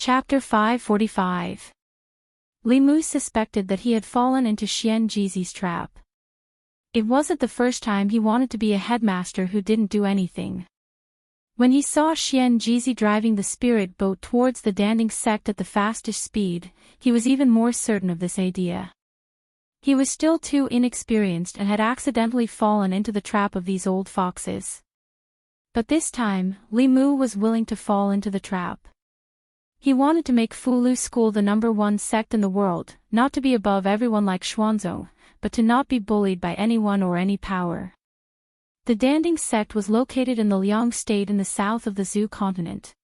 Chapter 545. Li Mu suspected that he had fallen into Xian Jizi's trap. It wasn't the first time he wanted to be a headmaster who didn't do anything. When he saw Xian Jizi driving the spirit boat towards the Danding sect at the fastest speed, he was even more certain of this idea. He was still too inexperienced and had accidentally fallen into the trap of these old foxes. But this time, Li Mu was willing to fall into the trap. He wanted to make Fulu School the #1 sect in the world, not to be above everyone like Xuanzong, but to not be bullied by anyone or any power. The Danding sect was located in the Liang state in the south of the Zhou continent.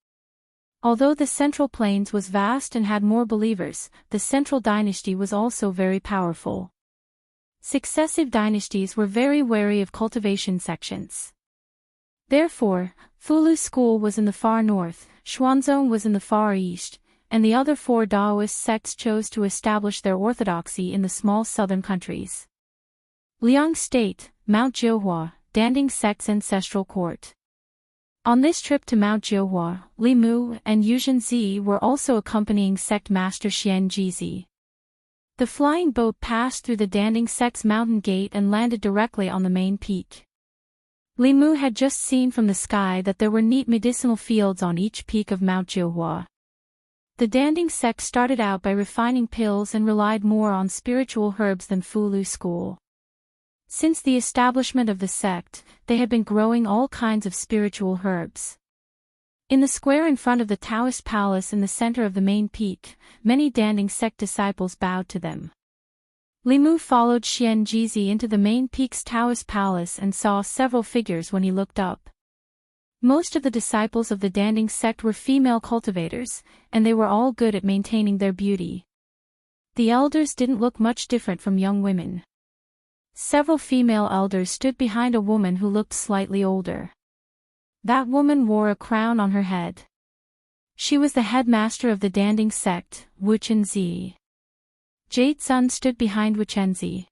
Although the Central Plains was vast and had more believers, the Central Dynasty was also very powerful. Successive dynasties were very wary of cultivation sections. Therefore, Fulu School was in the far north, Xuanzong was in the far east, and the other 4 Daoist sects chose to establish their orthodoxy in the small southern countries. Liang State, Mount Jiuhua, Danding sect's ancestral court. On this trip to Mount Jiuhua, Li Mu and Yuzhen Zi were also accompanying sect master Xian Jizi. The flying boat passed through the Danding sect's mountain gate and landed directly on the main peak. Li Mu had just seen from the sky that there were neat medicinal fields on each peak of Mount Jiuhua. The Danding sect started out by refining pills and relied more on spiritual herbs than Fulu School. Since the establishment of the sect, they had been growing all kinds of spiritual herbs. In the square in front of the Taoist palace in the center of the main peak, many Danding sect disciples bowed to them. Li Mu followed Xian Jizi into the main peak's Taoist palace and saw several figures when he looked up. Most of the disciples of the Danding sect were female cultivators, and they were all good at maintaining their beauty. The elders didn't look much different from young women. Several female elders stood behind a woman who looked slightly older. That woman wore a crown on her head. She was the headmaster of the Danding sect, Wu Chenzi. Jade Sun stood behind Wu Chenzi.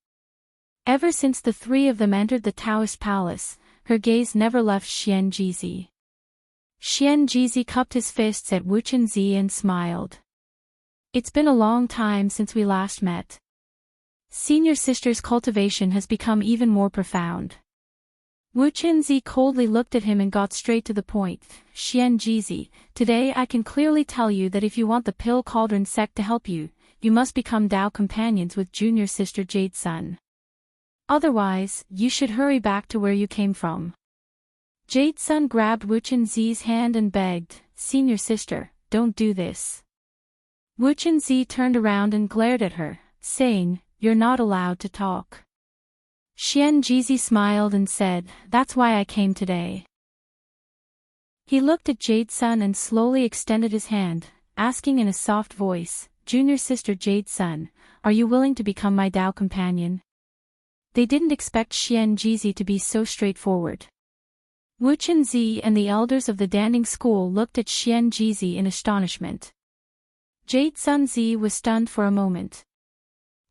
Ever since the 3 of them entered the Taoist palace, her gaze never left Xian Jizi. Xian Jizi cupped his fists at Wu Chenzi and smiled. It's been a long time since we last met. Senior sister's cultivation has become even more profound. Wu Chenzi coldly looked at him and got straight to the point. Xian Jizi, today I can clearly tell you that if you want the Pill Cauldron sect to help you, you must become Dao companions with junior sister Jade Sun. Otherwise, you should hurry back to where you came from. Jade Sun grabbed Wu Chenzi's hand and begged, Senior sister, don't do this. Wu Chenzi turned around and glared at her, saying, You're not allowed to talk. Xian Jizi smiled and said, That's why I came today. He looked at Jade Sun and slowly extended his hand, asking in a soft voice, Junior sister Jade Sun, are you willing to become my Dao companion? They didn't expect Xian Jizi to be so straightforward. Wu Chenzi and the elders of the Danding school looked at Xian Jizi in astonishment. Jade Sun Zi was stunned for a moment.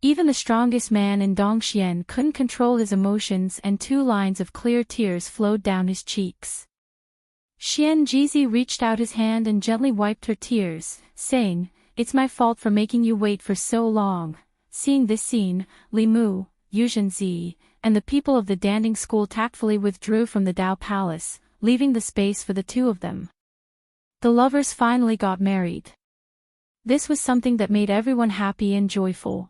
Even the strongest man in Dongxian couldn't control his emotions and 2 lines of clear tears flowed down his cheeks. Xian Jizi reached out his hand and gently wiped her tears, saying, It's my fault for making you wait for so long. Seeing this scene, Li Mu, Yuzhen Zi, and the people of the Danding school tactfully withdrew from the Dao palace, leaving the space for the 2 of them. The lovers finally got married. This was something that made everyone happy and joyful.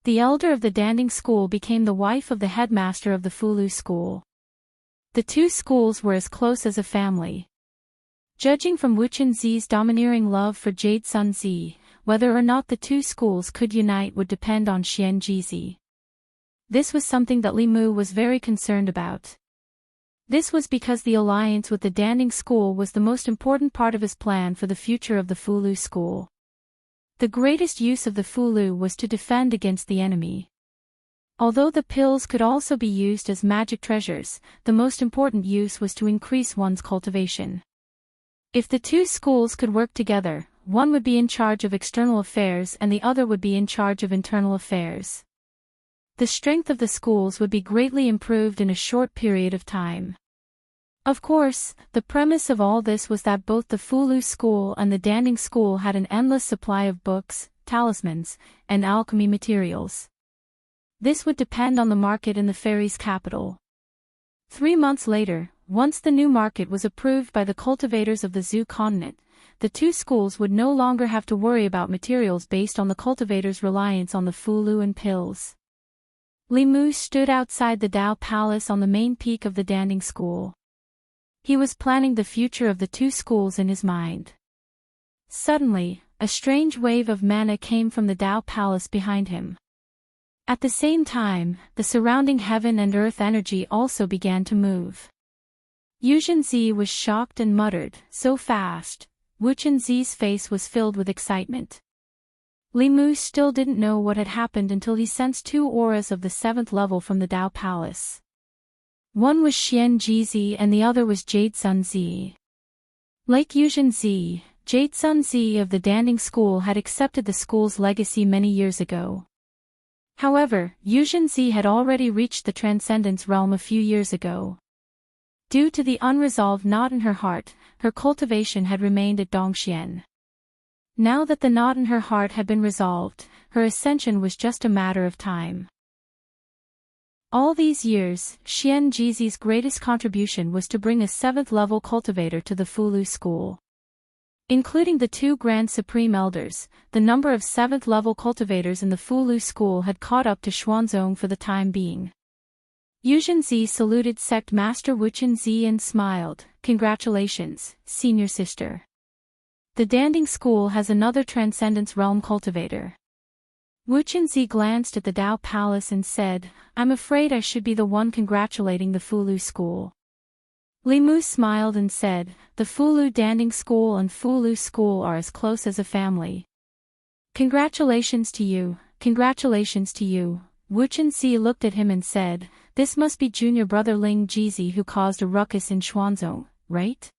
The elder of the Danding school became the wife of the headmaster of the Fulu school. The 2 schools were as close as a family. Judging from Wu Chenzi's domineering love for Jade Sun Zi, whether or not the 2 schools could unite would depend on Xian Jizi. This was something that Li Mu was very concerned about. This was because the alliance with the Danding school was the most important part of his plan for the future of the Fulu school. The greatest use of the Fulu was to defend against the enemy. Although the pills could also be used as magic treasures, the most important use was to increase one's cultivation. If the 2 schools could work together, one would be in charge of external affairs and the other would be in charge of internal affairs. The strength of the schools would be greatly improved in a short period of time. Of course, the premise of all this was that both the Fulu school and the Danding school had an endless supply of books, talismans, and alchemy materials. This would depend on the market in the fairies' capital. 3 months later, once the new market was approved by the cultivators of the Zoo continent, the two schools would no longer have to worry about materials based on the cultivators' reliance on the Fulu and pills. Limu stood outside the Dao Palace on the main peak of the Danding school. He was planning the future of the two schools in his mind. Suddenly, a strange wave of mana came from the Dao Palace behind him. At the same time, the surrounding heaven and earth energy also began to move. Yuzhen was shocked and muttered, "So fast." Wuchenzi's face was filled with excitement. Limu still didn't know what had happened until he sensed 2 auras of the 7th level from the Dao Palace. One was Xianjizi and the other was Jade Sun Zi. Like Yuzhen, Jade Sun Zi of the Danding school had accepted the school's legacy many years ago. However, Yuzhen had already reached the Transcendence realm a few years ago. Due to the unresolved knot in her heart, her cultivation had remained at Dongxian. Now that the knot in her heart had been resolved, her ascension was just a matter of time. All these years, Xianjizi's greatest contribution was to bring a 7th-level cultivator to the Fulu school. Including the 2 Grand Supreme Elders, the number of 7th-level cultivators in the Fulu school had caught up to Xuanzong for the time being. Yuzhen saluted Sect Master Wuchen and smiled, "Congratulations, senior sister. The Danding school has another Transcendence Realm cultivator." Wuchen glanced at the Dao Palace and said, "I'm afraid I should be the one congratulating the Fulu school." Limu smiled and said, "The Fulu Danding school and Fulu school are as close as a family. Congratulations to you, congratulations to you." Wuchen looked at him and said, "This must be junior brother Ling Jizi who caused a ruckus in Xuanzong, right?"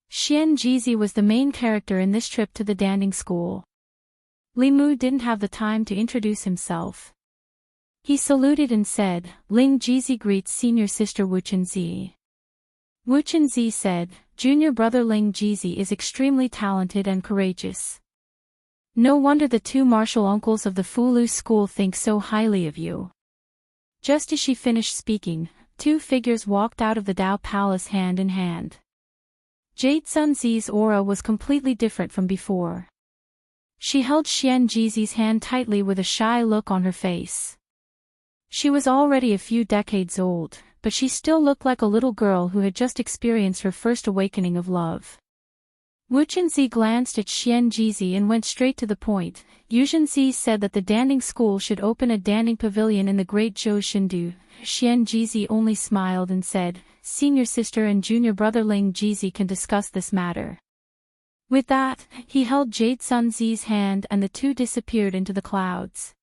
Xian Jizi was the main character in this trip to the Danding school. Limu didn't have the time to introduce himself. He saluted and said, "Ling Jizi greets senior sister Wuchen Zi." Wuchen said, "Junior brother Ling Jizi is extremely talented and courageous. No wonder the 2 martial uncles of the Fulu school think so highly of you." Just as she finished speaking, 2 figures walked out of the Dao Palace hand in hand. Jade Sun Zi's aura was completely different from before. She held Xianjizi's hand tightly with a shy look on her face. She was already a few decades old, but she still looked like a little girl who had just experienced her first awakening of love. Wuchen glanced at Xianjizi and went straight to the point. Yuzhen said that the Danding school should open a Danding pavilion in the Great Zhou Shindu. Xianjizi only smiled and said, "Senior sister and junior brother Ling Jizi can discuss this matter." With that, he held Jade Sun Zi's hand and the 2 disappeared into the clouds.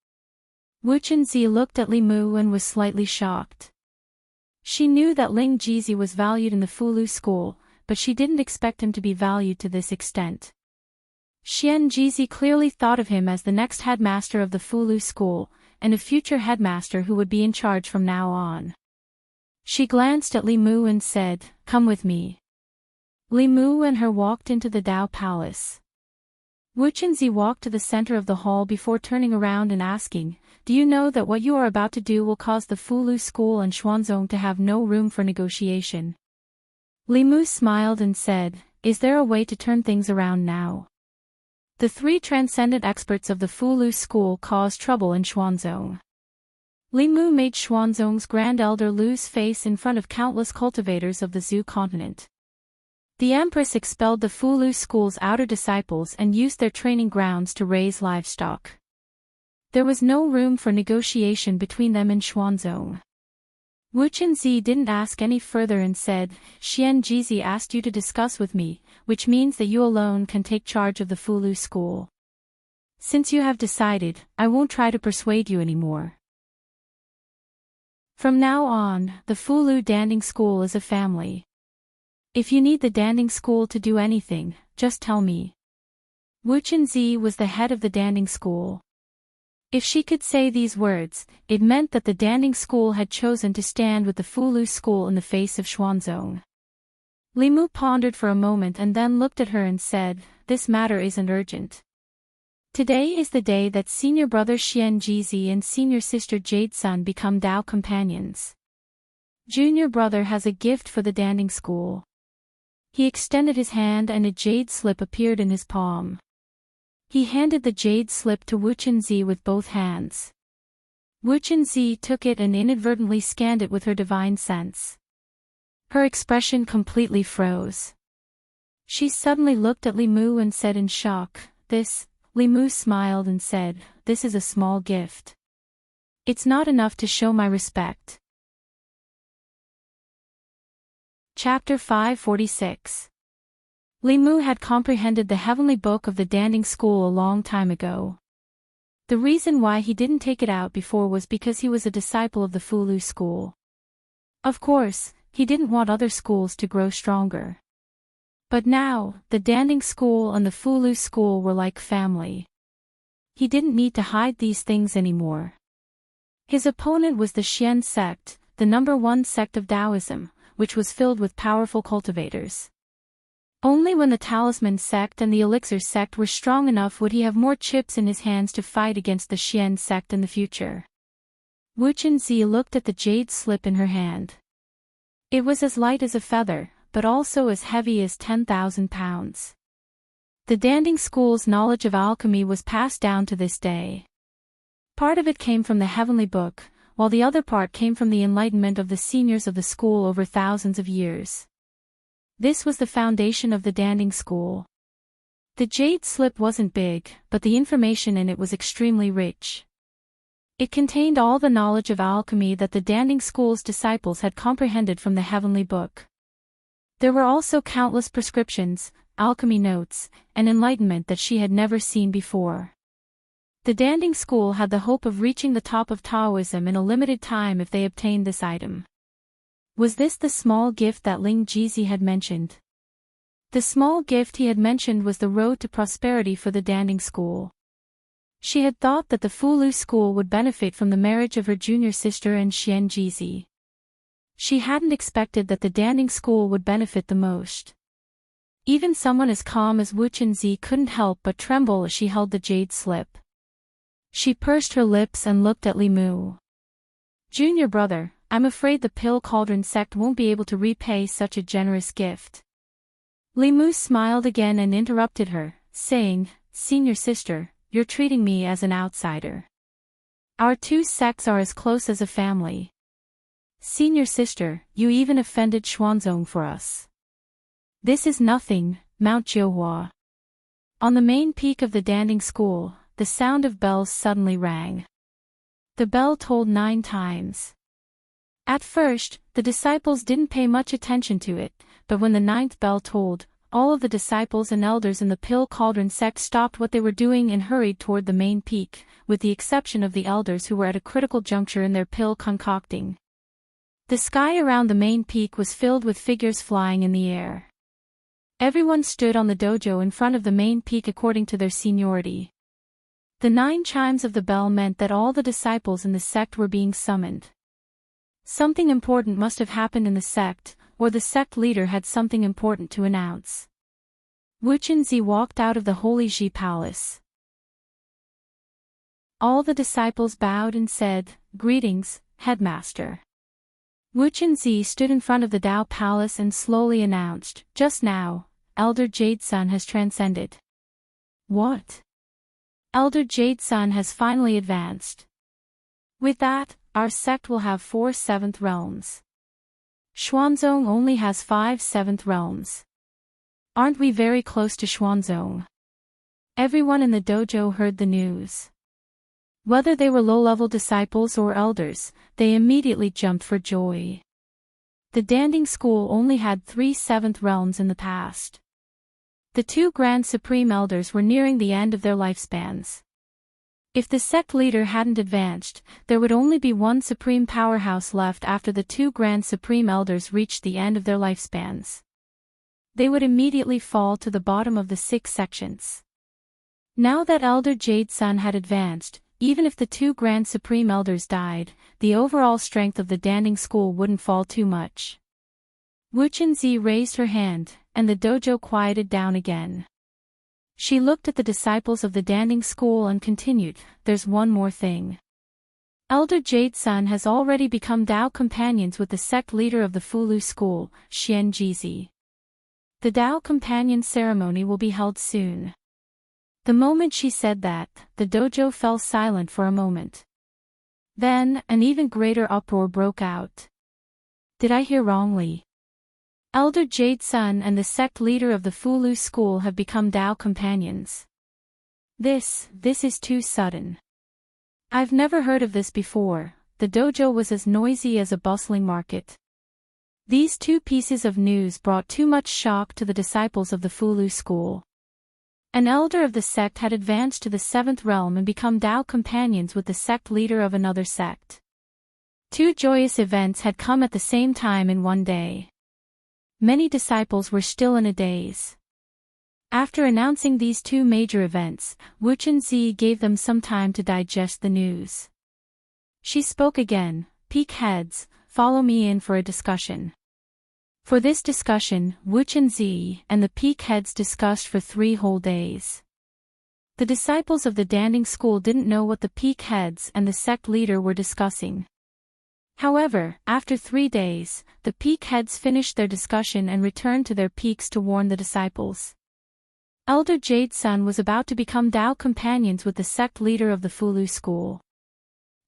Wuchen looked at Limu and was slightly shocked. She knew that Ling Jizi was valued in the Fulu school, but she didn't expect him to be valued to this extent. Xianjizi clearly thought of him as the next headmaster of the Fulu school, and a future headmaster who would be in charge from now on. She glanced at Limu and said, "Come with me." Limu and her walked into the Dao Palace. Wuchen walked to the center of the hall before turning around and asking, "Do you know that what you are about to do will cause the Fulu school and Xuanzong to have no room for negotiation?" Limu smiled and said, "Is there a way to turn things around now?" The 3 transcendent experts of the Fulu school caused trouble in Xuanzong. Limu made Xuanzong's Grand Elder lose face in front of countless cultivators of the Zoo continent. The Empress expelled the Fulu school's outer disciples and used their training grounds to raise livestock. There was no room for negotiation between them and Xuanzong. Wuchen didn't ask any further and said, "Xianjizi asked you to discuss with me, which means that you alone can take charge of the Fulu school. Since you have decided, I won't try to persuade you anymore. From now on, the Fulu Danding school is a family. If you need the Danding school to do anything, just tell me." Wuchen was the head of the Danding school. If she could say these words, it meant that the Danding school had chosen to stand with the Fulu school in the face of Xuanzong. Li Mu pondered for a moment and then looked at her and said, "This matter isn't urgent. Today is the day that senior brother Xian Jizi and senior sister Jade Sun become Dao companions. Junior brother has a gift for the dancing school." He extended his hand and a jade slip appeared in his palm. He handed the jade slip to Wu Chenzi with both hands. Wu Chenzi took it and inadvertently scanned it with her divine sense. Her expression completely froze. She suddenly looked at Li Mu and said in shock, "This?" Li Mu smiled and said, "This is a small gift. It's not enough to show my respect." Chapter 546. Li Mu had comprehended the heavenly book of the dancing school a long time ago. The reason why he didn't take it out before was because he was a disciple of the Fulu school. Of course, he didn't want other schools to grow stronger. But now, the dancing school and the Fulu school were like family. He didn't need to hide these things anymore. His opponent was the Xian sect, the #1 sect of Taoism, which was filled with powerful cultivators. Only when the Talisman sect and the Elixir sect were strong enough would he have more chips in his hands to fight against the Xian sect in the future. Wu Chenzi looked at the jade slip in her hand. It was as light as a feather, but also as heavy as 10,000 pounds. The dancing school's knowledge of alchemy was passed down to this day. Part of it came from the heavenly book, while the other part came from the enlightenment of the seniors of the school over thousands of years. This was the foundation of the dancing school. The jade slip wasn't big, but the information in it was extremely rich. It contained all the knowledge of alchemy that the dancing school's disciples had comprehended from the heavenly book. There were also countless prescriptions, alchemy notes, and enlightenment that she had never seen before. The dancing school had the hope of reaching the top of Taoism in a limited time if they obtained this item. Was this the small gift that Ling Jizi had mentioned? The small gift he had mentioned was the road to prosperity for the dancing school. She had thought that the Fulu school would benefit from the marriage of her junior sister and Xian Jizi. She hadn't expected that the dancing school would benefit the most. Even someone as calm as Wu Chenzi couldn't help but tremble as she held the jade slip. She pursed her lips and looked at Li Mu. "Junior brother, I'm afraid the Pill Cauldron sect won't be able to repay such a generous gift." Li Mu smiled again and interrupted her, saying, "Senior sister, you're treating me as an outsider. Our two sects are as close as a family. Senior sister, you even offended Xuanzong for us." "This is nothing, Mount Jiuhua." On the main peak of the dancing school, the sound of bells suddenly rang. The bell tolled 9 times. At first, the disciples didn't pay much attention to it, but when the 9th bell tolled, all of the disciples and elders in the Pill Cauldron sect stopped what they were doing and hurried toward the main peak, with the exception of the elders who were at a critical juncture in their pill concocting. The sky around the main peak was filled with figures flying in the air. Everyone stood on the dojo in front of the main peak according to their seniority. The 9 chimes of the bell meant that all the disciples in the sect were being summoned. Something important must have happened in the sect, or the sect leader had something important to announce. Wu Chenzi walked out of the Holy Ji Palace. All the disciples bowed and said, "Greetings, headmaster." Wu Chenzi stood in front of the Dao Palace and slowly announced, "Just now, Elder Jade Sun has transcended." "What?" "Elder Jade Sun has finally advanced. With that, our sect will have 4 7th realms. Xuanzong only has 5 7th realms. Aren't we very close to Xuanzong?" Everyone in the dojo heard the news. Whether they were low-level disciples or elders, they immediately jumped for joy. The dancing school only had 3 7th realms in the past. The 2 Grand Supreme Elders were nearing the end of their lifespans. If the sect leader hadn't advanced, there would only be 1 Supreme Powerhouse left after the 2 Grand Supreme Elders reached the end of their lifespans. They would immediately fall to the bottom of the 6 sections. Now that Elder Jade Sun had advanced, even if the 2 Grand Supreme Elders died, the overall strength of the dancing school wouldn't fall too much. Wu Chenzi raised her hand, and the dojo quieted down again. She looked at the disciples of the dancing school and continued, "There's one more thing. Elder Jade Sun has already become Dao companions with the sect leader of the Fulu school, Xian Jizi. The Dao companion ceremony will be held soon." The moment she said that, the dojo fell silent for a moment. Then, an even greater uproar broke out. "Did I hear wrongly? Elder Jade Sun and the sect leader of the Fulu school have become Dao companions. This is too sudden. I've never heard of this before." The dojo was as noisy as a bustling market. These two pieces of news brought too much shock to the disciples of the Fulu school. An elder of the sect had advanced to the seventh realm and become Dao companions with the sect leader of another sect. Two joyous events had come at the same time in one day. Many disciples were still in a daze. After announcing these two major events, Wu Chenzi gave them some time to digest the news. She spoke again, "Peak heads, follow me in for a discussion." For this discussion, Wu Chenzi and the peak heads discussed for 3 whole days. The disciples of the dancing school didn't know what the peak heads and the sect leader were discussing. However, after 3 days, the peak heads finished their discussion and returned to their peaks to warn the disciples. Elder Jade Sun was about to become Dao companions with the sect leader of the Fulu school.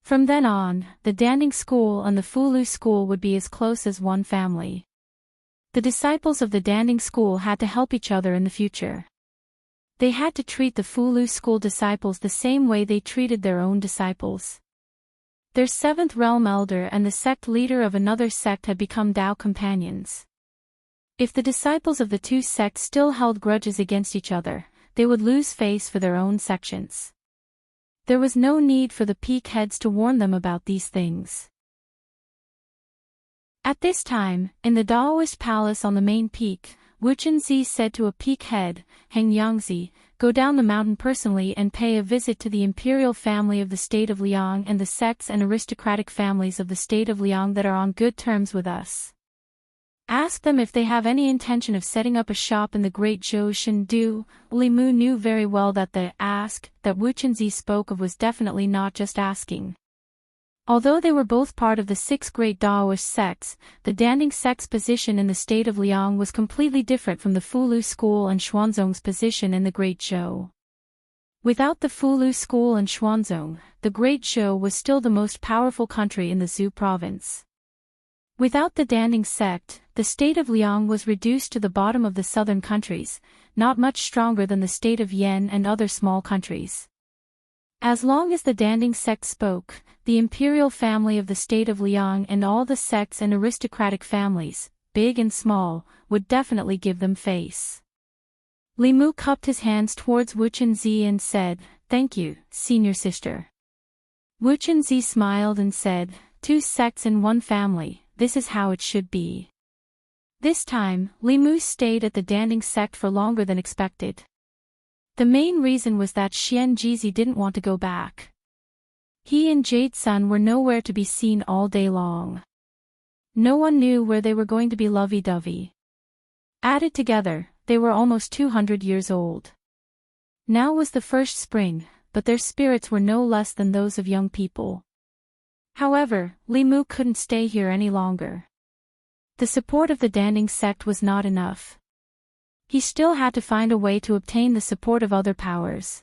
From then on, the dancing school and the Fulu school would be as close as one family. The disciples of the dancing school had to help each other in the future. They had to treat the Fulu school disciples the same way they treated their own disciples. Their seventh realm elder and the sect leader of another sect had become Dao companions. If the disciples of the two sects still held grudges against each other, they would lose face for their own sections. There was no need for the peak heads to warn them about these things. At this time, in the Daoist palace on the main peak, Wu Chenzi said to a peak head, "Heng Yangzi, go down the mountain personally and pay a visit to the imperial family of the state of Liang and the sects and aristocratic families of the state of Liang that are on good terms with us. Ask them if they have any intention of setting up a shop in the Great Zhou Shendu." Li Mu knew very well that the "ask" that Wu Chenzi spoke of was definitely not just asking. Although they were both part of the 6 great Daoist sects, the dancing sect's position in the state of Liang was completely different from the Fulu school and Xuanzong's position in the Great Zhou. Without the Fulu school and Xuanzong, the Great Zhou was still the most powerful country in the Zhou province. Without the dancing sect, the state of Liang was reduced to the bottom of the southern countries, not much stronger than the state of Yen and other small countries. As long as the dancing sect spoke, the imperial family of the state of Liang and all the sects and aristocratic families, big and small, would definitely give them face. Li Mu cupped his hands towards Wu Chenzi and said, "Thank you, senior sister." Wu Chenzi smiled and said, "2 sects in one family, this is how it should be." This time, Li Mu stayed at the dancing sect for longer than expected. The main reason was that Xian Jizi didn't want to go back. He and Jade Sun were nowhere to be seen all day long. No one knew where they were going to be lovey-dovey. Added together, they were almost 200 years old. Now was the first spring, but their spirits were no less than those of young people. However, Li Mu couldn't stay here any longer. The support of the dancing sect was not enough. He still had to find a way to obtain the support of other powers.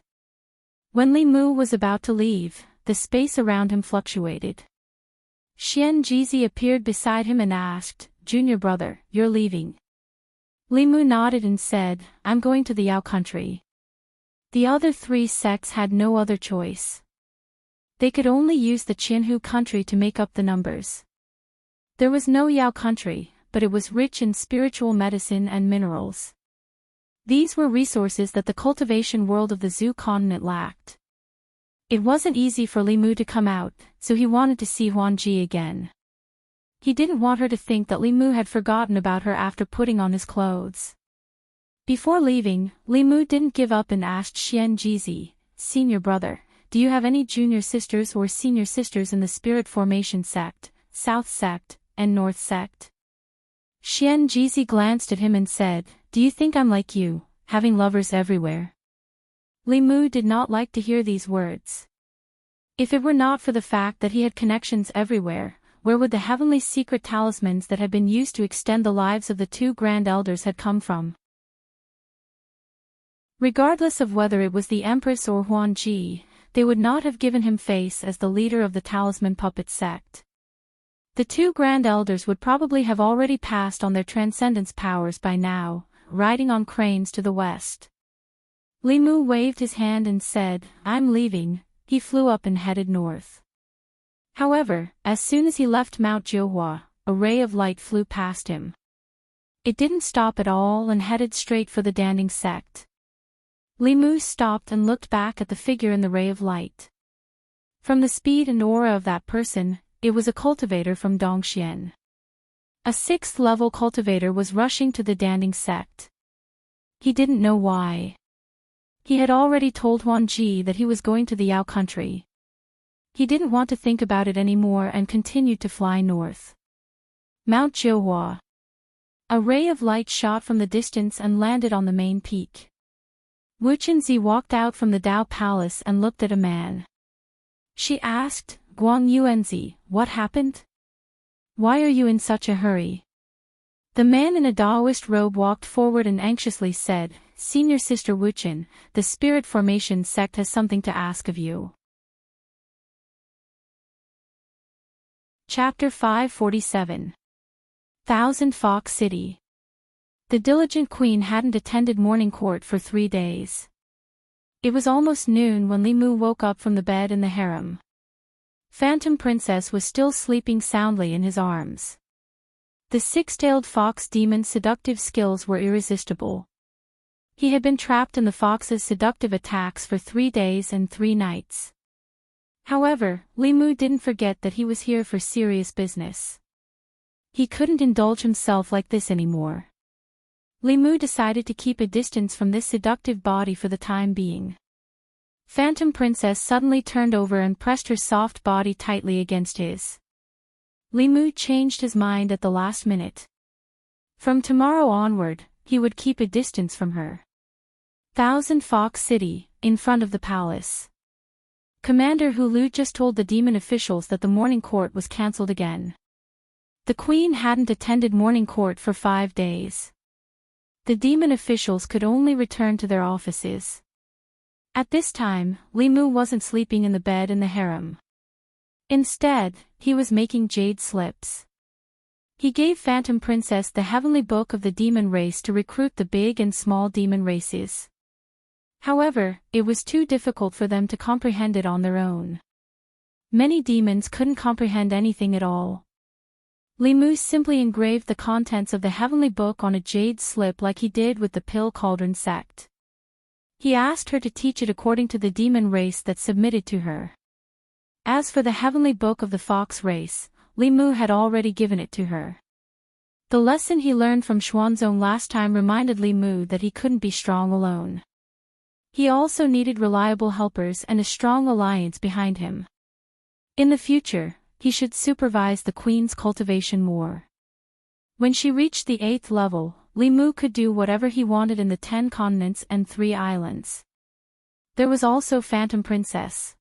When Li Mu was about to leave, the space around him fluctuated. Xian Jizi appeared beside him and asked, "Junior brother, you're leaving?" Li Mu nodded and said, "I'm going to the Yao country." The other 3 sects had no other choice. They could only use the Qianhu country to make up the numbers. There was no Yao country, but it was rich in spiritual medicine and minerals. These were resources that the cultivation world of the Zhou continent lacked. It wasn't easy for Li Mu to come out, so he wanted to see Huan Ji again. He didn't want her to think that Li Mu had forgotten about her after putting on his clothes. Before leaving, Li Mu didn't give up and asked Xian Jizi, "Senior brother, do you have any junior sisters or senior sisters in the Spirit Formation sect, South sect, and North sect?" Xian Jizi glanced at him and said, "Do you think I'm like you, having lovers everywhere?" Li Mu did not like to hear these words. If it were not for the fact that he had connections everywhere, where would the heavenly secret talismans that had been used to extend the lives of the two grand elders had come from? Regardless of whether it was the Empress or Huan Ji, they would not have given him face as the leader of the talisman puppet sect. The two grand elders would probably have already passed on their transcendence powers by now, riding on cranes to the west. Li Mu waved his hand and said, "I'm leaving." He flew up and headed north. However, as soon as he left Mount Jiuhua, a ray of light flew past him. It didn't stop at all and headed straight for the Danding sect. Li Mu stopped and looked back at the figure in the ray of light. From the speed and aura of that person, it was a cultivator from Dongxian. A 6th-level cultivator was rushing to the Danding sect. He didn't know why. He had already told Huan Ji that he was going to the Yao country. He didn't want to think about it anymore and continued to fly north. Mount Jiuhua. A ray of light shot from the distance and landed on the main peak. Wu Chenzi walked out from the Dao Palace and looked at a man. She asked, "Guang Yuanzi, what happened? Why are you in such a hurry?" The man in a Daoist robe walked forward and anxiously said, "Senior Sister Wu Chen, the Spirit Formation sect has something to ask of you." Chapter 547. Thousand Fox City. The diligent queen hadn't attended morning court for 3 days. It was almost noon when Li Mu woke up from the bed in the harem. Phantom Princess was still sleeping soundly in his arms. The 6-tailed fox demon's seductive skills were irresistible. He had been trapped in the fox's seductive attacks for 3 days and 3 nights. However, Li Mu didn't forget that he was here for serious business. He couldn't indulge himself like this anymore. Li Mu decided to keep a distance from this seductive body for the time being. Phantom Princess suddenly turned over and pressed her soft body tightly against his. Li Mu changed his mind at the last minute. From tomorrow onward, he would keep a distance from her. Thousand Fox City, in front of the palace. Commander Hulu just told the demon officials that the morning court was cancelled again. The queen hadn't attended morning court for 5 days. The demon officials could only return to their offices. At this time, Li Mu wasn't sleeping in the bed in the harem. Instead, he was making jade slips. He gave Phantom Princess the heavenly book of the demon race to recruit the big and small demon races. However, it was too difficult for them to comprehend it on their own. Many demons couldn't comprehend anything at all. Li Mu simply engraved the contents of the heavenly book on a jade slip like he did with the Pill Cauldron sect. He asked her to teach it according to the demon race that submitted to her. As for the heavenly book of the fox race, Li Mu had already given it to her. The lesson he learned from Xuanzong last time reminded Li Mu that he couldn't be strong alone. He also needed reliable helpers and a strong alliance behind him. In the future, he should supervise the queen's cultivation more. When she reached the 8th level, Li Mu could do whatever he wanted in the 10 continents and 3 islands. There was also Phantom Princess.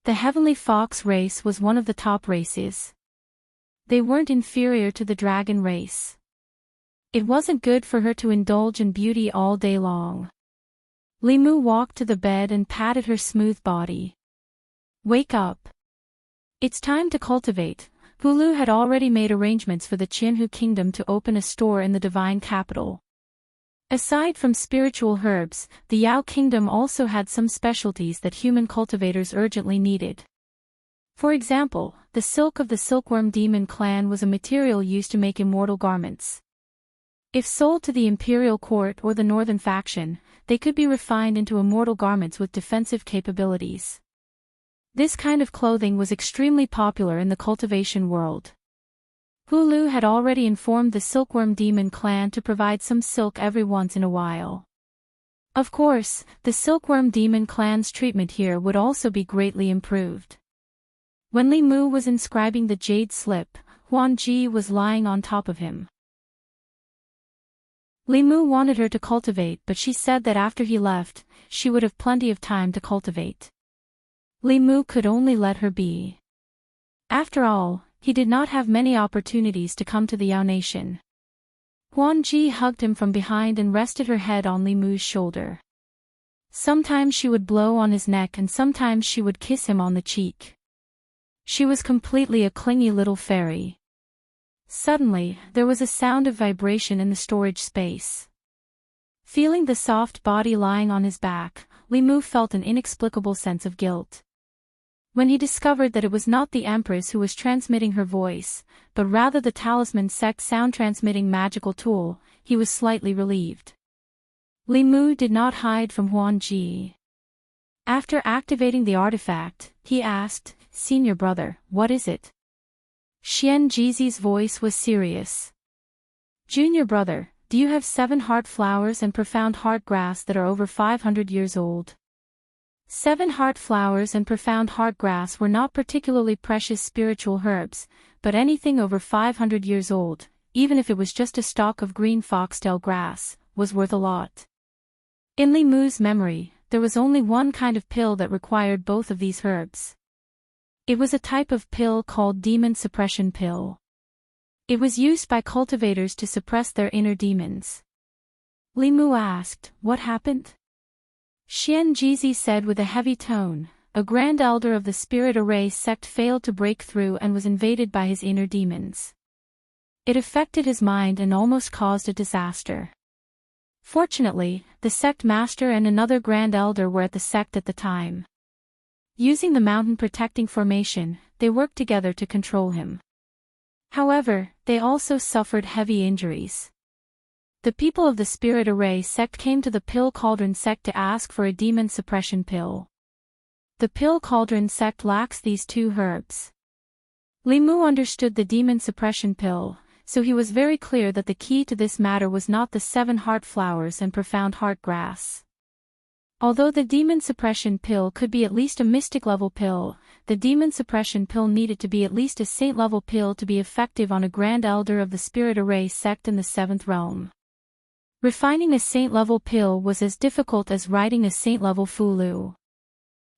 The Heavenly Fox race was one of the top races. They weren't inferior to the dragon race. It wasn't good for her to indulge in beauty all day long. Li Mu walked to the bed and patted her smooth body. "Wake up. It's time to cultivate." Hulu had already made arrangements for the Qianhu kingdom to open a store in the divine capital. Aside from spiritual herbs, the Yao kingdom also had some specialties that human cultivators urgently needed. For example, the silk of the silkworm demon clan was a material used to make immortal garments. If sold to the imperial court or the northern faction, they could be refined into immortal garments with defensive capabilities. This kind of clothing was extremely popular in the cultivation world. Hulu had already informed the silkworm demon clan to provide some silk every once in a while. Of course, the silkworm demon clan's treatment here would also be greatly improved. When Li Mu was inscribing the jade slip, Huan Ji was lying on top of him. Li Mu wanted her to cultivate, but she said that after he left, she would have plenty of time to cultivate. Li Mu could only let her be. After all, he did not have many opportunities to come to the Yao nation. Huan Ji hugged him from behind and rested her head on Li Mu's shoulder. Sometimes she would blow on his neck and sometimes she would kiss him on the cheek. She was completely a clingy little fairy. Suddenly, there was a sound of vibration in the storage space. Feeling the soft body lying on his back, Li Mu felt an inexplicable sense of guilt. When he discovered that it was not the Empress who was transmitting her voice, but rather the Talisman Sect sound-transmitting magical tool, he was slightly relieved. Li Mu did not hide from Huan Ji. After activating the artifact, he asked, "Senior brother, what is it?" Xian Jizi's voice was serious. "Junior brother, do you have 7 heart flowers and profound heart grass that are over 500 years old?" 7 heart flowers and profound heart grass were not particularly precious spiritual herbs, but anything over 500 years old, even if it was just a stalk of green foxtail grass, was worth a lot. In Li Mu's memory, there was only one kind of pill that required both of these herbs. It was a type of pill called Demon Suppression Pill. It was used by cultivators to suppress their inner demons. Li Mu asked, "What happened?" Xian Jizi said with a heavy tone, "A Grand Elder of the Spirit Array sect failed to break through and was invaded by his inner demons. It affected his mind and almost caused a disaster. Fortunately, the sect master and another Grand Elder were at the sect at the time. Using the mountain protecting formation, they worked together to control him. However, they also suffered heavy injuries. The people of the Spirit Array sect came to the Pill Cauldron sect to ask for a demon suppression pill. The Pill Cauldron sect lacks these 2 herbs." Li Mu understood the demon suppression pill, so he was very clear that the key to this matter was not the 7 heart flowers and profound heart grass. Although the demon suppression pill could be at least a mystic level pill, the demon suppression pill needed to be at least a saint level pill to be effective on a Grand Elder of the Spirit Array sect in the 7th realm. Refining a saint-level pill was as difficult as writing a saint-level Fulu.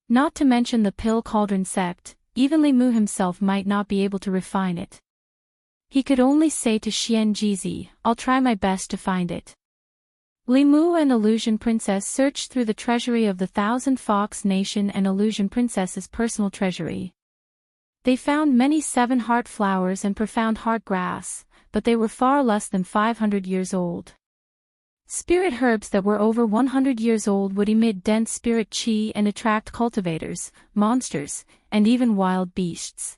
Not to mention the Pill Cauldron sect, even Li Mu himself might not be able to refine it. He could only say to Xian Jizi, "I'll try my best to find it." Li Mu and Illusion Princess searched through the treasury of the Thousand Fox Nation and Illusion Princess's personal treasury. They found many 7 heart flowers and profound heart grass, but they were far less than 500 years old. Spirit herbs that were over 100 years old would emit dense spirit chi and attract cultivators, monsters, and even wild beasts.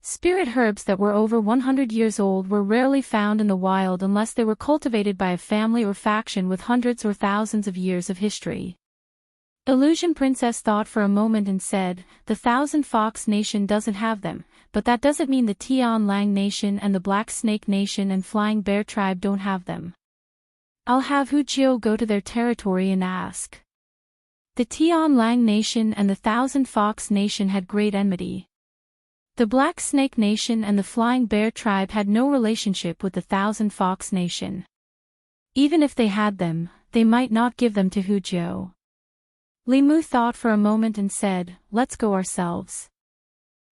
Spirit herbs that were over 100 years old were rarely found in the wild unless they were cultivated by a family or faction with hundreds or thousands of years of history. Illusion Princess thought for a moment and said, "The Thousand Fox Nation doesn't have them, but that doesn't mean the Tian Lang Nation and the Black Snake Nation and Flying Bear Tribe don't have them. I'll have Hu Jiu go to their territory and ask." The Tian Lang Nation and the Thousand Fox Nation had great enmity. The Black Snake Nation and the Flying Bear Tribe had no relationship with the Thousand Fox Nation. Even if they had them, they might not give them to Hu Jiu. Li Mu thought for a moment and said, "Let's go ourselves."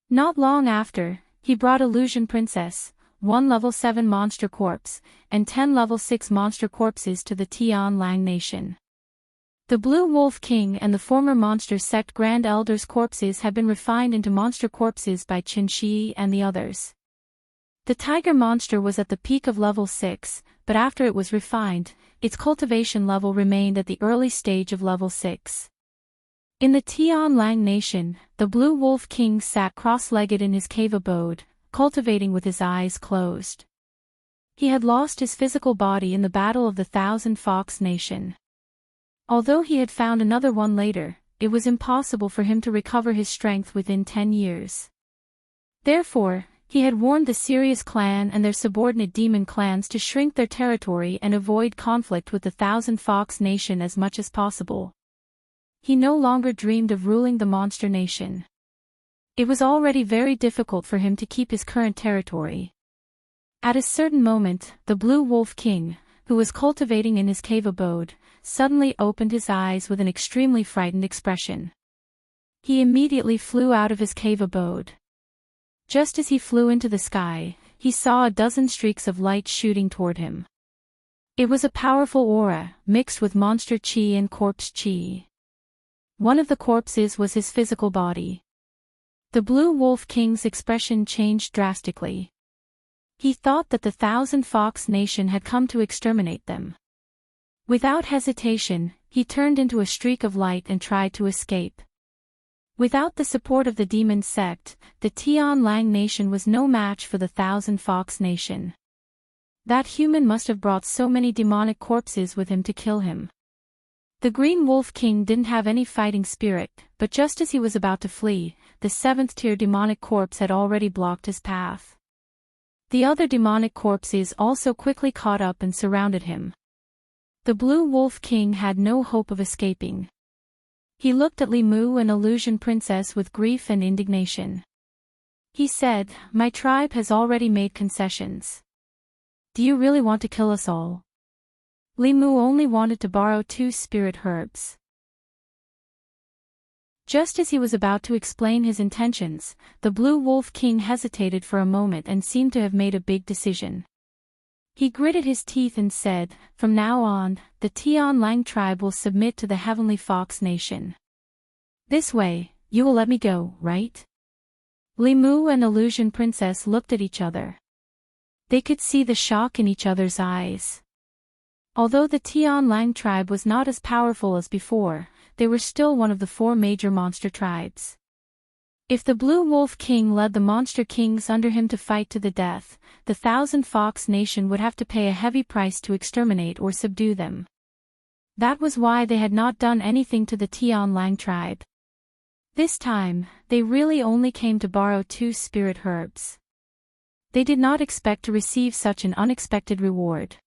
Not long after, he brought Illusion Princess, 1 level 7 monster corpse, and 10 level 6 monster corpses to the Tian Lang Nation. The Blue Wolf King and the former Monster Sect Grand Elders' corpses had been refined into monster corpses by Qin Shi and the others. The Tiger Monster was at the peak of level 6, but after it was refined, its cultivation level remained at the early stage of level 6. In the Tian Lang Nation, the Blue Wolf King sat cross-legged in his cave abode, cultivating with his eyes closed. He had lost his physical body in the Battle of the Thousand Fox Nation. Although he had found another one later, it was impossible for him to recover his strength within 10 years. Therefore, he had warned the Sirius clan and their subordinate demon clans to shrink their territory and avoid conflict with the Thousand Fox Nation as much as possible. He no longer dreamed of ruling the Monster Nation. It was already very difficult for him to keep his current territory. At a certain moment, the Blue Wolf King, who was cultivating in his cave abode, suddenly opened his eyes with an extremely frightened expression. He immediately flew out of his cave abode. Just as he flew into the sky, he saw a dozen streaks of light shooting toward him. It was a powerful aura, mixed with monster chi and corpse chi. One of the corpses was his physical body. The Blue Wolf King's expression changed drastically. He thought that the Thousand Fox Nation had come to exterminate them. Without hesitation, he turned into a streak of light and tried to escape. Without the support of the demon sect, the Tian Lang Nation was no match for the Thousand Fox Nation. That human must have brought so many demonic corpses with him to kill him. The Green Wolf King didn't have any fighting spirit, but just as he was about to flee, the 7th-tier demonic corpse had already blocked his path. The other demonic corpses also quickly caught up and surrounded him. The Blue Wolf King had no hope of escaping. He looked at Li Mu and Illusion Princess with grief and indignation. He said, "My tribe has already made concessions. Do you really want to kill us all?" Li Mu only wanted to borrow 2 spirit herbs. Just as he was about to explain his intentions, the Blue Wolf King hesitated for a moment and seemed to have made a big decision. He gritted his teeth and said, "From now on, the Tian Lang tribe will submit to the Heavenly Fox Nation. This way, you will let me go, right?" Li Mu and Illusion Princess looked at each other. They could see the shock in each other's eyes. Although the Tian Lang tribe was not as powerful as before, they were still one of the 4 major monster tribes. If the Blue Wolf King led the monster kings under him to fight to the death, the Thousand Fox Nation would have to pay a heavy price to exterminate or subdue them. That was why they had not done anything to the Tian Lang tribe. This time, they really only came to borrow 2 spirit herbs. They did not expect to receive such an unexpected reward.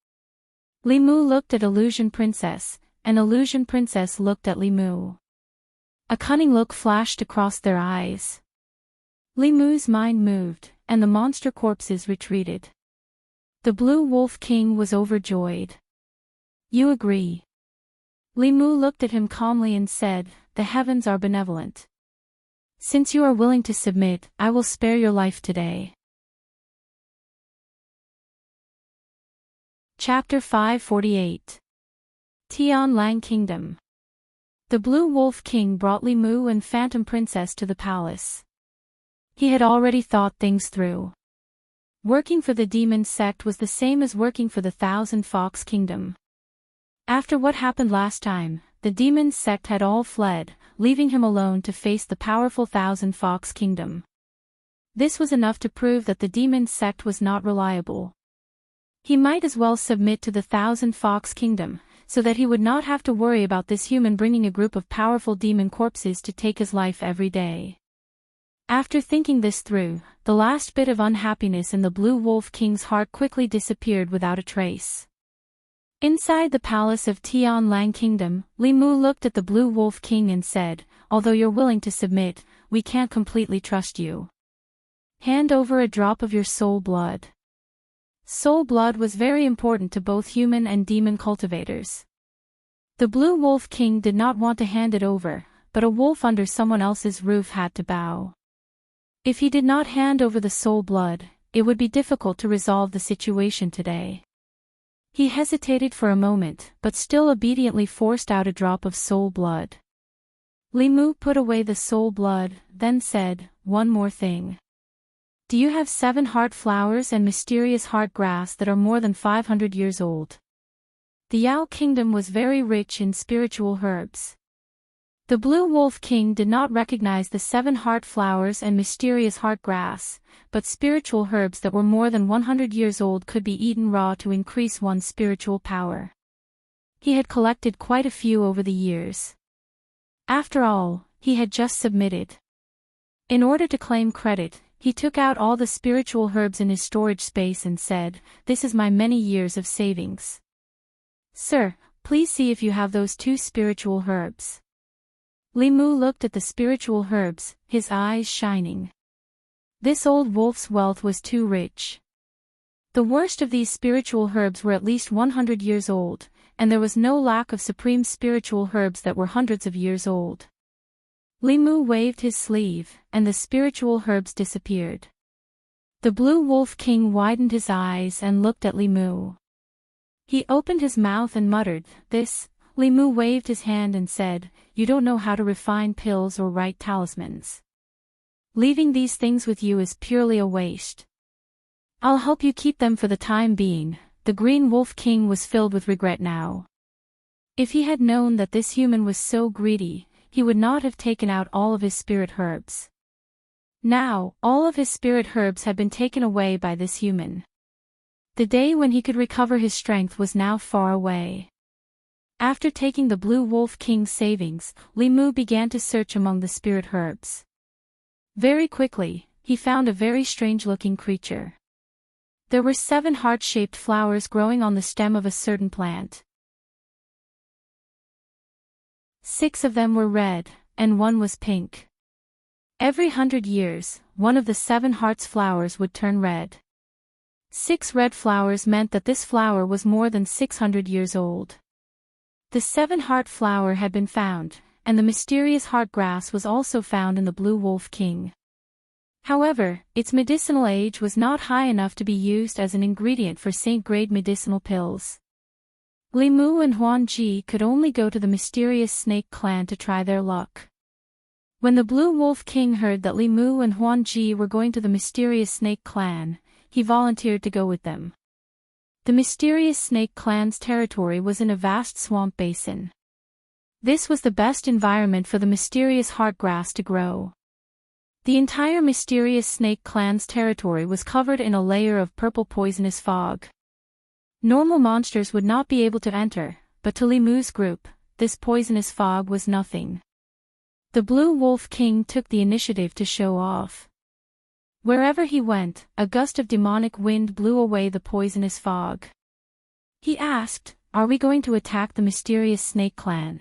Li Mu looked at Illusion Princess, and Illusion Princess looked at Li Mu. A cunning look flashed across their eyes. Li Mu's mind moved, and the monster corpses retreated. The Blue Wolf King was overjoyed. "You agree?" Li Mu looked at him calmly and said, "The heavens are benevolent. Since you are willing to submit, I will spare your life today." Chapter 548. Tian Lang Kingdom. The Blue Wolf King brought Li Mu and Phantom Princess to the palace. He had already thought things through. Working for the demon sect was the same as working for the Thousand Fox Kingdom. After what happened last time, the demon sect had all fled, leaving him alone to face the powerful Thousand Fox Kingdom. This was enough to prove that the demon sect was not reliable. He might as well submit to the Thousand Fox Kingdom, so that he would not have to worry about this human bringing a group of powerful demon corpses to take his life every day. After thinking this through, the last bit of unhappiness in the Blue Wolf King's heart quickly disappeared without a trace. Inside the palace of Tian Lang Kingdom, Li Mu looked at the Blue Wolf King and said, "Although you're willing to submit, we can't completely trust you. Hand over a drop of your soul blood." Soul blood was very important to both human and demon cultivators. The Blue Wolf King did not want to hand it over, but a wolf under someone else's roof had to bow. If he did not hand over the soul blood, it would be difficult to resolve the situation today. He hesitated for a moment, but still obediently forced out a drop of soul blood. Li Mu put away the soul blood, then said, "One more thing. Do you have 7 heart flowers and mysterious heart grass that are more than 500 years old?" The Yao Kingdom was very rich in spiritual herbs. The Blue Wolf King did not recognize the 7 heart flowers and mysterious heart grass, but spiritual herbs that were more than 100 years old could be eaten raw to increase one's spiritual power. He had collected quite a few over the years. After all, he had just submitted. In order to claim credit, he took out all the spiritual herbs in his storage space and said, "This is my many years of savings. Sir, please see if you have those 2 spiritual herbs." Li Mu looked at the spiritual herbs, his eyes shining. This old wolf's wealth was too rich. The worst of these spiritual herbs were at least 100 years old, and there was no lack of supreme spiritual herbs that were hundreds of years old. Li Mu waved his sleeve, and the spiritual herbs disappeared. The Blue Wolf King widened his eyes and looked at Li Mu. He opened his mouth and muttered, "This." Li Mu waved his hand and said, "You don't know how to refine pills or write talismans. Leaving these things with you is purely a waste. I'll help you keep them for the time being." The Green Wolf King was filled with regret now. If he had known that this human was so greedy, he would not have taken out all of his spirit herbs. Now, all of his spirit herbs had been taken away by this human. The day when he could recover his strength was now far away. After taking the Blue Wolf King's savings, Li Mu began to search among the spirit herbs. Very quickly, he found a very strange-looking creature. There were 7 heart-shaped flowers growing on the stem of a certain plant. 6 of them were red, and 1 was pink. Every 100 years, one of the 7 hearts flowers would turn red. 6 red flowers meant that this flower was more than 600 years old. The 7 heart flower had been found, and the mysterious heart grass was also found in the Blue Wolf King. However, its medicinal age was not high enough to be used as an ingredient for saint-grade medicinal pills. Li Mu and Huan Ji could only go to the mysterious snake clan to try their luck. When the Blue Wolf King heard that Li Mu and Huan Ji were going to the mysterious snake clan, he volunteered to go with them. The mysterious snake clan's territory was in a vast swamp basin. This was the best environment for the mysterious heart grass to grow. The entire mysterious snake clan's territory was covered in a layer of purple poisonous fog. Normal monsters would not be able to enter, but to Li Mu's group, this poisonous fog was nothing. The Blue Wolf King took the initiative to show off. Wherever he went, a gust of demonic wind blew away the poisonous fog. He asked, "Are we going to attack the mysterious snake clan?"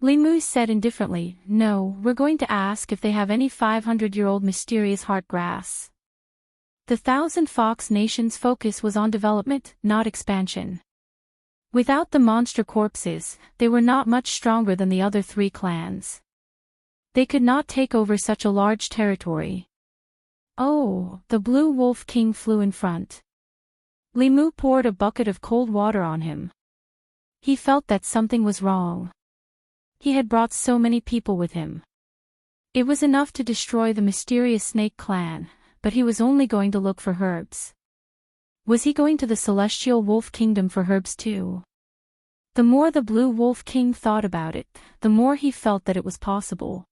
Li Mu said indifferently, "No, we're going to ask if they have any 500-year-old mysterious heart grass." The Thousand Fox Nation's focus was on development, not expansion. Without the monster corpses, they were not much stronger than the other 3 clans. They could not take over such a large territory. Oh, the Blue Wolf King flew in front. Li Mu poured a bucket of cold water on him. He felt that something was wrong. He had brought so many people with him. It was enough to destroy the mysterious snake clan, but he was only going to look for herbs. Was he going to the Celestial Wolf Kingdom for herbs too? The more the Blue Wolf King thought about it, the more he felt that it was possible.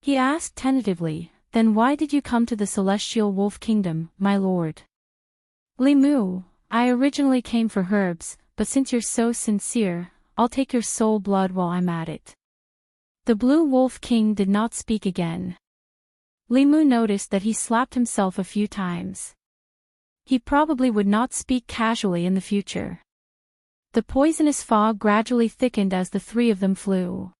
He asked tentatively, "Then why did you come to the Celestial Wolf Kingdom, my lord?" "Li Mu, I originally came for herbs, but since you're so sincere, I'll take your soul blood while I'm at it." The Blue Wolf King did not speak again. Li Mu noticed that he slapped himself a few times. He probably would not speak casually in the future. The poisonous fog gradually thickened as the 3 of them flew.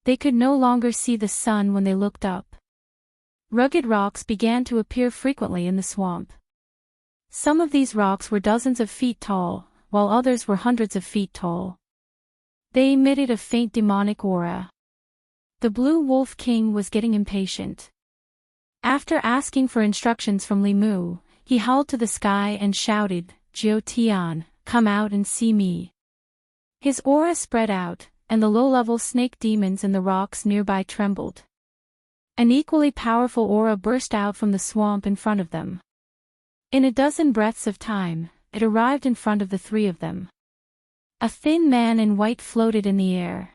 They could no longer see the sun when they looked up. Rugged rocks began to appear frequently in the swamp. Some of these rocks were dozens of feet tall, while others were hundreds of feet tall. They emitted a faint demonic aura. The Blue Wolf King was getting impatient. After asking for instructions from Li Mu, he howled to the sky and shouted, "Jiu Tian, come out and see me." His aura spread out, and the low-level snake demons in the rocks nearby trembled. An equally powerful aura burst out from the swamp in front of them. In a dozen breaths of time, it arrived in front of the 3 of them. A thin man in white floated in the air.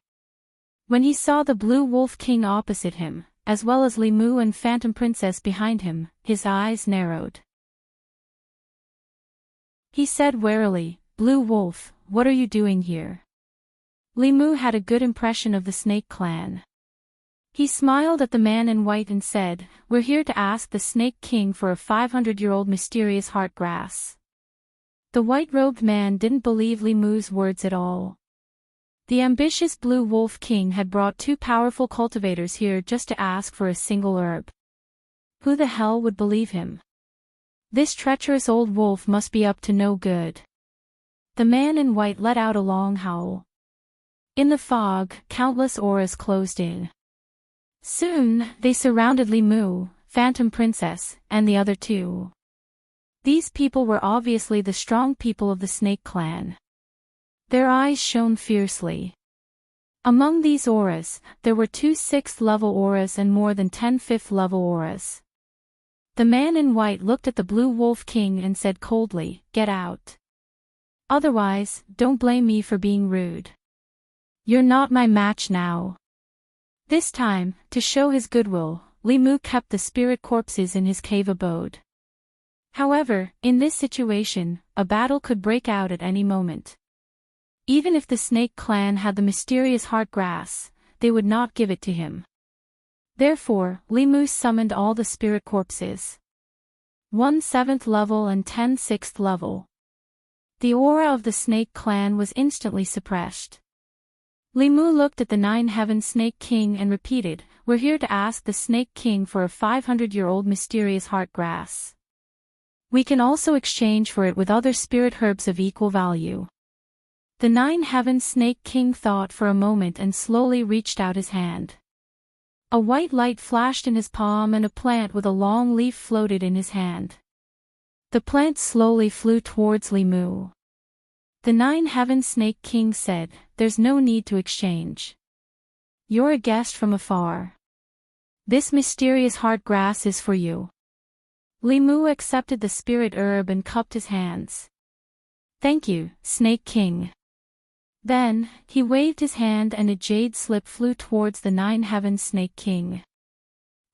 When he saw the Blue Wolf King opposite him, as well as Li Mu and Phantom Princess behind him, his eyes narrowed. He said warily, "Blue Wolf, what are you doing here?" Li Mu had a good impression of the Snake Clan. He smiled at the man in white and said, "We're here to ask the Snake King for a 500-year-old mysterious heart grass." The white-robed man didn't believe Li Mu's words at all. The ambitious Blue Wolf King had brought 2 powerful cultivators here just to ask for a single herb. Who the hell would believe him? This treacherous old wolf must be up to no good. The man in white let out a long howl. In the fog, countless auras closed in. Soon, they surrounded Li Mu, Phantom Princess, and the other two. These people were obviously the strong people of the Snake Clan. Their eyes shone fiercely. Among these auras, there were 2 6th-level auras and more than 10 5th-level auras. The man in white looked at the Blue Wolf King and said coldly, "Get out. Otherwise, don't blame me for being rude. You're not my match now." This time, to show his goodwill, Li Mu kept the spirit corpses in his cave abode. However, in this situation, a battle could break out at any moment. Even if the Snake Clan had the mysterious heart grass, they would not give it to him. Therefore, Li Mu summoned all the spirit corpses. 1 7th level and 10 6th level. The aura of the Snake Clan was instantly suppressed. Li Mu looked at the 9 Snake King and repeated, "We're here to ask the Snake King for a 500-year-old mysterious heart grass. We can also exchange for it with other spirit herbs of equal value." The 9 Snake King thought for a moment and slowly reached out his hand. A white light flashed in his palm and a plant with a long leaf floated in his hand. The plant slowly flew towards Li Mu. The 9 Snake King said, "There's no need to exchange. You're a guest from afar. This mysterious heart grass is for you." Li Mu accepted the spirit herb and cupped his hands. "Thank you, Snake King." Then, he waved his hand and a jade slip flew towards the 9 Snake King.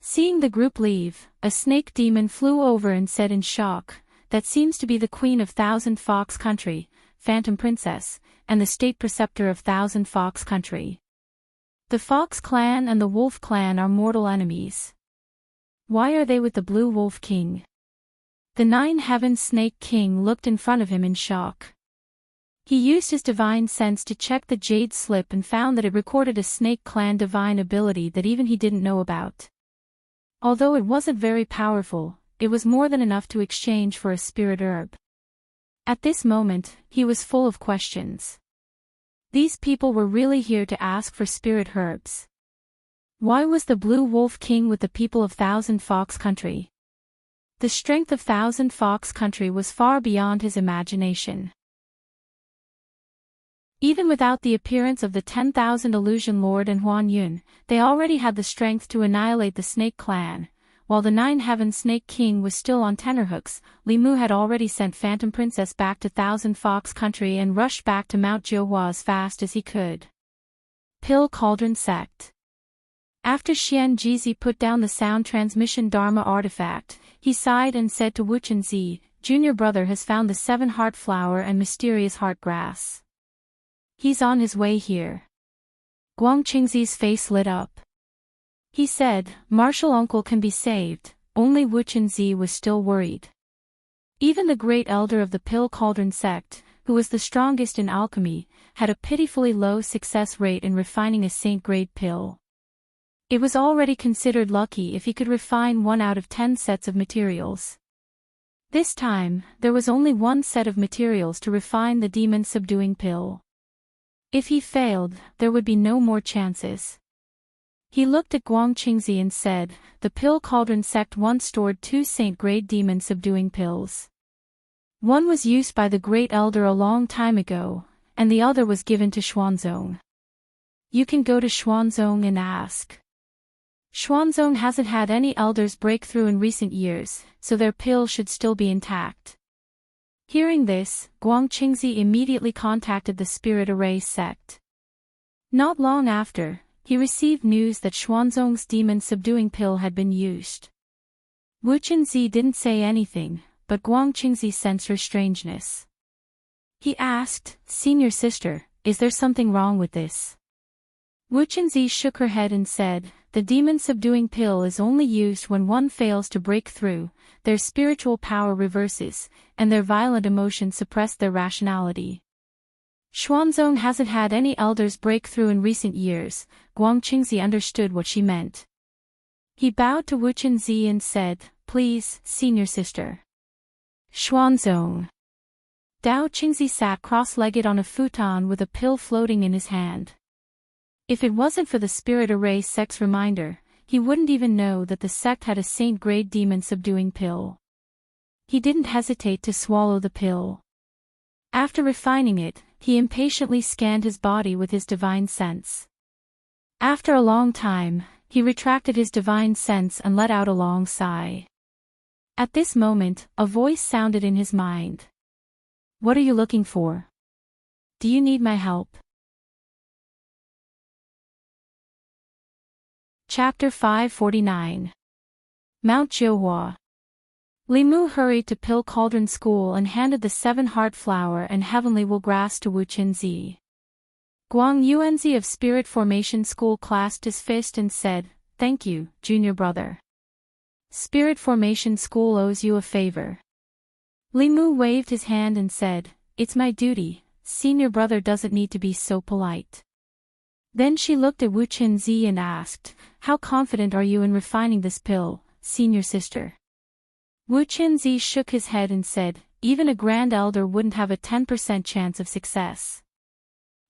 Seeing the group leave, a snake demon flew over and said in shock, "That seems to be the Queen of Thousand Fox Country, Phantom Princess, and the State Preceptor of Thousand Fox Country. The Fox Clan and the Wolf Clan are mortal enemies. Why are they with the Blue Wolf King?" The 9 Snake King looked in front of him in shock. He used his divine sense to check the jade slip and found that it recorded a Snake Clan divine ability that even he didn't know about. Although it wasn't very powerful, it was more than enough to exchange for a spirit herb. At this moment, he was full of questions. These people were really here to ask for spirit herbs. Why was the Blue Wolf King with the people of Thousand Fox Country? The strength of Thousand Fox Country was far beyond his imagination. Even without the appearance of the 10,000 Illusion Lord and Huan Yun, they already had the strength to annihilate the Snake Clan. While the 9 Snake King was still on tenterhooks, Li Mu had already sent Phantom Princess back to Thousand Fox Country and rushed back to Mount Jiuhua as fast as he could. Pill Cauldron Sect. After Xian Jizi put down the sound transmission Dharma artifact, he sighed and said to Wu Chenzi, "Junior brother has found the 7 heart flower and mysterious heart grass. He's on his way here." Guang Qingzi's face lit up. He said, "Martial uncle can be saved." Only Wu Chenzi was still worried. Even the great elder of the Pill Cauldron sect, who was the strongest in alchemy, had a pitifully low success rate in refining a saint-grade pill. It was already considered lucky if he could refine 1 out of 10 sets of materials. This time, there was only 1 set of materials to refine the demon-subduing pill. If he failed, there would be no more chances. He looked at Guang Qingzi and said, "The Pill Cauldron sect once stored 2 saint-grade demon-subduing pills. One was used by the Great Elder a long time ago, and the other was given to Xuanzong. You can go to Xuanzong and ask. Xuanzong hasn't had any elders break through in recent years, so their pill should still be intact." Hearing this, Guang Qingzi immediately contacted the Spirit Array sect. Not long after, he received news that Xuanzong's demon-subduing pill had been used. Wu Chenzi didn't say anything, but Guang Qingzi sensed her strangeness. He asked, "Senior sister, is there something wrong with this?" Wu Chenzi shook her head and said, "The demon-subduing pill is only used when one fails to break through, their spiritual power reverses, and their violent emotions suppress their rationality. Xuanzong hasn't had any elders break through in recent years." Guang Qingzi understood what she meant. He bowed to Wu Chenzi and said, "Please, senior sister. Xuanzong. Dao Qingzi sat cross-legged on a futon with a pill floating in his hand. If it wasn't for the Spirit Array sect's reminder, he wouldn't even know that the sect had a saint-grade demon-subduing pill. He didn't hesitate to swallow the pill. After refining it, he impatiently scanned his body with his divine sense. After a long time, he retracted his divine sense and let out a long sigh. At this moment, a voice sounded in his mind. What are you looking for? Do you need my help? Chapter 549. Mount Jiuhua. Li Mu hurried to Pill Cauldron School and handed the 7-heart flower and heavenly wool grass to Wu Qinzi. Guang Yuanzi of Spirit Formation School clasped his fist and said, "Thank you, junior brother. Spirit Formation School owes you a favor." Li Mu waved his hand and said, "It's my duty, senior brother doesn't need to be so polite." Then she looked at Wu Qinzi and asked, "How confident are you in refining this pill, senior sister?" Wu Qinzi shook his head and said, "Even a grand elder wouldn't have a 10% chance of success."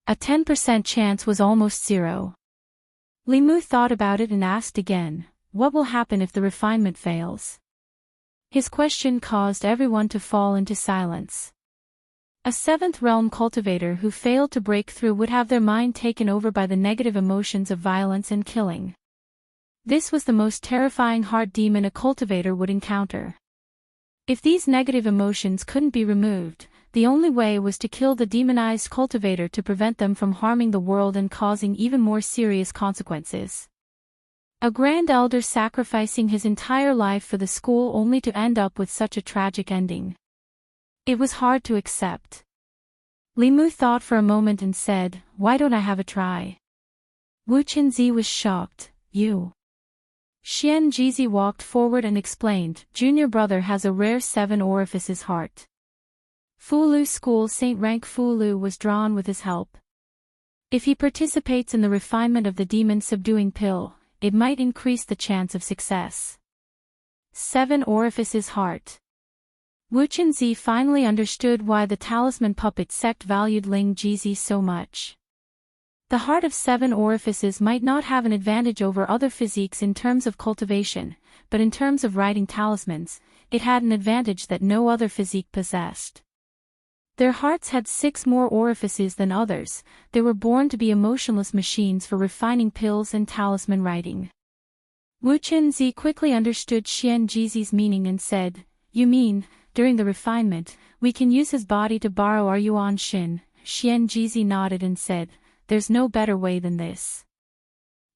A 10% chance was almost zero. Li Mu thought about it and asked again, "What will happen if the refinement fails?" His question caused everyone to fall into silence. A 7th realm cultivator who failed to break through would have their mind taken over by the negative emotions of violence and killing. This was the most terrifying heart demon a cultivator would encounter. If these negative emotions couldn't be removed, the only way was to kill the demonized cultivator to prevent them from harming the world and causing even more serious consequences. A grand elder sacrificing his entire life for the school only to end up with such a tragic ending. It was hard to accept. Li Mu thought for a moment and said, "Why don't I have a try?" Wu Qinzi was shocked. "You?" Xian Jizi walked forward and explained, "Junior brother has a rare 7 orifices heart." Fulu School Saint Rank Fulu was drawn with his help. If he participates in the refinement of the demon-subduing pill, it might increase the chance of success. 7 orifices heart. Wu Qinzi finally understood why the talisman puppet sect valued Ling Jizi so much. The heart of 7 orifices might not have an advantage over other physiques in terms of cultivation, but in terms of writing talismans, it had an advantage that no other physique possessed. Their hearts had 6 more orifices than others. They were born to be emotionless machines for refining pills and talisman writing. Wu Qinzi quickly understood Xian Jizi's meaning and said, "You mean, during the refinement, we can use his body to borrow our Yuan Xin?" Xian Jizi nodded and said, "There's no better way than this."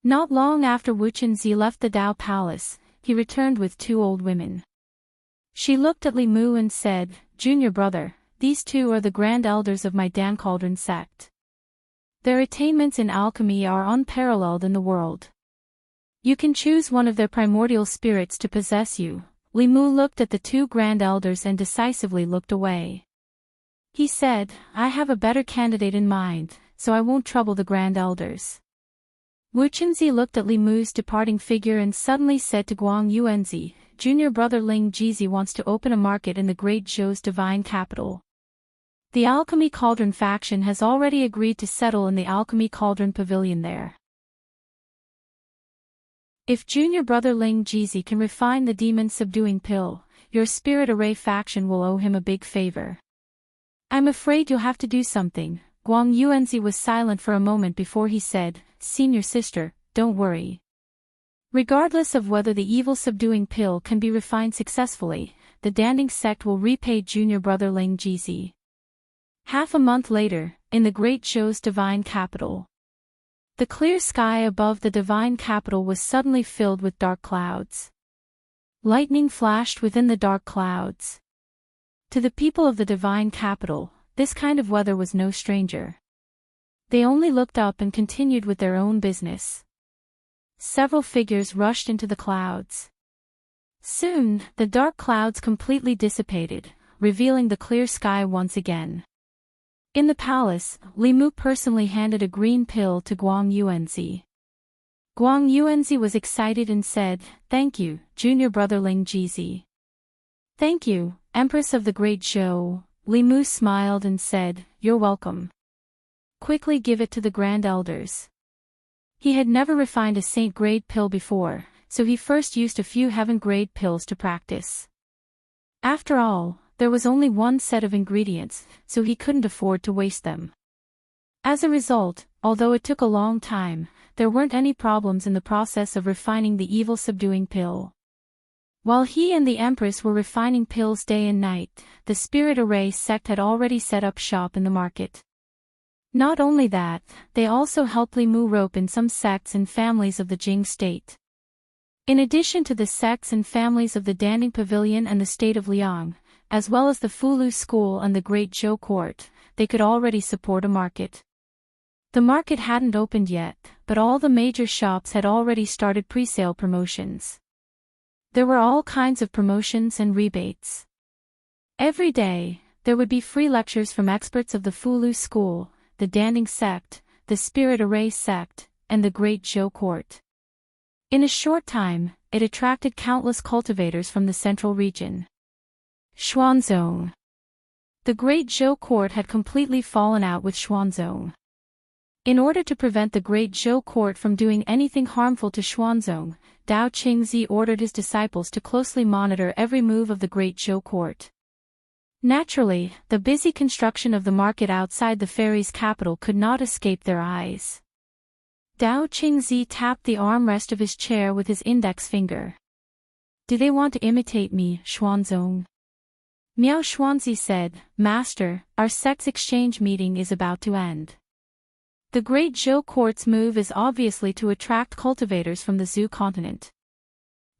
Not long after Wu Qinzi left the Dao Palace, he returned with 2 old women. She looked at Li Mu and said, "Junior brother, these 2 are the grand elders of my Dan Cauldron sect. Their attainments in alchemy are unparalleled in the world. You can choose one of their primordial spirits to possess you." Li Mu looked at the 2 grand elders and decisively looked away. He said, "I have a better candidate in mind, so I won't trouble the grand elders." Wu Qinzi looked at Li Mu's departing figure and suddenly said to Guang Yuanzi, "Junior brother Ling Jizi wants to open a market in the Great Zhou's divine capital. The Alchemy Cauldron faction has already agreed to settle in the Alchemy Cauldron Pavilion there. If junior brother Ling Jizi can refine the demon-subduing pill, your Spirit Array faction will owe him a big favor. I'm afraid you'll have to do something." Guang Yuanzi was silent for a moment before he said, "Senior sister, don't worry. Regardless of whether the evil-subduing pill can be refined successfully, the Danding sect will repay junior brother Ling Jizi." Half a month later, in the Great Zhou's divine capital. The clear sky above the divine capital was suddenly filled with dark clouds. Lightning flashed within the dark clouds. To the people of the divine capital, this kind of weather was no stranger. They only looked up and continued with their own business. Several figures rushed into the clouds. Soon, the dark clouds completely dissipated, revealing the clear sky once again. In the palace, Li Mu personally handed a green pill to Guang Yuanzi. Guang Yuanzi was excited and said, "Thank you, junior brother Ling Jizi." Thank you, Empress of the Great Zhou. Limu smiled and said, "You're welcome. Quickly give it to the Grand Elders." He had never refined a Saint-grade pill before, so he first used a few Heaven-grade pills to practice. After all, there was only one set of ingredients, so he couldn't afford to waste them. As a result, although it took a long time, there weren't any problems in the process of refining the evil-subduing pill. While he and the Empress were refining pills day and night, the Spirit Array sect had already set up shop in the market. Not only that, they also helped Limu rope in some sects and families of the Jing state. In addition to the sects and families of the Danding Pavilion and the state of Liang, as well as the Fulu School and the Great Zhou Court, they could already support a market. The market hadn't opened yet, but all the major shops had already started pre-sale promotions. There were all kinds of promotions and rebates. Every day, there would be free lectures from experts of the Fulu School, the Danding sect, the Spirit Array sect, and the Great Zhou Court. In a short time, it attracted countless cultivators from the central region. Xuanzong. The Great Zhou Court had completely fallen out with Xuanzong. In order to prevent the Great Zhou Court from doing anything harmful to Xuanzong, Dao Qingzi ordered his disciples to closely monitor every move of the Great Zhou Court. Naturally, the busy construction of the market outside the fairy's capital could not escape their eyes. Dao Qingzi tapped the armrest of his chair with his index finger. "Do they want to imitate me, Xuanzong?" Miao Xuanzi said, "Master, our sect's exchange meeting is about to end." The Great Zhou Court's move is obviously to attract cultivators from the Zhu continent.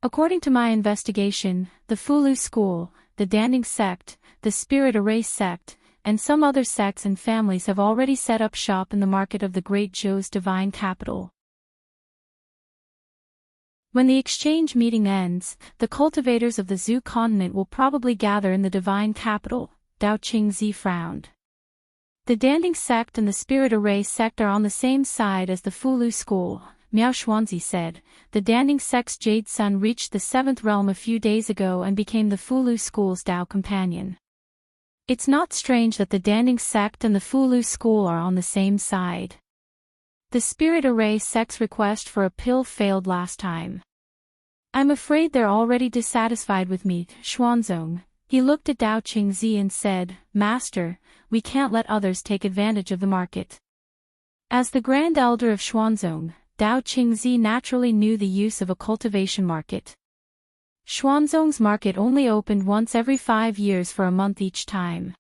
According to my investigation, the Fulu School, the Danding sect, the Spirit Array sect, and some other sects and families have already set up shop in the market of the Great Zhou's divine capital. When the exchange meeting ends, the cultivators of the Zhu continent will probably gather in the divine capital. Dao Qingzi frowned. The Danding sect and the Spirit Array sect are on the same side as the Fulu School, Miao Xuanzi said. The Danding sect's Jade Sun reached the 7th realm a few days ago and became the Fulu School's Dao companion. It's not strange that the Danding sect and the Fulu School are on the same side. The Spirit Array sect's request for a pill failed last time. I'm afraid they're already dissatisfied with me, Xuanzong. He looked at Dao Qingzi and said, "Master, we can't let others take advantage of the market." As the Grand Elder of Xuanzong, Dao Qingzi naturally knew the use of a cultivation market. Xuanzong's market only opened once every 5 years for a month each time.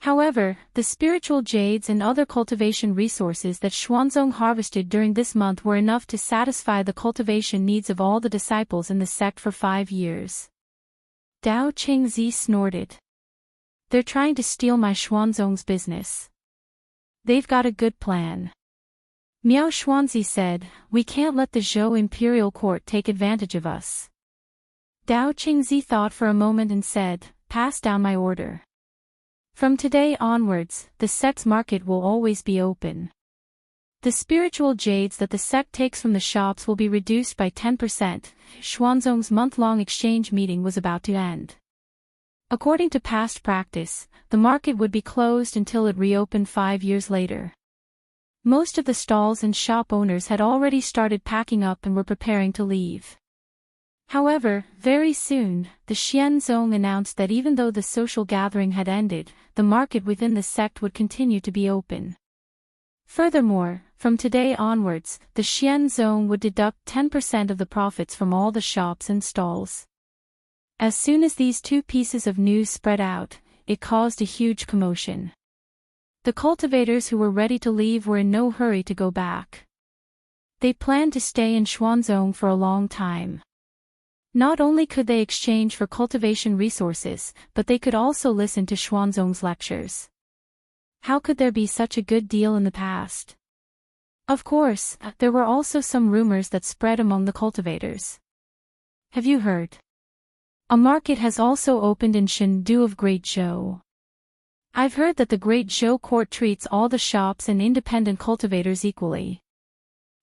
However, the spiritual jades and other cultivation resources that Xuanzong harvested during this month were enough to satisfy the cultivation needs of all the disciples in the sect for 5 years. Dao Qingzi snorted. "They're trying to steal my Xuanzong's business. They've got a good plan." Miao Xuanzi said, "We can't let the Zhou Imperial Court take advantage of us." Dao Qingzi thought for a moment and said, "Pass down my order. From today onwards, the sect's market will always be open. The spiritual jades that the sect takes from the shops will be reduced by 10%. Xuanzong's month-long exchange meeting was about to end. According to past practice, the market would be closed until it reopened 5 years later. Most of the stalls and shop owners had already started packing up and were preparing to leave. However, very soon, the Xianzong announced that even though the social gathering had ended, the market within the sect would continue to be open. Furthermore, from today onwards, the Xianzong would deduct 10% of the profits from all the shops and stalls. As soon as these two pieces of news spread out, it caused a huge commotion. The cultivators who were ready to leave were in no hurry to go back. They planned to stay in Xuanzong for a long time. Not only could they exchange for cultivation resources, but they could also listen to Xuanzong's lectures. How could there be such a good deal in the past? Of course, there were also some rumors that spread among the cultivators. Have you heard? A market has also opened in Shendu of Great Zhou. I've heard that the Great Zhou Court treats all the shops and independent cultivators equally.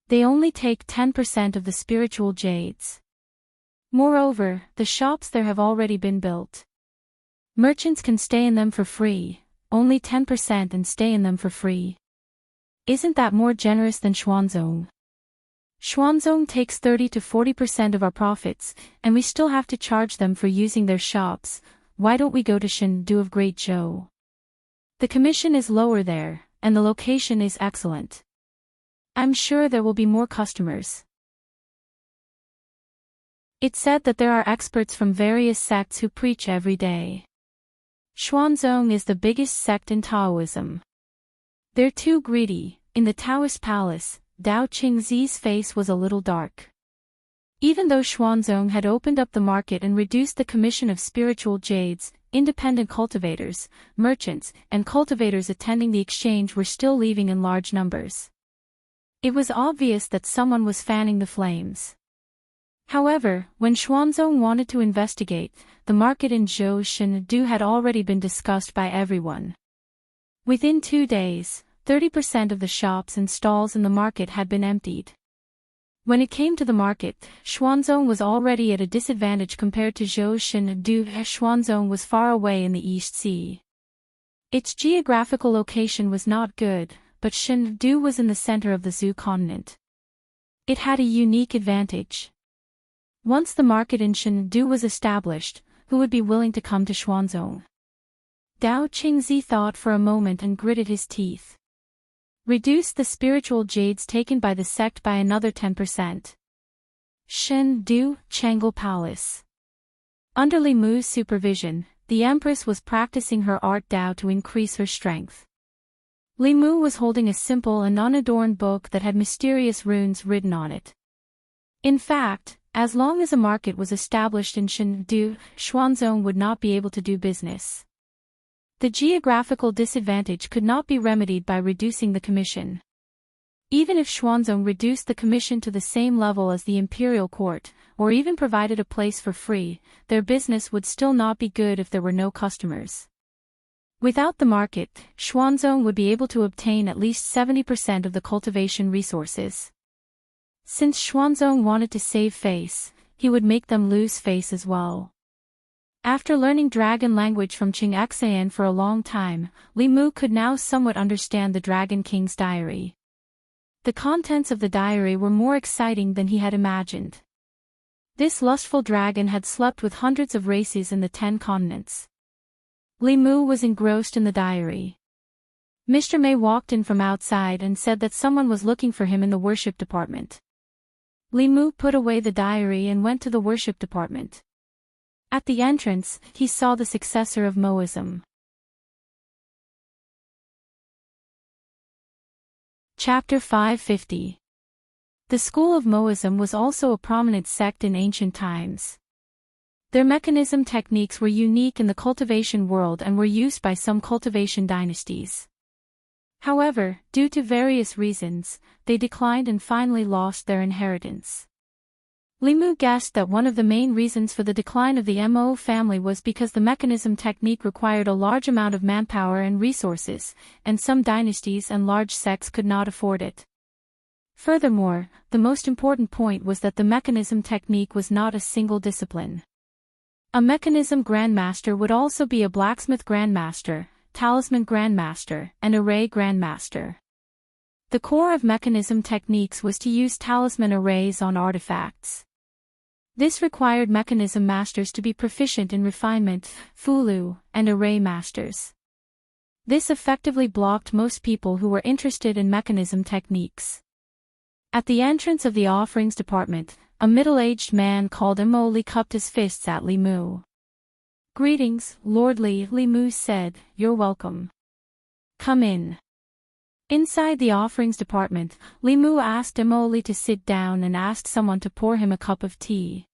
They only take 10% of the spiritual jades. Moreover, the shops there have already been built. Merchants can stay in them for free, only 10% and stay in them for free. Isn't that more generous than Xuanzong? Xuanzong takes 30 to 40% of our profits, and we still have to charge them for using their shops. Why don't we go to Chengdu of Great Zhou? The commission is lower there, and the location is excellent. I'm sure there will be more customers. It's said that there are experts from various sects who preach every day. Xuanzong is the biggest sect in Taoism. They're too greedy. In the Taoist palace, Dao Qingzi's face was a little dark. Even though Xuanzong had opened up the market and reduced the commission of spiritual jades, independent cultivators, merchants, and cultivators attending the exchange were still leaving in large numbers. It was obvious that someone was fanning the flames. However, when Xuanzong wanted to investigate, the market in Zhou Chengdu had already been discussed by everyone. Within 2 days, 30% of the shops and stalls in the market had been emptied. When it came to the market, Xuanzong was already at a disadvantage compared to Zhou Chengdu. Xuanzong was far away in the East Sea. Its geographical location was not good, but Chengdu was in the center of the Zhou continent. It had a unique advantage. Once the market in Chengdu was established, who would be willing to come to Xuanzong? Dao Qingzi thought for a moment and gritted his teeth. Reduce the spiritual jades taken by the sect by another 10%. Chengdu, Chang'an Palace. Under Li Mu's supervision, the Empress was practicing her art Dao to increase her strength. Li Mu was holding a simple and unadorned book that had mysterious runes written on it. In fact, as long as a market was established in Chengdu, Xuanzong would not be able to do business. The geographical disadvantage could not be remedied by reducing the commission. Even if Xuanzong reduced the commission to the same level as the imperial court, or even provided a place for free, their business would still not be good if there were no customers. Without the market, Xuanzong would be able to obtain at least 70% of the cultivation resources. Since Xuanzong wanted to save face, he would make them lose face as well. After learning dragon language from Qing Xian for a long time, Li Mu could now somewhat understand the Dragon King's diary. The contents of the diary were more exciting than he had imagined. This lustful dragon had slept with hundreds of races in the 10 continents. Li Mu was engrossed in the diary. Mr. Mei walked in from outside and said that someone was looking for him in the worship department. Li Mu put away the diary and went to the worship department. At the entrance, he saw the successor of Moism. Chapter 550. The school of Moism was also a prominent sect in ancient times. Their mechanism techniques were unique in the cultivation world and were used by some cultivation dynasties. However, due to various reasons, they declined and finally lost their inheritance. Li Mu guessed that one of the main reasons for the decline of the Mo family was because the mechanism technique required a large amount of manpower and resources, and some dynasties and large sects could not afford it. Furthermore, the most important point was that the mechanism technique was not a single discipline. A mechanism grandmaster would also be a blacksmith grandmaster, talisman grandmaster, and array grandmaster. The core of mechanism techniques was to use talisman arrays on artifacts. This required mechanism masters to be proficient in refinement, fulu, and array masters. This effectively blocked most people who were interested in mechanism techniques. At the entrance of the offerings department, a middle-aged man called Mo Li cupped his fists at Li Mu. "Greetings, Lord Li," Li Mu said, "You're welcome. Come in." Inside the offerings department, Li Mu asked Mo Li to sit down and asked someone to pour him a cup of tea.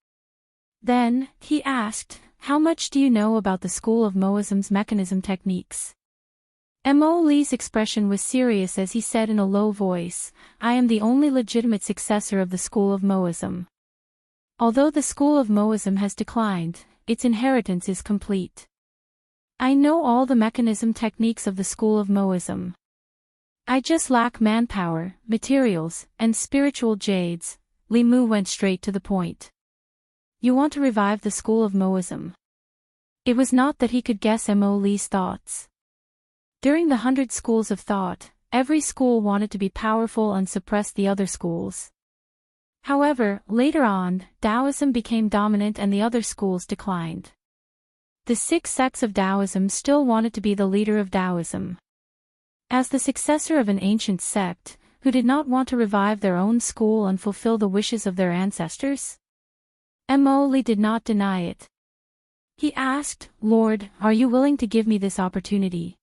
Then, he asked, "How much do you know about the school of Moism's mechanism techniques?" Mo Li's expression was serious as he said in a low voice, "I am the only legitimate successor of the school of Moism. Although the school of Moism has declined, its inheritance is complete. I know all the mechanism techniques of the school of Moism. I just lack manpower, materials, and spiritual jades." Li Mu went straight to the point. You want to revive the school of Moism. It was not that he could guess Mo Li's thoughts. During the 100 schools of thought, every school wanted to be powerful and suppress the other schools. However, later on, Taoism became dominant and the other schools declined. The 6 sects of Taoism still wanted to be the leader of Taoism. As the successor of an ancient sect, who did not want to revive their own school and fulfill the wishes of their ancestors? Mo Li did not deny it. He asked, "Lord, are you willing to give me this opportunity?"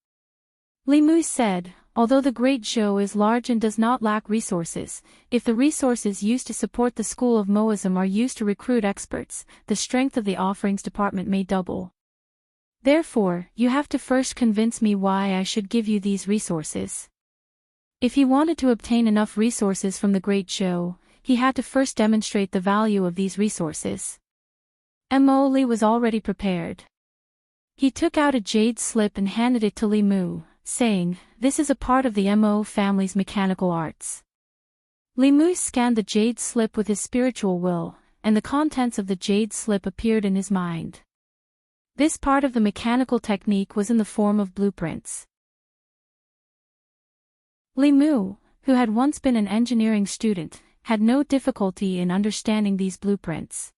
Li Mu said, "Although the Great Zhou is large and does not lack resources, if the resources used to support the school of Moism are used to recruit experts, the strength of the offerings department may double. Therefore, you have to first convince me why I should give you these resources." If he wanted to obtain enough resources from the Great Zhou, he had to first demonstrate the value of these resources. Mo Li was already prepared. He took out a jade slip and handed it to Li Mu, saying, "This is a part of the Mo family's mechanical arts." Li Mu scanned the jade slip with his spiritual will, and the contents of the jade slip appeared in his mind. This part of the mechanical technique was in the form of blueprints. Li Mu, who had once been an engineering student, had no difficulty in understanding these blueprints.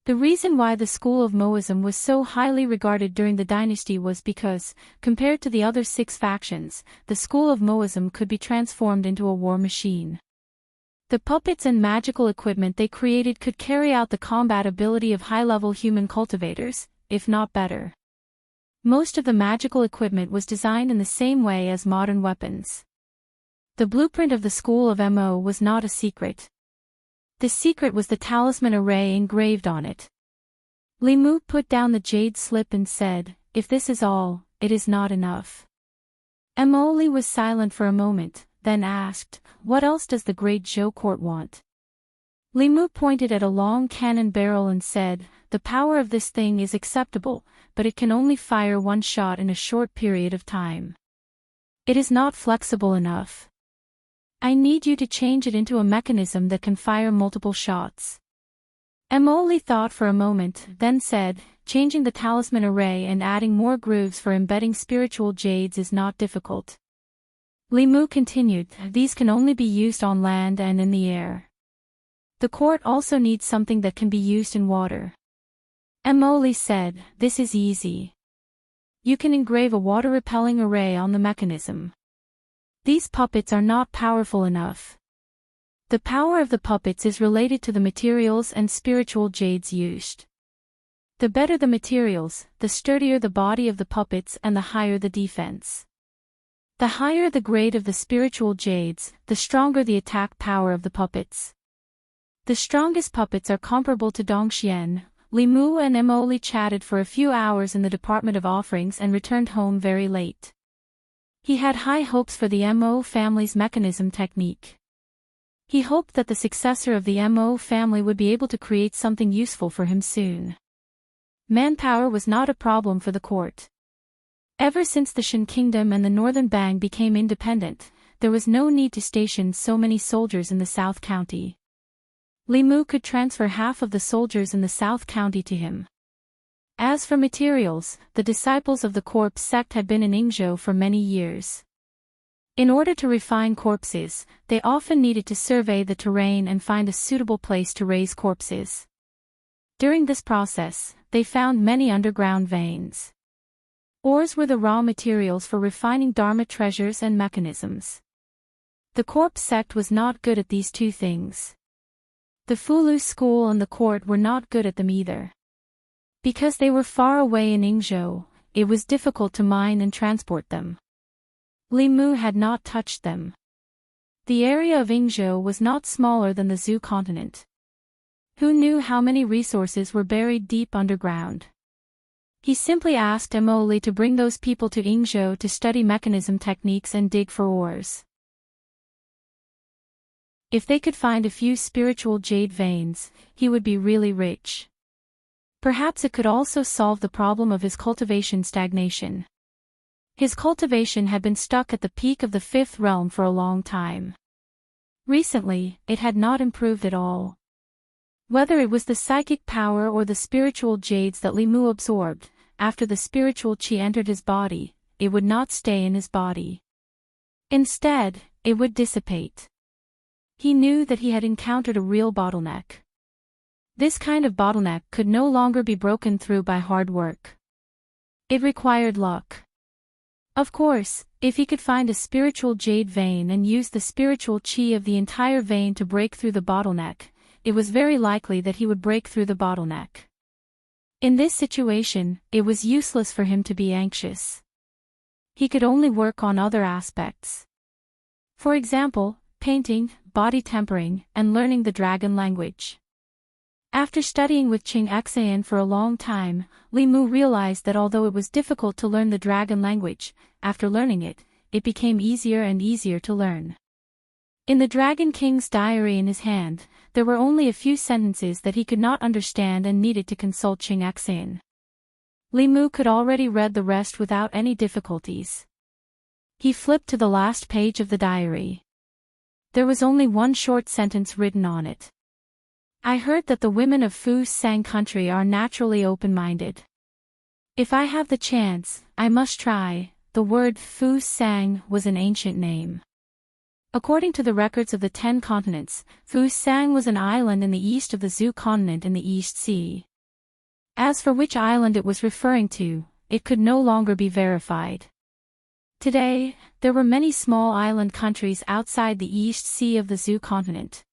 The reason why the school of Moism was so highly regarded during the dynasty was because, compared to the other 6 factions, the school of Moism could be transformed into a war machine. The puppets and magical equipment they created could carry out the combat ability of high-level human cultivators, if not better. Most of the magical equipment was designed in the same way as modern weapons. The blueprint of the school of Mo was not a secret. The secret was the talisman array engraved on it. Li Mu put down the jade slip and said, "If this is all, it is not enough." Mo Li was silent for a moment, then asked, "What else does the Great Zhou court want?" Li Mu pointed at a long cannon barrel and said, "The power of this thing is acceptable, but it can only fire one shot in a short period of time. It is not flexible enough. I need you to change it into a mechanism that can fire multiple shots." Mo Li thought for a moment, then said, "Changing the talisman array and adding more grooves for embedding spiritual jades is not difficult." Li Mu continued, "These can only be used on land and in the air. The court also needs something that can be used in water." Mo Li said, "This is easy. You can engrave a water-repelling array on the mechanism. These puppets are not powerful enough. The power of the puppets is related to the materials and spiritual jades used. The better the materials, the sturdier the body of the puppets and the higher the defense. The higher the grade of the spiritual jades, the stronger the attack power of the puppets. The strongest puppets are comparable to Dongxian." Li Mu and Mo Li chatted for a few hours in the Department of Offerings and returned home very late. He had high hopes for the Mo family's mechanism technique. He hoped that the successor of the Mo family would be able to create something useful for him soon. Manpower was not a problem for the court. Ever since the Shan Kingdom and the Northern Bang became independent, there was no need to station so many soldiers in the South County. Li Mu could transfer half of the soldiers in the South County to him. As for materials, the disciples of the corpse sect had been in Yingzhou for many years. In order to refine corpses, they often needed to survey the terrain and find a suitable place to raise corpses. During this process, they found many underground veins. Ores were the raw materials for refining Dharma treasures and mechanisms. The corpse sect was not good at these 2 things. The Fulu school and the court were not good at them either. Because they were far away in Yingzhou, it was difficult to mine and transport them. Li Mu had not touched them. The area of Yingzhou was not smaller than the Zhou continent. Who knew how many resources were buried deep underground? He simply asked Mo Li to bring those people to Yingzhou to study mechanism techniques and dig for ores. If they could find a few spiritual jade veins, he would be really rich. Perhaps it could also solve the problem of his cultivation stagnation. His cultivation had been stuck at the peak of the 5th realm for a long time. Recently, it had not improved at all. Whether it was the psychic power or the spiritual jades that Li Mu absorbed, after the spiritual chi entered his body, it would not stay in his body. Instead, it would dissipate. He knew that he had encountered a real bottleneck. This kind of bottleneck could no longer be broken through by hard work. It required luck. Of course, if he could find a spiritual jade vein and use the spiritual chi of the entire vein to break through the bottleneck, it was very likely that he would break through the bottleneck. In this situation, it was useless for him to be anxious. He could only work on other aspects. For example, painting, body tempering, and learning the dragon language. After studying with Qing Xan for a long time, Li Mu realized that although it was difficult to learn the dragon language, after learning it, it became easier and easier to learn. In the Dragon King's diary in his hand, there were only a few sentences that he could not understand and needed to consult Qing Xan. Li Mu could already read the rest without any difficulties. He flipped to the last page of the diary. There was only one short sentence written on it. I heard that the women of Fu Sang country are naturally open-minded. If I have the chance, I must try. The word Fu Sang was an ancient name. According to the records of the 10 continents, Fu Sang was an island in the east of the Zhu continent in the East Sea. As for which island it was referring to, it could no longer be verified. Today, there were many small island countries outside the East Sea of the Zhu continent.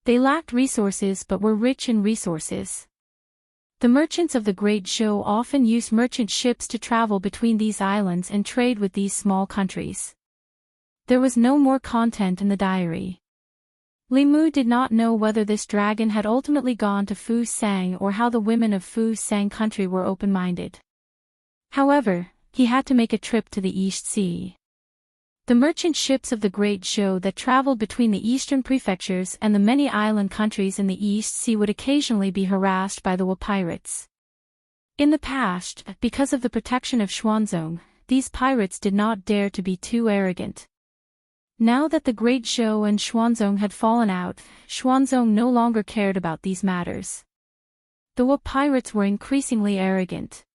They lacked resources but were rich in resources. The merchants of the Great Zhou often used merchant ships to travel between these islands and trade with these small countries. There was no more content in the diary. Li Mu did not know whether this dragon had ultimately gone to Fu Sang or how the women of Fu Sang country were open-minded. However, he had to make a trip to the East Sea. The merchant ships of the Great Zhou that traveled between the eastern prefectures and the many island countries in the East Sea would occasionally be harassed by the Wu pirates. In the past, because of the protection of Xuanzong, these pirates did not dare to be too arrogant. Now that the Great Zhou and Xuanzong had fallen out, Xuanzong no longer cared about these matters. The Wu pirates were increasingly arrogant.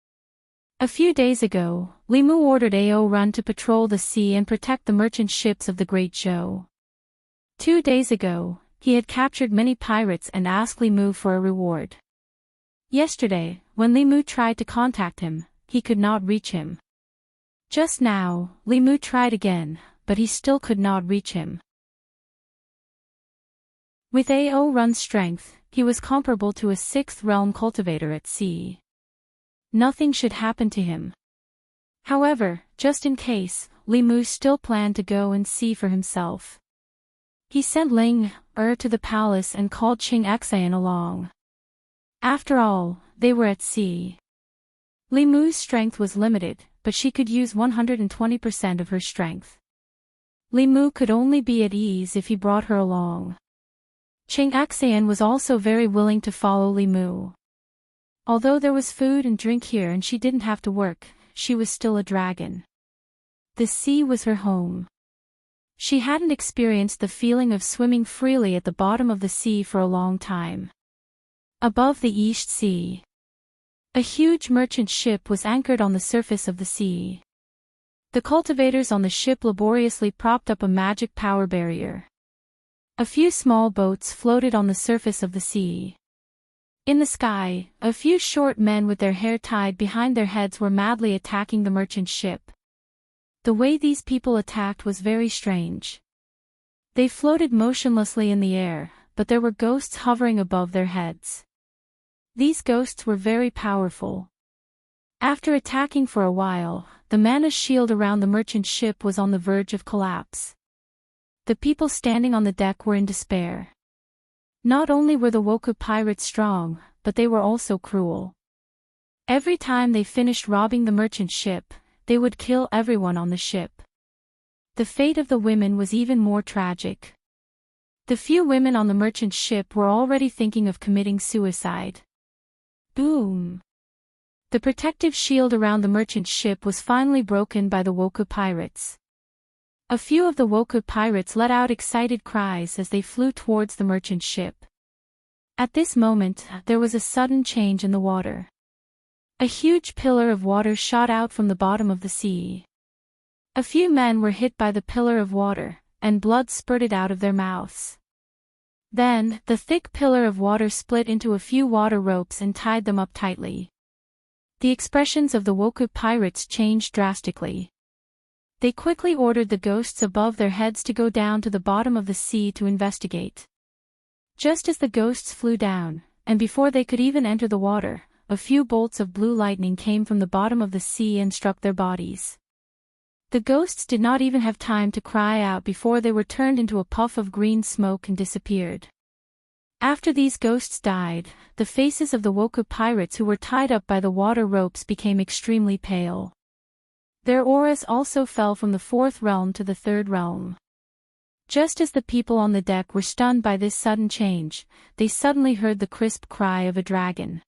A few days ago, Li Mu ordered Ao Run to patrol the sea and protect the merchant ships of the Great Zhou. 2 days ago, he had captured many pirates and asked Li Mu for a reward. Yesterday, when Li Mu tried to contact him, he could not reach him. Just now, Li Mu tried again, but he still could not reach him. With Ao Run's strength, he was comparable to a 6th realm cultivator at sea. Nothing should happen to him. However, just in case, Li Mu still planned to go and see for himself. He sent Ling Er to the palace and called Qing Xan along. After all, they were at sea. Li Mu's strength was limited, but she could use 120% of her strength. Li Mu could only be at ease if he brought her along. Qing Xan was also very willing to follow Li Mu. Although there was food and drink here and she didn't have to work, she was still a dragon. The sea was her home. She hadn't experienced the feeling of swimming freely at the bottom of the sea for a long time. Above the East Sea, a huge merchant ship was anchored on the surface of the sea. The cultivators on the ship laboriously propped up a magic power barrier. A few small boats floated on the surface of the sea. In the sky, a few short men with their hair tied behind their heads were madly attacking the merchant ship. The way these people attacked was very strange. They floated motionlessly in the air, but there were ghosts hovering above their heads. These ghosts were very powerful. After attacking for a while, the mana shield around the merchant ship was on the verge of collapse. The people standing on the deck were in despair. Not only were the Woku pirates strong, but they were also cruel. Every time they finished robbing the merchant ship, they would kill everyone on the ship. The fate of the women was even more tragic. The few women on the merchant ship were already thinking of committing suicide. Boom! The protective shield around the merchant ship was finally broken by the Woku pirates. A few of the Woku pirates let out excited cries as they flew towards the merchant ship. At this moment, there was a sudden change in the water. A huge pillar of water shot out from the bottom of the sea. A few men were hit by the pillar of water, and blood spurted out of their mouths. Then, the thick pillar of water split into a few water ropes and tied them up tightly. The expressions of the Woku pirates changed drastically. They quickly ordered the ghosts above their heads to go down to the bottom of the sea to investigate. Just as the ghosts flew down, and before they could even enter the water, a few bolts of blue lightning came from the bottom of the sea and struck their bodies. The ghosts did not even have time to cry out before they were turned into a puff of green smoke and disappeared. After these ghosts died, the faces of the Woku pirates who were tied up by the water ropes became extremely pale. Their auras also fell from the fourth realm to the third realm. Just as the people on the deck were stunned by this sudden change, they suddenly heard the crisp cry of a dragon.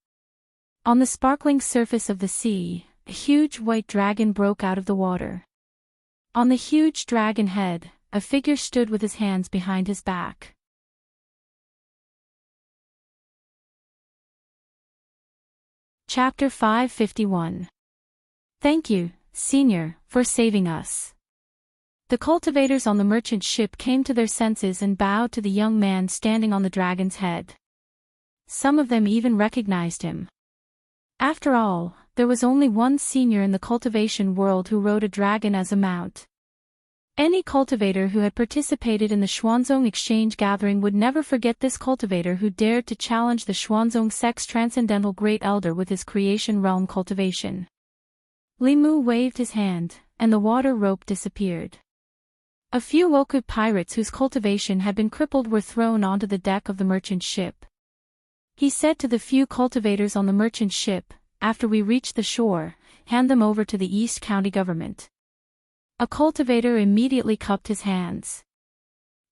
On the sparkling surface of the sea, a huge white dragon broke out of the water. On the huge dragon head, a figure stood with his hands behind his back. Chapter 551. Thank you, Senior, for saving us. The cultivators on the merchant ship came to their senses and bowed to the young man standing on the dragon's head. Some of them even recognized him. After all, there was only one senior in the cultivation world who rode a dragon as a mount. Any cultivator who had participated in the Xuanzong exchange gathering would never forget this cultivator who dared to challenge the Xuanzong sect's transcendental great elder with his creation realm cultivation. Li Mu waved his hand, and the water rope disappeared. A few Woku pirates whose cultivation had been crippled were thrown onto the deck of the merchant ship. He said to the few cultivators on the merchant ship, "After we reach the shore, hand them over to the East County government." A cultivator immediately cupped his hands.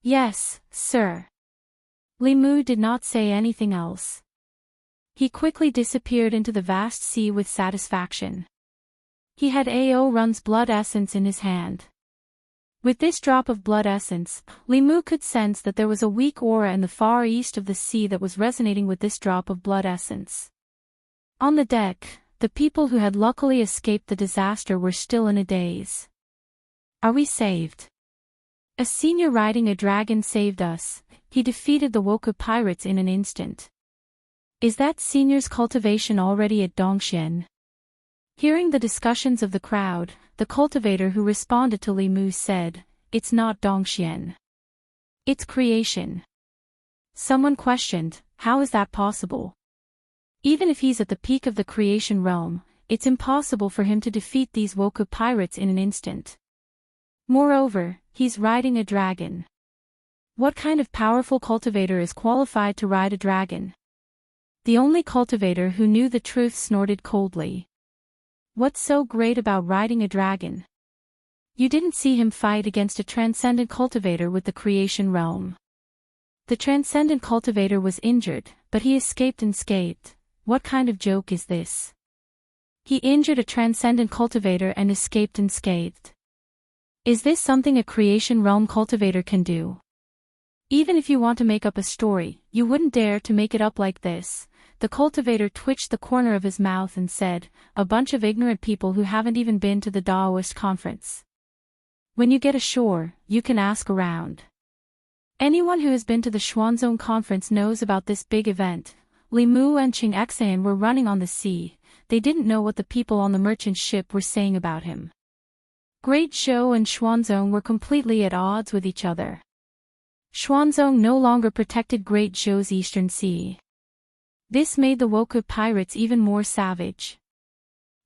"Yes, sir." Li Mu did not say anything else. He quickly disappeared into the vast sea with satisfaction. He had Ao Run's blood essence in his hand. With this drop of blood essence, Li Mu could sense that there was a weak aura in the far east of the sea that was resonating with this drop of blood essence. On the deck, the people who had luckily escaped the disaster were still in a daze. "Are we saved?" A senior riding a dragon saved us. He defeated the Woku pirates in an instant. "Is that senior's cultivation already at Dongxian?" Hearing the discussions of the crowd, the cultivator who responded to Li Mu said, "It's not Dongxian. It's creation." Someone questioned, "How is that possible? Even if he's at the peak of the creation realm, it's impossible for him to defeat these Woku pirates in an instant. Moreover, he's riding a dragon. What kind of powerful cultivator is qualified to ride a dragon?" The only cultivator who knew the truth snorted coldly. "What's so great about riding a dragon? You didn't see him fight against a transcendent cultivator with the creation realm. The transcendent cultivator was injured, but he escaped unscathed. What kind of joke is this? He injured a transcendent cultivator and escaped unscathed. Is this something a creation realm cultivator can do? Even if you want to make up a story, you wouldn't dare to make it up like this." The cultivator twitched the corner of his mouth and said, "A bunch of ignorant people who haven't even been to the Daoist conference. When you get ashore, you can ask around. Anyone who has been to the Xuanzong conference knows about this big event." Li Mu and Qing Exan were running on the sea. They didn't know what the people on the merchant ship were saying about him. Great Zhou and Xuanzong were completely at odds with each other. Xuanzong no longer protected Great Zhou's eastern sea. This made the Woku pirates even more savage.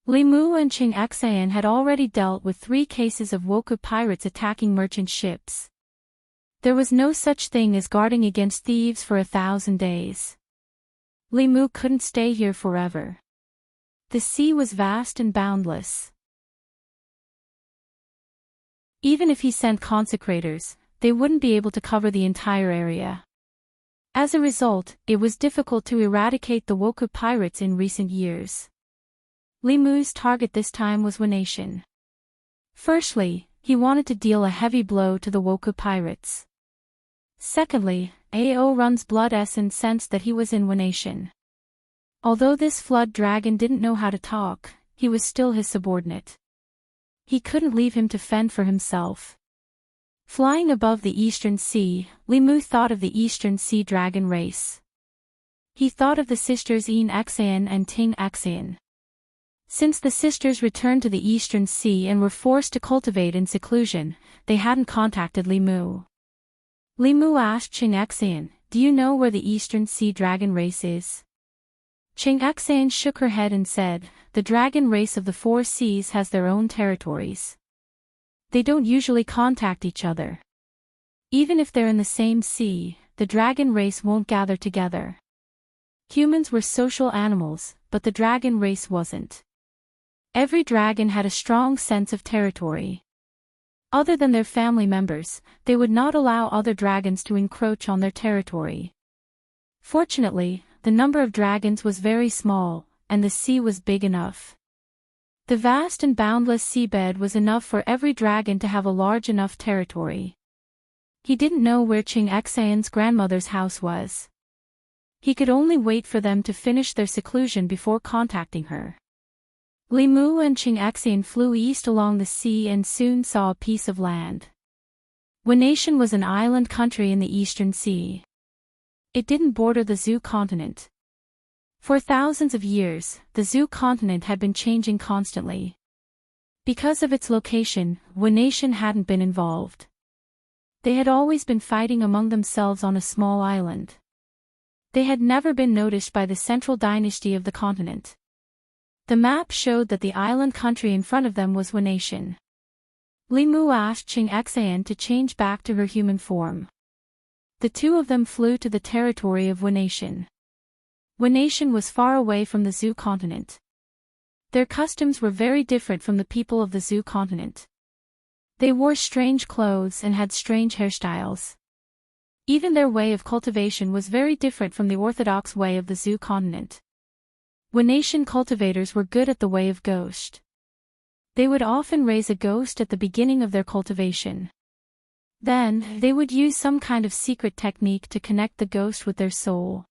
Li Mu and Qing Exan had already dealt with 3 cases of Woku pirates attacking merchant ships. There was no such thing as guarding against thieves for 1,000 days. Li Mu couldn't stay here forever. The sea was vast and boundless. Even if he sent consecrators, they wouldn't be able to cover the entire area. As a result, it was difficult to eradicate the Woku pirates in recent years. Li Mu's target this time was Wanation. Firstly, he wanted to deal a heavy blow to the Woku pirates. Secondly, Ao Run's blood essence sensed that he was in Wenation. Although this flood dragon didn't know how to talk, he was still his subordinate. He couldn't leave him to fend for himself. Flying above the Eastern Sea, Limu thought of the Eastern Sea dragon race. He thought of the sisters Enrich and Ting-Exian. Since the sisters returned to the Eastern Sea and were forced to cultivate in seclusion, they hadn't contacted Limu. Limu asked Ting-Exian, "Do you know where the Eastern Sea dragon race is?" Ting-Exian shook her head and said, "The dragon race of the four seas has their own territories. They don't usually contact each other. Even if they're in the same sea, the dragon race won't gather together. Humans were social animals, but the dragon race wasn't. Every dragon had a strong sense of territory. Other than their family members, they would not allow other dragons to encroach on their territory. Fortunately, the number of dragons was very small, and the sea was big enough. The vast and boundless seabed was enough for every dragon to have a large enough territory. He didn't know where Ting-Exian's grandmother's house was. He could only wait for them to finish their seclusion before contacting her. Limu and Ting-Exian flew east along the sea and soon saw a piece of land. Wenation was an island country in the Eastern Sea. It didn't border the Zoo continent. For thousands of years, the Zoo continent had been changing constantly. Because of its location, Wenation hadn't been involved. They had always been fighting among themselves on a small island. They had never been noticed by the central dynasty of the continent. The map showed that the island country in front of them was Wenation. Limu asked Ting-Exian to change back to her human form. The two of them flew to the territory of Wenation. Wenation was far away from the Zoo continent. Their customs were very different from the people of the Zoo continent. They wore strange clothes and had strange hairstyles. Even their way of cultivation was very different from the orthodox way of the Zoo continent. Wenation cultivators were good at the way of ghost. They would often raise a ghost at the beginning of their cultivation. Then, they would use some kind of secret technique to connect the ghost with their soul.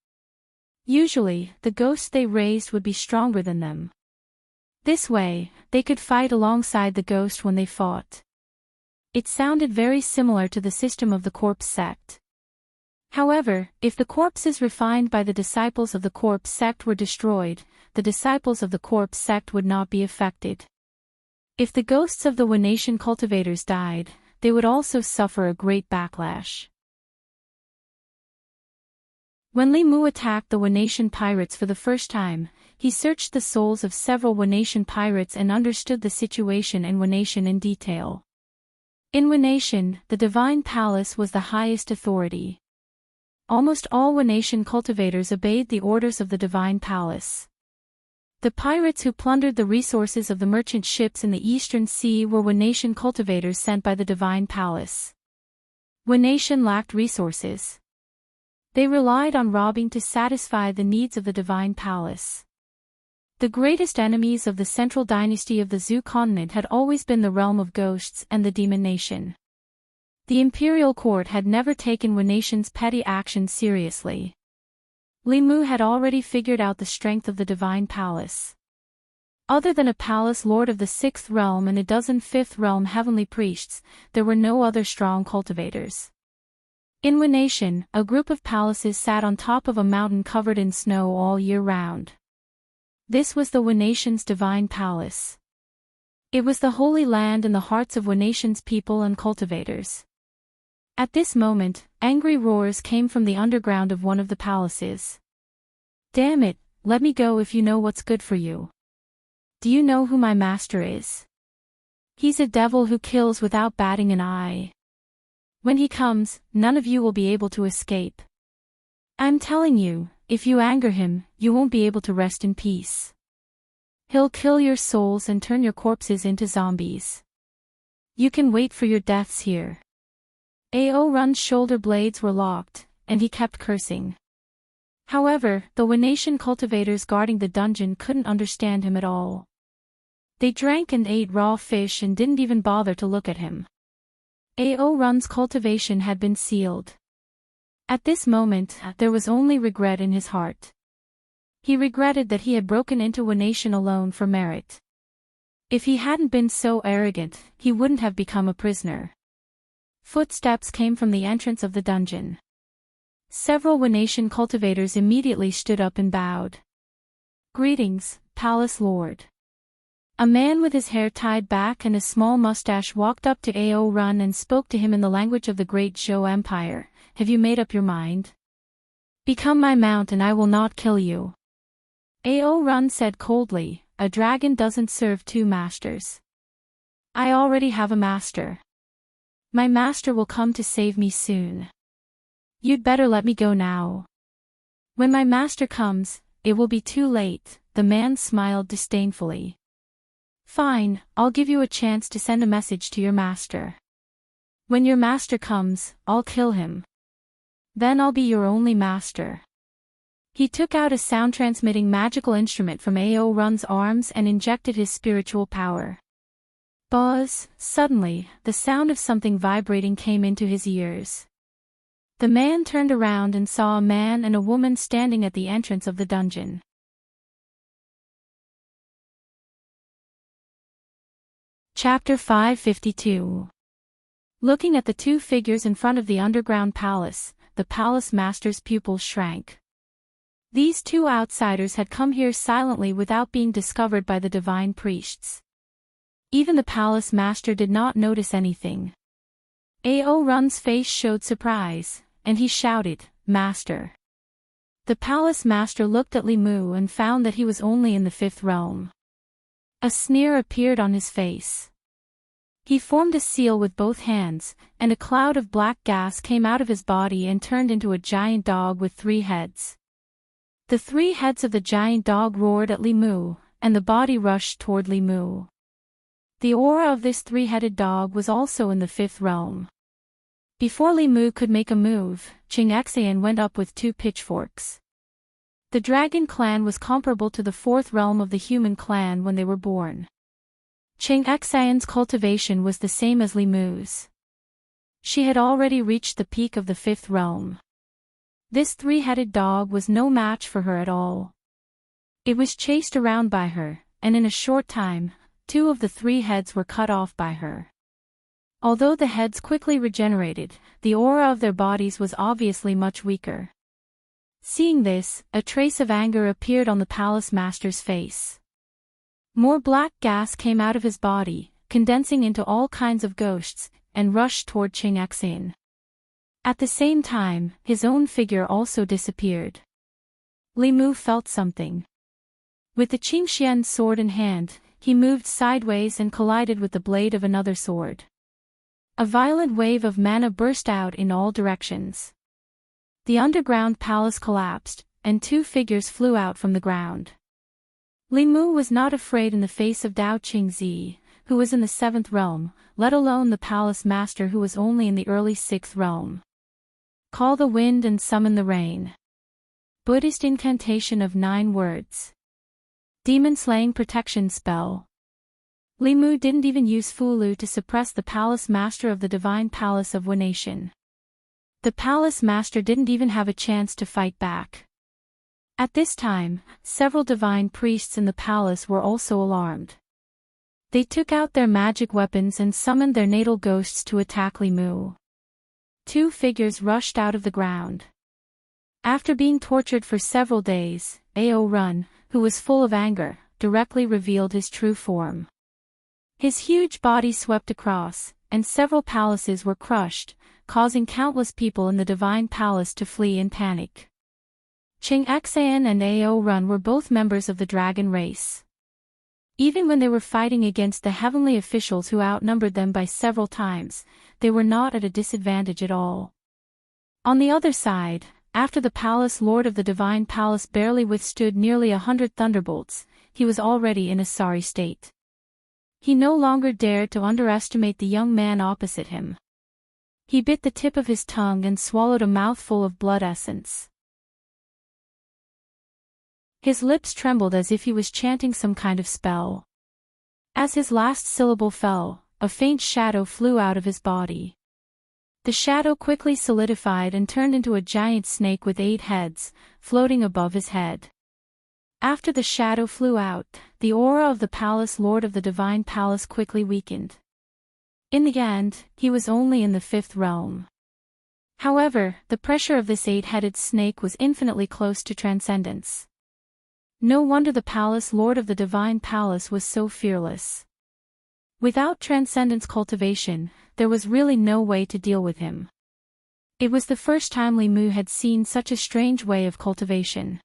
Usually, the ghost they raised would be stronger than them. This way, they could fight alongside the ghost when they fought. It sounded very similar to the system of the corpse sect. However, if the corpses refined by the disciples of the corpse sect were destroyed, the disciples of the corpse sect would not be affected. If the ghosts of the Wenation cultivators died, they would also suffer a great backlash. When Limu attacked the Wenation pirates for the first time, he searched the souls of several Wenation pirates and understood the situation in Wenation in detail. In Wenation, the Divine Palace was the highest authority. Almost all Wenation cultivators obeyed the orders of the Divine Palace. The pirates who plundered the resources of the merchant ships in the Eastern Sea were Wenation cultivators sent by the Divine Palace. Wenation lacked resources. They relied on robbing to satisfy the needs of the Divine Palace. The greatest enemies of the central dynasty of the Zoo continent had always been the realm of ghosts and the Demon Nation. The imperial court had never taken Wenation's petty actions seriously. Limu had already figured out the strength of the Divine Palace. Other than a palace lord of the 6th realm and a dozen 5th realm heavenly priests, there were no other strong cultivators. In Wenation, a group of palaces sat on top of a mountain covered in snow all year round. This was the Wenation's Divine Palace. It was the holy land in the hearts of Wenation's people and cultivators. At this moment, angry roars came from the underground of one of the palaces. "Damn it, let me go if you know what's good for you. Do you know who my master is? He's a devil who kills without batting an eye. When he comes, none of you will be able to escape. I'm telling you, if you anger him, you won't be able to rest in peace. He'll kill your souls and turn your corpses into zombies. You can wait for your deaths here." Ao Run's shoulder blades were locked, and he kept cursing. However, the Wenation cultivators guarding the dungeon couldn't understand him at all. They drank and ate raw fish and didn't even bother to look at him. Ao Run's cultivation had been sealed. At this moment, there was only regret in his heart. He regretted that he had broken into a nation alone for merit. If he hadn't been so arrogant, he wouldn't have become a prisoner. Footsteps came from the entrance of the dungeon. Several Venetian cultivators immediately stood up and bowed. "Greetings, Palace Lord." A man with his hair tied back and a small mustache walked up to Ao Run and spoke to him in the language of the great Zhou Empire. "Have you made up your mind? Become my mount and I will not kill you." Ao Run said coldly, "A dragon doesn't serve two masters. I already have a master. My master will come to save me soon. You'd better let me go now. When my master comes, it will be too late." The man smiled disdainfully. "Fine, I'll give you a chance to send a message to your master. When your master comes, I'll kill him. Then I'll be your only master." He took out a sound-transmitting magical instrument from Ao Run's arms and injected his spiritual power. Buzz! Suddenly, the sound of something vibrating came into his ears. The man turned around and saw a man and a woman standing at the entrance of the dungeon. Chapter 552. Looking at the two figures in front of the underground palace, the palace master's pupils shrank. These two outsiders had come here silently without being discovered by the divine priests. Even the palace master did not notice anything. Ao Run's face showed surprise, and he shouted, "Master!" The palace master looked at Li Mu and found that he was only in the fifth realm. A sneer appeared on his face. He formed a seal with both hands, and a cloud of black gas came out of his body and turned into a giant dog with 3 heads. The 3 heads of the giant dog roared at Li Mu, and the body rushed toward Li Mu. The aura of this 3-headed dog was also in the 5th realm. Before Li Mu could make a move, Qing Xian went up with 2 pitchforks. The dragon clan was comparable to the 4th realm of the human clan when they were born. Qing Xian's cultivation was the same as Li Mu's. She had already reached the peak of the 5th realm. This 3-headed dog was no match for her at all. It was chased around by her, and in a short time, 2 of the 3 heads were cut off by her. Although the heads quickly regenerated, the aura of their bodies was obviously much weaker. Seeing this, a trace of anger appeared on the palace master's face. More black gas came out of his body, condensing into all kinds of ghosts, and rushed toward Qing Xian. At the same time, his own figure also disappeared. Li Mu felt something. With the Qingxian sword in hand, he moved sideways and collided with the blade of another sword. A violent wave of mana burst out in all directions. The underground palace collapsed, and 2 figures flew out from the ground. Li Mu was not afraid in the face of Dao Qingzi, who was in the 7th realm, let alone the palace master who was only in the early 6th realm. Call the wind and summon the rain. Buddhist incantation of 9 words. Demon-slaying protection spell. Li Mu didn't even use Fulu to suppress the palace master of the divine palace of Wenation. The palace master didn't even have a chance to fight back. At this time, several divine priests in the palace were also alarmed. They took out their magic weapons and summoned their natal ghosts to attack Li Mu. 2 figures rushed out of the ground. After being tortured for several days, Ao Run, who was full of anger, directly revealed his true form. His huge body swept across, and several palaces were crushed, causing countless people in the divine palace to flee in panic. Qing Xian and Ao Run were both members of the dragon race. Even when they were fighting against the heavenly officials who outnumbered them by several times, they were not at a disadvantage at all. On the other side, after the palace lord of the divine palace barely withstood nearly 100 thunderbolts, he was already in a sorry state. He no longer dared to underestimate the young man opposite him. He bit the tip of his tongue and swallowed a mouthful of blood essence. His lips trembled as if he was chanting some kind of spell. As his last syllable fell, a faint shadow flew out of his body. The shadow quickly solidified and turned into a giant snake with 8 heads, floating above his head. After the shadow flew out, the aura of the palace lord of the divine palace quickly weakened. In the end, he was only in the 5th realm. However, the pressure of this 8-headed snake was infinitely close to transcendence. No wonder the palace lord of the divine palace was so fearless. Without transcendence cultivation, there was really no way to deal with him. It was the first time Li Mu had seen such a strange way of cultivation.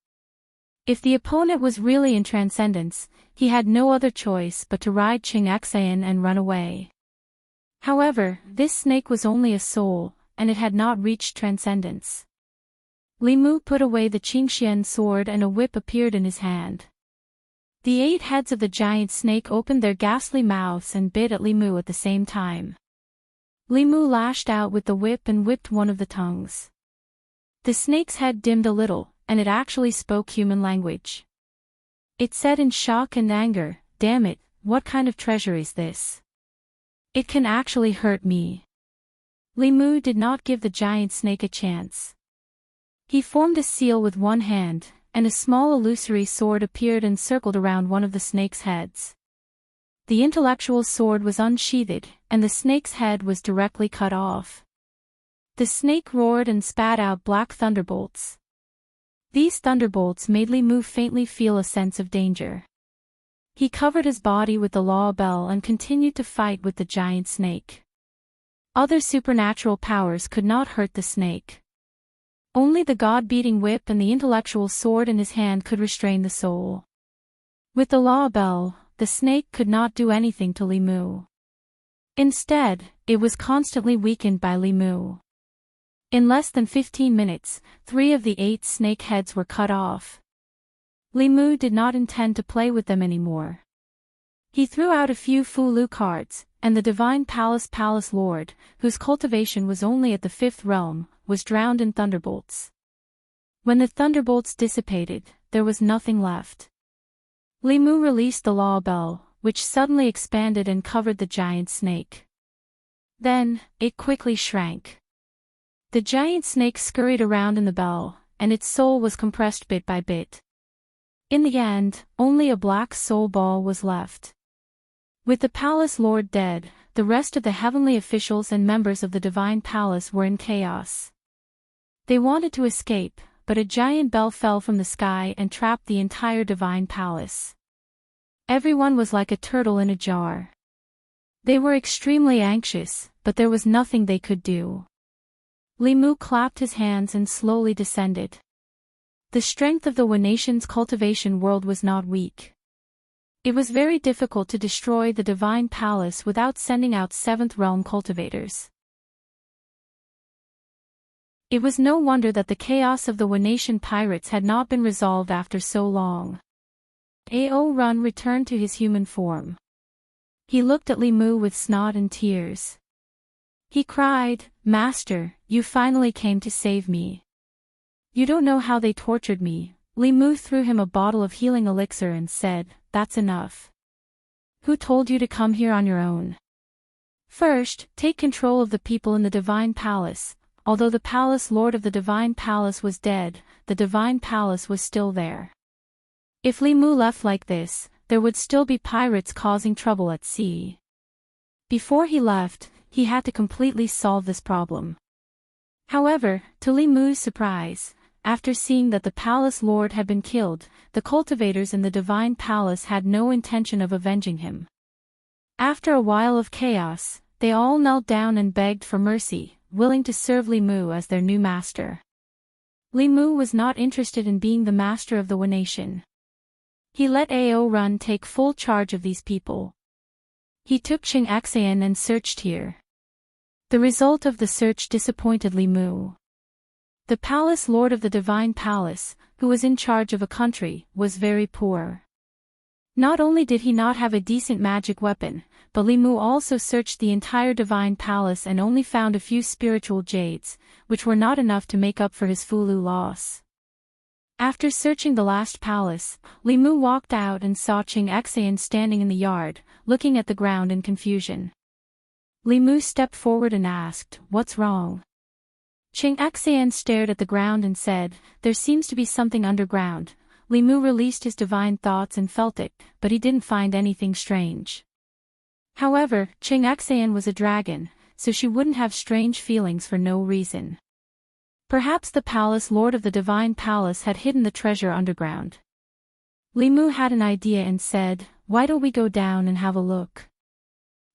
If the opponent was really in transcendence, he had no other choice but to ride Qingxian and run away. However, this snake was only a soul, and it had not reached transcendence. Li Mu put away the Qingxian sword and a whip appeared in his hand. The 8 heads of the giant snake opened their ghastly mouths and bit at Li Mu at the same time. Li Mu lashed out with the whip and whipped one of the tongues. The snake's head dimmed a little, and it actually spoke human language. It said in shock and anger, "Damn it, what kind of treasure is this? It can actually hurt me." Li Mu did not give the giant snake a chance. He formed a seal with one hand, and a small illusory sword appeared and circled around one of the snake's heads. The intellectual sword was unsheathed, and the snake's head was directly cut off. The snake roared and spat out black thunderbolts. These thunderbolts made Li Mu faintly feel a sense of danger. He covered his body with the law bell and continued to fight with the giant snake. Other supernatural powers could not hurt the snake. Only the god-beating whip and the intellectual sword in his hand could restrain the soul. With the law bell, the snake could not do anything to Li Mu. Instead, it was constantly weakened by Li Mu. In less than 15 minutes, 3 of the 8 snake heads were cut off. Li Mu did not intend to play with them anymore. He threw out a few Fulu cards, and the divine palace lord, whose cultivation was only at the 5th realm, was drowned in thunderbolts. When the thunderbolts dissipated, there was nothing left. Li Mu released the law bell, which suddenly expanded and covered the giant snake. Then, it quickly shrank. The giant snake scurried around in the bell, and its soul was compressed bit by bit. In the end, only a black soul ball was left. With the palace lord dead, the rest of the heavenly officials and members of the divine palace were in chaos. They wanted to escape, but a giant bell fell from the sky and trapped the entire divine palace. Everyone was like a turtle in a jar. They were extremely anxious, but there was nothing they could do. Li Mu clapped his hands and slowly descended. The strength of the Nation's cultivation world was not weak. It was very difficult to destroy the divine palace without sending out 7th realm cultivators. It was no wonder that the chaos of the Nation pirates had not been resolved after so long. Ao Run returned to his human form. He looked at Li Mu with snot and tears. He cried, "Master, you finally came to save me. You don't know how they tortured me." Li Mu threw him a bottle of healing elixir and said, "That's enough. Who told you to come here on your own? First, take control of the people in the divine palace." Although the palace lord of the divine palace was dead, the divine palace was still there. If Li Mu left like this, there would still be pirates causing trouble at sea. Before he left, he had to completely solve this problem. However, to Li Mu's surprise, after seeing that the palace lord had been killed, the cultivators in the divine palace had no intention of avenging him. After a while of chaos, they all knelt down and begged for mercy, willing to serve Li Mu as their new master. Li Mu was not interested in being the master of the Nation. He let Ao Run take full charge of these people. He took Qingxian and searched here. The result of the search disappointed Li Mu. The palace lord of the divine palace, who was in charge of a country, was very poor. Not only did he not have a decent magic weapon, but Li Mu also searched the entire divine palace and only found a few spiritual jades, which were not enough to make up for his Fulu loss. After searching the last palace, Li Mu walked out and saw Qingxian standing in the yard, looking at the ground in confusion. Li Mu stepped forward and asked, "What's wrong?" Ching Xian stared at the ground and said, "There seems to be something underground." Li Mu released his divine thoughts and felt it, but he didn't find anything strange. However, Ching Xian was a dragon, so she wouldn't have strange feelings for no reason. Perhaps the palace lord of the divine palace had hidden the treasure underground. Li Mu had an idea and said, "Why don't we go down and have a look?"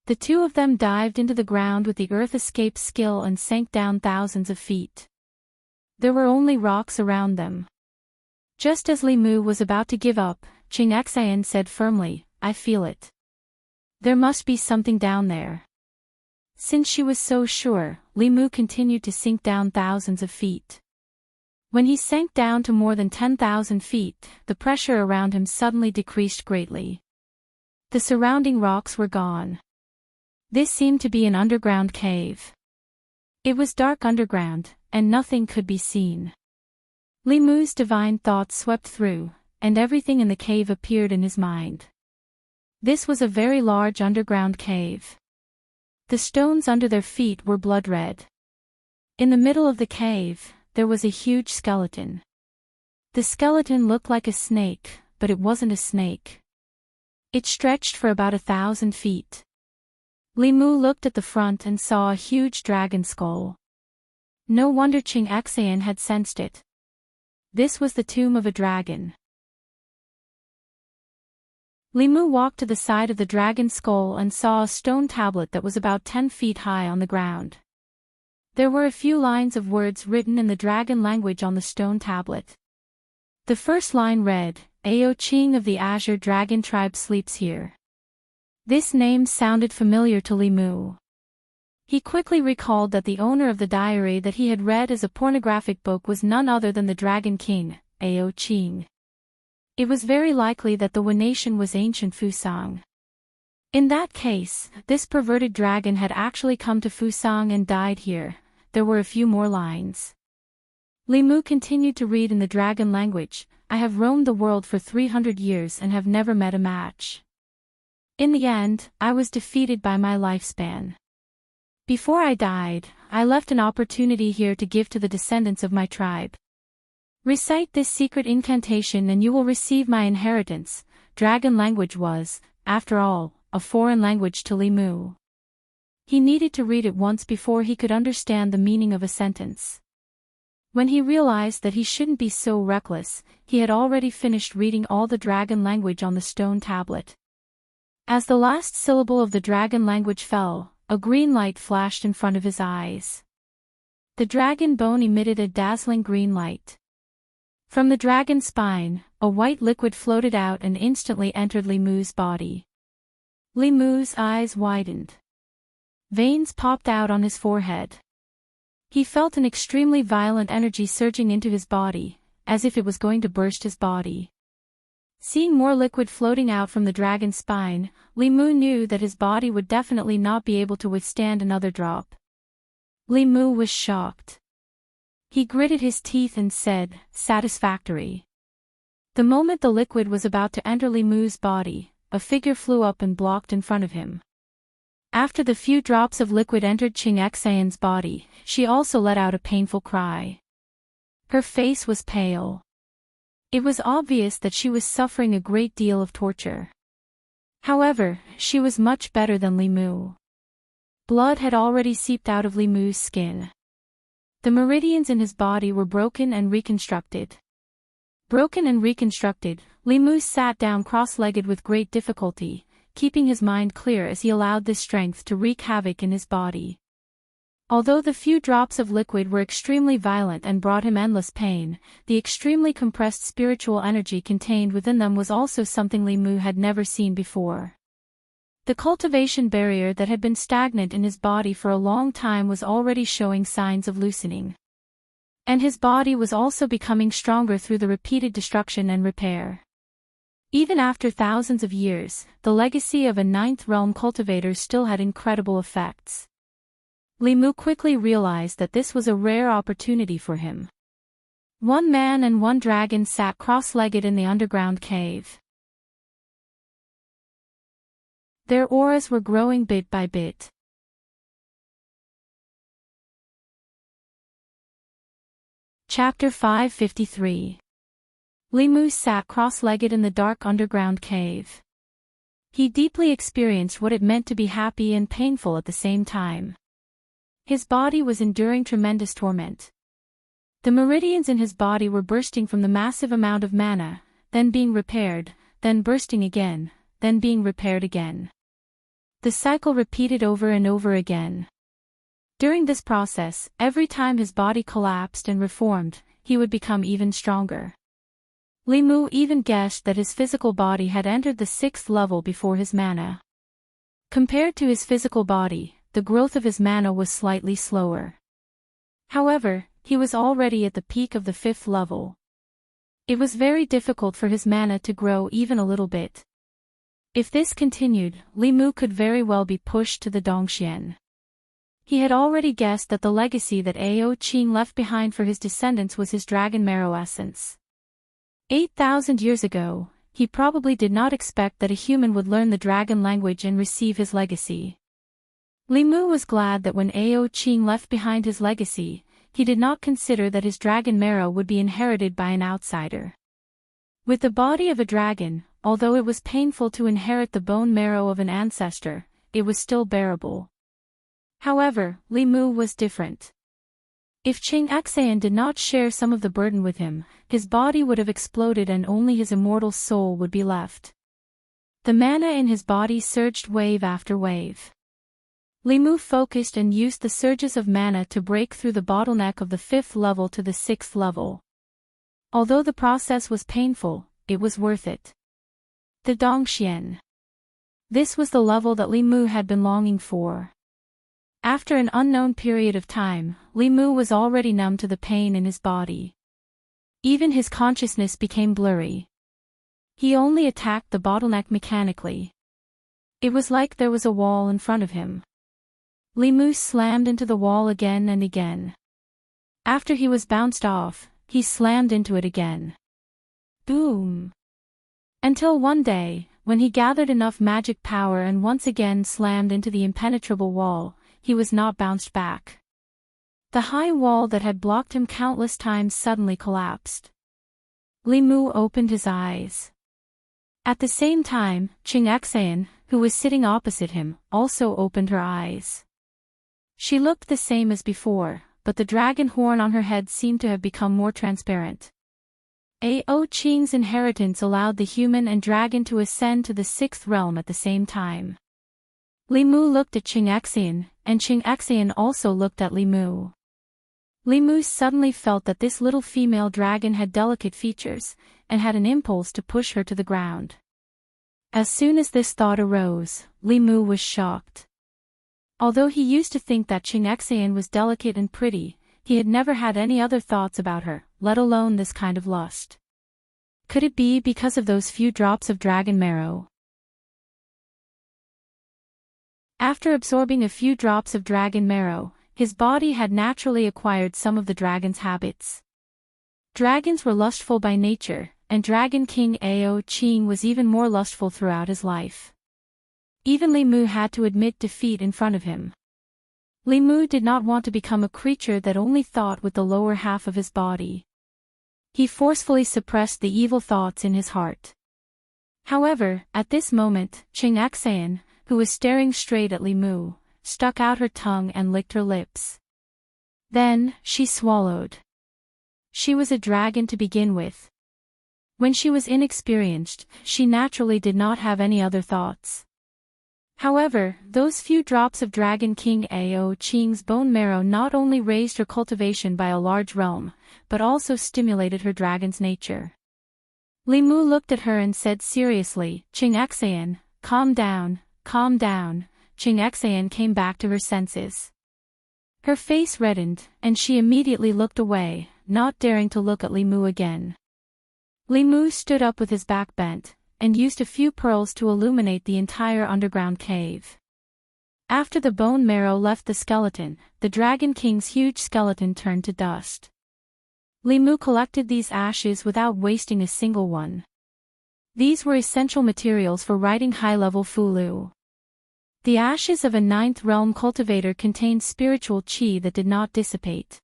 The two of them dived into the ground with the earth escape skill and sank down thousands of feet. There were only rocks around them. Just as Li Mu was about to give up, Ching Xian said firmly, "I feel it. There must be something down there." Since she was so sure, Li Mu continued to sink down thousands of feet. When he sank down to more than 10,000 feet, the pressure around him suddenly decreased greatly. The surrounding rocks were gone. This seemed to be an underground cave. It was dark underground, and nothing could be seen. Li Mu's divine thoughts swept through, and everything in the cave appeared in his mind. This was a very large underground cave. The stones under their feet were blood red. In the middle of the cave, there was a huge skeleton. The skeleton looked like a snake, but it wasn't a snake. It stretched for about 1,000 feet. Li Mu looked at the front and saw a huge dragon skull. No wonder Ching Xian had sensed it. This was the tomb of a dragon. Li Mu walked to the side of the dragon skull and saw a stone tablet that was about 10 feet high on the ground. There were a few lines of words written in the dragon language on the stone tablet. The first line read, "Ao Ching of the Azure Dragon Tribe sleeps here." This name sounded familiar to Li Mu. He quickly recalled that the owner of the diary that he had read as a pornographic book was none other than the Dragon King, Ao Ching. It was very likely that the Wanation was ancient Fusang. In that case, this perverted dragon had actually come to Fusang and died here. There were a few more lines. Li Mu continued to read in the dragon language, "I have roamed the world for 300 years and have never met a match. In the end, I was defeated by my lifespan. Before I died, I left an opportunity here to give to the descendants of my tribe. Recite this secret incantation and you will receive my inheritance." Dragon language was, after all, a foreign language to Li Mu. He needed to read it once before he could understand the meaning of a sentence. When he realized that he shouldn't be so reckless, he had already finished reading all the dragon language on the stone tablet. As the last syllable of the dragon language fell, a green light flashed in front of his eyes. The dragon bone emitted a dazzling green light. From the dragon's spine, a white liquid floated out and instantly entered Li Mu's body. Li Mu's eyes widened. Veins popped out on his forehead. He felt an extremely violent energy surging into his body, as if it was going to burst his body. Seeing more liquid floating out from the dragon's spine, Li Mu knew that his body would definitely not be able to withstand another drop. Li Mu was shocked. He gritted his teeth and said, "Satisfactory." The moment the liquid was about to enter Li Mu's body, a figure flew up and blocked in front of him. After the few drops of liquid entered Ching Xian's body, she also let out a painful cry. Her face was pale. It was obvious that she was suffering a great deal of torture. However, she was much better than Li Mu. Blood had already seeped out of Li Mu's skin. The meridians in his body were broken and reconstructed. Broken and reconstructed, Li Mu sat down cross-legged with great difficulty, keeping his mind clear as he allowed this strength to wreak havoc in his body. Although the few drops of liquid were extremely violent and brought him endless pain, the extremely compressed spiritual energy contained within them was also something Li Mu had never seen before. The cultivation barrier that had been stagnant in his body for a long time was already showing signs of loosening. And his body was also becoming stronger through the repeated destruction and repair. Even after thousands of years, the legacy of a ninth realm cultivator still had incredible effects. Li Mu quickly realized that this was a rare opportunity for him. One man and one dragon sat cross-legged in the underground cave. Their auras were growing bit by bit. Chapter 553. Li Mu sat cross-legged in the dark underground cave. He deeply experienced what it meant to be happy and painful at the same time. His body was enduring tremendous torment. The meridians in his body were bursting from the massive amount of mana, then being repaired, then bursting again, then being repaired again. The cycle repeated over and over again. During this process, every time his body collapsed and reformed, he would become even stronger. Li Mu even guessed that his physical body had entered the 6th level before his mana. Compared to his physical body, the growth of his mana was slightly slower. However, he was already at the peak of the 5th level. It was very difficult for his mana to grow even a little bit. If this continued, Li Mu could very well be pushed to the Dongxian. He had already guessed that the legacy that Ao Qing left behind for his descendants was his dragon marrow essence. 8,000 years ago, he probably did not expect that a human would learn the dragon language and receive his legacy. Li Mu was glad that when Ao Qing left behind his legacy, he did not consider that his dragon marrow would be inherited by an outsider. With the body of a dragon, although it was painful to inherit the bone marrow of an ancestor, it was still bearable. However, Li Mu was different. If Qing Xian did not share some of the burden with him, his body would have exploded and only his immortal soul would be left. The mana in his body surged wave after wave. Li Mu focused and used the surges of mana to break through the bottleneck of the 5th level to the 6th level. Although the process was painful, it was worth it. The Dongxian. This was the level that Li Mu had been longing for. After an unknown period of time, Li Mu was already numb to the pain in his body. Even his consciousness became blurry. He only attacked the bottleneck mechanically. It was like there was a wall in front of him. Li Mu slammed into the wall again and again. After he was bounced off, he slammed into it again. Boom! Until one day, when he gathered enough magic power and once again slammed into the impenetrable wall, he was not bounced back. The high wall that had blocked him countless times suddenly collapsed. Li Mu opened his eyes. At the same time, Qing Xian, who was sitting opposite him, also opened her eyes. She looked the same as before, but the dragon horn on her head seemed to have become more transparent. Ao Qing's inheritance allowed the human and dragon to ascend to the 6th realm at the same time. Li Mu looked at Qing Xian, and Qing Xian also looked at Li Mu. Li Mu suddenly felt that this little female dragon had delicate features, and had an impulse to push her to the ground. As soon as this thought arose, Li Mu was shocked. Although he used to think that Qing Xian was delicate and pretty, he had never had any other thoughts about her, let alone this kind of lust. Could it be because of those few drops of dragon marrow? After absorbing a few drops of dragon marrow, his body had naturally acquired some of the dragon's habits. Dragons were lustful by nature, and Dragon King Ao Qing was even more lustful throughout his life. Even Li Mu had to admit defeat in front of him. Li Mu did not want to become a creature that only thought with the lower half of his body. He forcefully suppressed the evil thoughts in his heart. However, at this moment, Qing Xian, who was staring straight at Li Mu, stuck out her tongue and licked her lips. Then, she swallowed. She was a dragon to begin with. When she was inexperienced, she naturally did not have any other thoughts. However, those few drops of Dragon King Ao Qing's bone marrow not only raised her cultivation by a large realm, but also stimulated her dragon's nature. Li Mu looked at her and said seriously, "Qing Xian, calm down, calm down." Qing Xian came back to her senses. Her face reddened, and she immediately looked away, not daring to look at Li Mu again. Li Mu stood up with his back bent, and used a few pearls to illuminate the entire underground cave. After the bone marrow left the skeleton, the Dragon King's huge skeleton turned to dust. Li Mu collected these ashes without wasting a single one. These were essential materials for writing high-level Fulu. The ashes of a 9th realm cultivator contained spiritual qi that did not dissipate.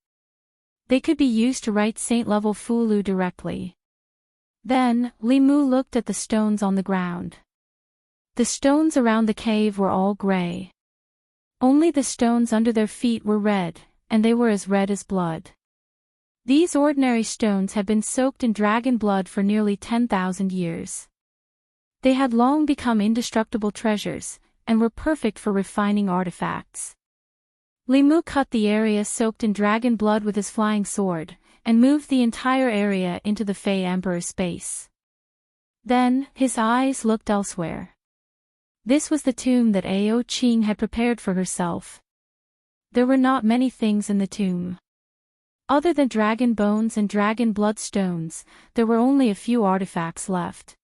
They could be used to write Saint-level Fulu directly. Then, Li Mu looked at the stones on the ground. The stones around the cave were all gray. Only the stones under their feet were red, and they were as red as blood. These ordinary stones had been soaked in dragon blood for nearly 10,000 years. They had long become indestructible treasures, and were perfect for refining artifacts. Li Mu cut the area soaked in dragon blood with his flying sword, and moved the entire area into the Fey Emperor's space. Then, his eyes looked elsewhere. This was the tomb that Ao Qing had prepared for herself. There were not many things in the tomb. Other than dragon bones and dragon blood stones, there were only a few artifacts left.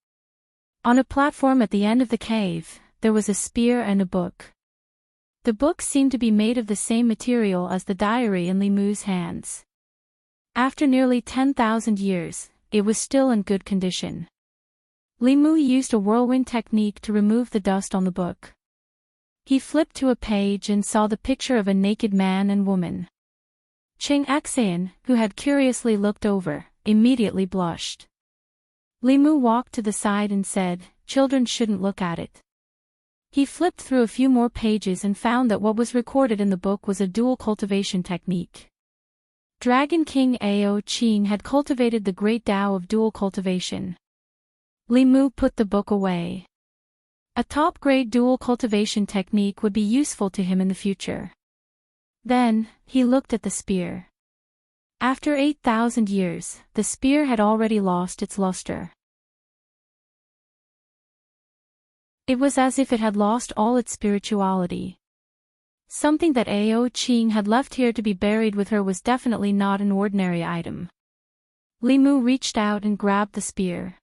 On a platform at the end of the cave, there was a spear and a book. The book seemed to be made of the same material as the diary in Li Mu's hands. After nearly 10,000 years, it was still in good condition. Li Mu used a whirlwind technique to remove the dust on the book. He flipped to a page and saw the picture of a naked man and woman. Qing Xian, who had curiously looked over, immediately blushed. Li Mu walked to the side and said, "Children shouldn't look at it." He flipped through a few more pages and found that what was recorded in the book was a dual cultivation technique. Dragon King Ao Qing had cultivated the great Tao of dual cultivation. Li Mu put the book away. A top-grade dual cultivation technique would be useful to him in the future. Then, he looked at the spear. After 8,000 years, the spear had already lost its luster. It was as if it had lost all its spirituality. Something that Ao Qing had left here to be buried with her was definitely not an ordinary item. Li Mu reached out and grabbed the spear.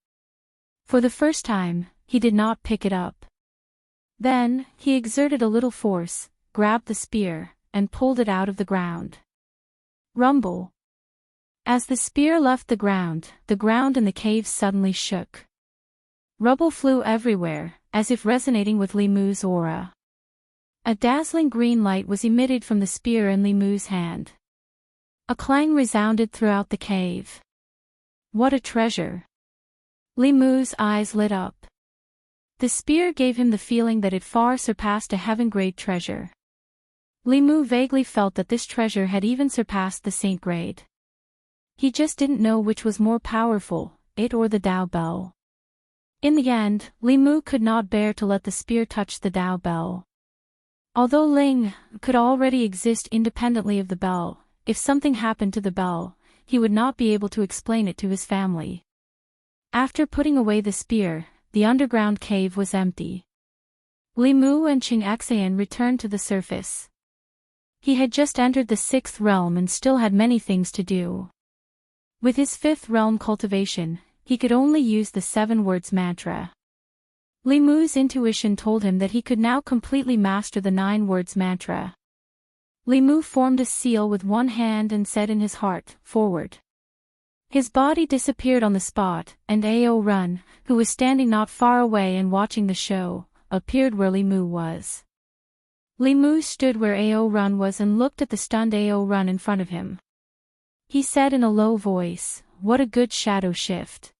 For the first time, he did not pick it up. Then, he exerted a little force, grabbed the spear, and pulled it out of the ground. Rumble. As the spear left the ground in the cave suddenly shook. Rubble flew everywhere, as if resonating with Li Mu's aura. A dazzling green light was emitted from the spear in Li Mu's hand. A clang resounded throughout the cave. What a treasure! Li Mu's eyes lit up. The spear gave him the feeling that it far surpassed a heaven-grade treasure. Li Mu vaguely felt that this treasure had even surpassed the saint grade. He just didn't know which was more powerful, it or the Tao Bell. In the end, Li Mu could not bear to let the spear touch the Tao Bell. Although Ling could already exist independently of the bell, if something happened to the bell, he would not be able to explain it to his family. After putting away the spear, the underground cave was empty. Li Mu and Qing Xian returned to the surface. He had just entered the 6th realm and still had many things to do. With his 5th realm cultivation, he could only use the 7 words mantra. Li Mu's intuition told him that he could now completely master the 9 words mantra. Li Mu formed a seal with one hand and said in his heart, "Forward." His body disappeared on the spot, and Ao Run, who was standing not far away and watching the show, appeared where Li Mu was. Li Mu stood where Ao Run was and looked at the stunned Ao Run in front of him. He said in a low voice, "What a good shadow shift."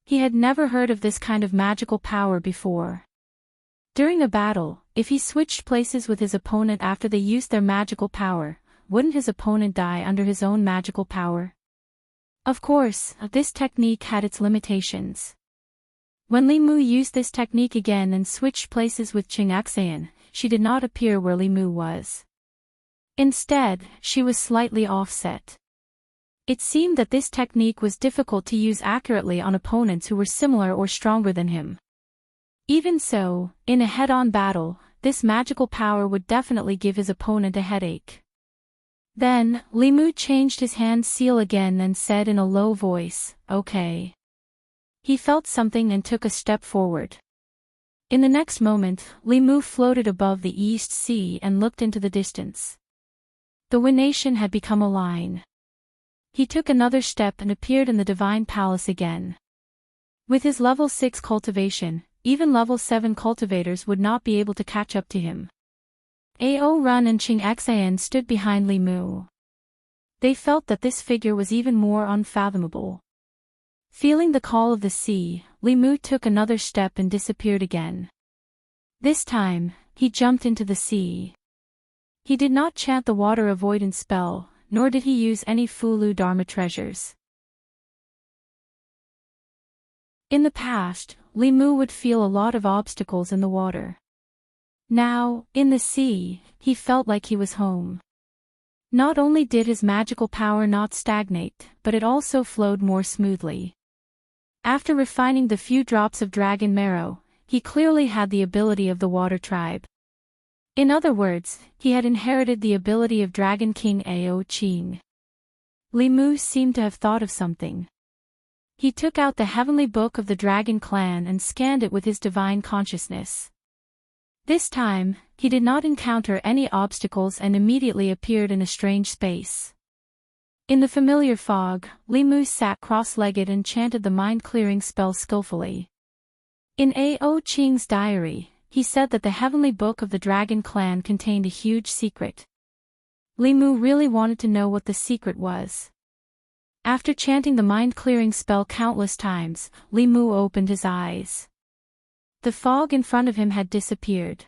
He had never heard of this kind of magical power before. During a battle, if he switched places with his opponent after they used their magical power, wouldn't his opponent die under his own magical power? Of course, this technique had its limitations. When Li Mu used this technique again and switched places with Qing Xian, she did not appear where Li Mu was. Instead, she was slightly offset. It seemed that this technique was difficult to use accurately on opponents who were similar or stronger than him. Even so, in a head-on battle, this magical power would definitely give his opponent a headache. Then, Li Mu changed his hand seal again and said in a low voice, "Okay." He felt something and took a step forward. In the next moment, Li Mu floated above the East Sea and looked into the distance. The Wen had become a line. He took another step and appeared in the Divine Palace again. With his level 6 cultivation, even level 7 cultivators would not be able to catch up to him. Ao Run and Qing Xian stood behind Li Mu. They felt that this figure was even more unfathomable. Feeling the call of the sea, Li Mu took another step and disappeared again. This time, he jumped into the sea. He did not chant the water avoidance spell, nor did he use any Fulu Dharma treasures. In the past, Li Mu would feel a lot of obstacles in the water. Now, in the sea, he felt like he was home. Not only did his magical power not stagnate, but it also flowed more smoothly. After refining the few drops of dragon marrow, he clearly had the ability of the water tribe. In other words, he had inherited the ability of Dragon King Ao Qing. Li Mu seemed to have thought of something. He took out the heavenly book of the Dragon Clan and scanned it with his divine consciousness. This time, he did not encounter any obstacles and immediately appeared in a strange space. In the familiar fog, Li Mu sat cross-legged and chanted the mind-clearing spell skillfully. In Ao Qing's diary, he said that the heavenly book of the Dragon Clan contained a huge secret. Li Mu really wanted to know what the secret was. After chanting the mind-clearing spell countless times, Li Mu opened his eyes. The fog in front of him had disappeared.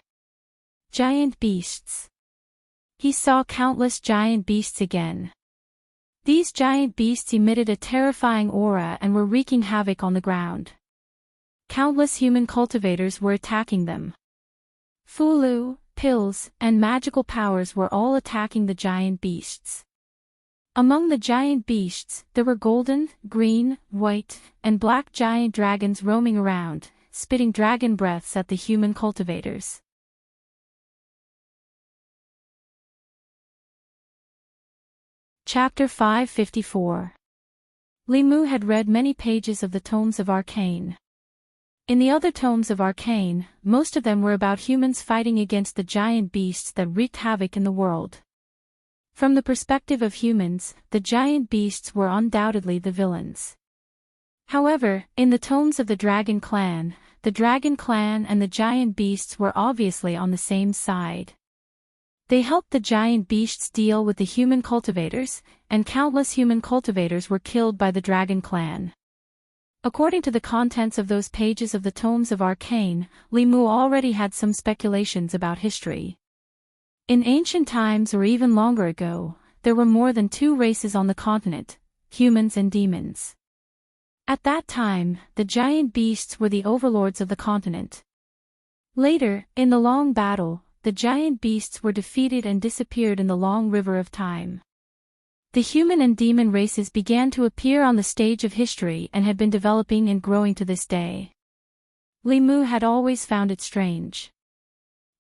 Giant beasts. He saw countless giant beasts again. These giant beasts emitted a terrifying aura and were wreaking havoc on the ground. Countless human cultivators were attacking them. Fulu, pills, and magical powers were all attacking the giant beasts. Among the giant beasts, there were golden, green, white, and black giant dragons roaming around, spitting dragon breaths at the human cultivators. Chapter 554. Li Mu had read many pages of the Tomes of Arcane. In the other Tomes of Arcane, most of them were about humans fighting against the giant beasts that wreaked havoc in the world. From the perspective of humans, the giant beasts were undoubtedly the villains. However, in the Tomes of the Dragon Clan and the giant beasts were obviously on the same side. They helped the giant beasts deal with the human cultivators, and countless human cultivators were killed by the Dragon Clan. According to the contents of those pages of the Tomes of Arcane, Li Mu already had some speculations about history. In ancient times or even longer ago, there were more than two races on the continent, humans and demons. At that time, the giant beasts were the overlords of the continent. Later, in the long battle, the giant beasts were defeated and disappeared in the long river of time. The human and demon races began to appear on the stage of history and had been developing and growing to this day. Li Mu had always found it strange.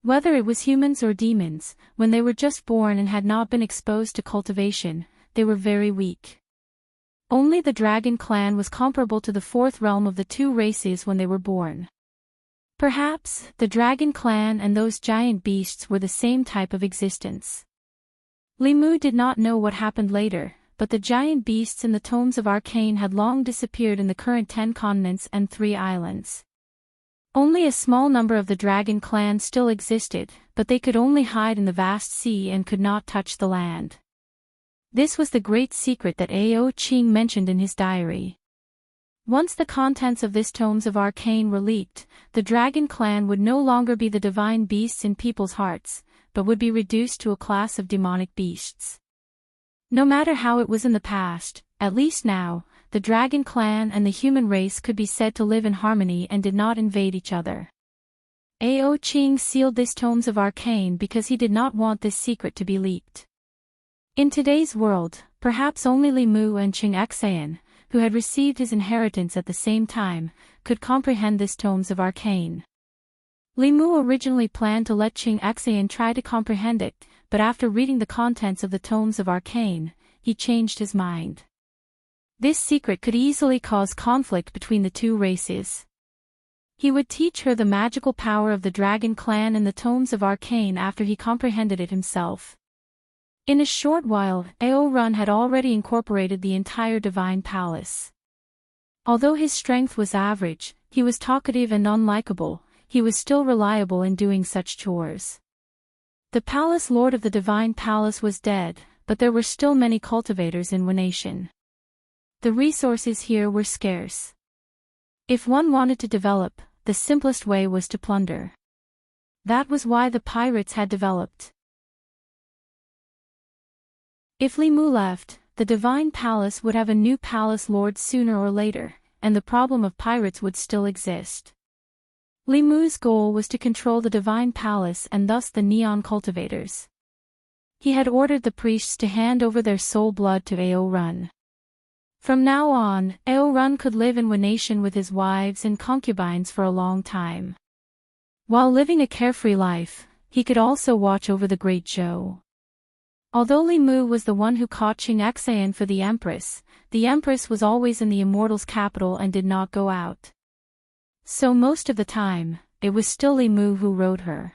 Whether it was humans or demons, when they were just born and had not been exposed to cultivation, they were very weak. Only the Dragon Clan was comparable to the fourth realm of the two races when they were born. Perhaps, the Dragon Clan and those giant beasts were the same type of existence. Li Mu did not know what happened later, but the giant beasts in the Tomes of Arcane had long disappeared in the current 10 continents and 3 islands. Only a small number of the Dragon Clan still existed, but they could only hide in the vast sea and could not touch the land. This was the great secret that Ao Qing mentioned in his diary. Once the contents of this Tomes of Arcane were leaked, the Dragon Clan would no longer be the divine beasts in people's hearts, but would be reduced to a class of demonic beasts. No matter how it was in the past, at least now, the Dragon Clan and the human race could be said to live in harmony and did not invade each other. Ao Qing sealed this Tomes of Arcane because he did not want this secret to be leaked. In today's world, perhaps only Li Mu and Qing Xayan, who had received his inheritance at the same time, could comprehend this Tomes of Arcane. Li Mu originally planned to let Qing Xayan try to comprehend it, but after reading the contents of the Tomes of Arcane, he changed his mind. This secret could easily cause conflict between the two races. He would teach her the magical power of the Dragon Clan in the Tomes of Arcane after he comprehended it himself. In a short while, Ao Run had already incorporated the entire Divine Palace. Although his strength was average, he was talkative and unlikable, he was still reliable in doing such chores. The Palace Lord of the Divine Palace was dead, but there were still many cultivators in Wenation. The resources here were scarce. If one wanted to develop, the simplest way was to plunder. That was why the pirates had developed. If Li Mu left, the Divine Palace would have a new palace lord sooner or later, and the problem of pirates would still exist. Li Mu's goal was to control the Divine Palace and thus the neon cultivators. He had ordered the priests to hand over their soul blood to Ao Run. From now on, Ao Run could live in Wenation with his wives and concubines for a long time. While living a carefree life, he could also watch over the Great Zhou. Although Li Mu was the one who caught Qing Xian for the Empress was always in the Immortals' capital and did not go out. So most of the time, it was still Li Mu who rode her.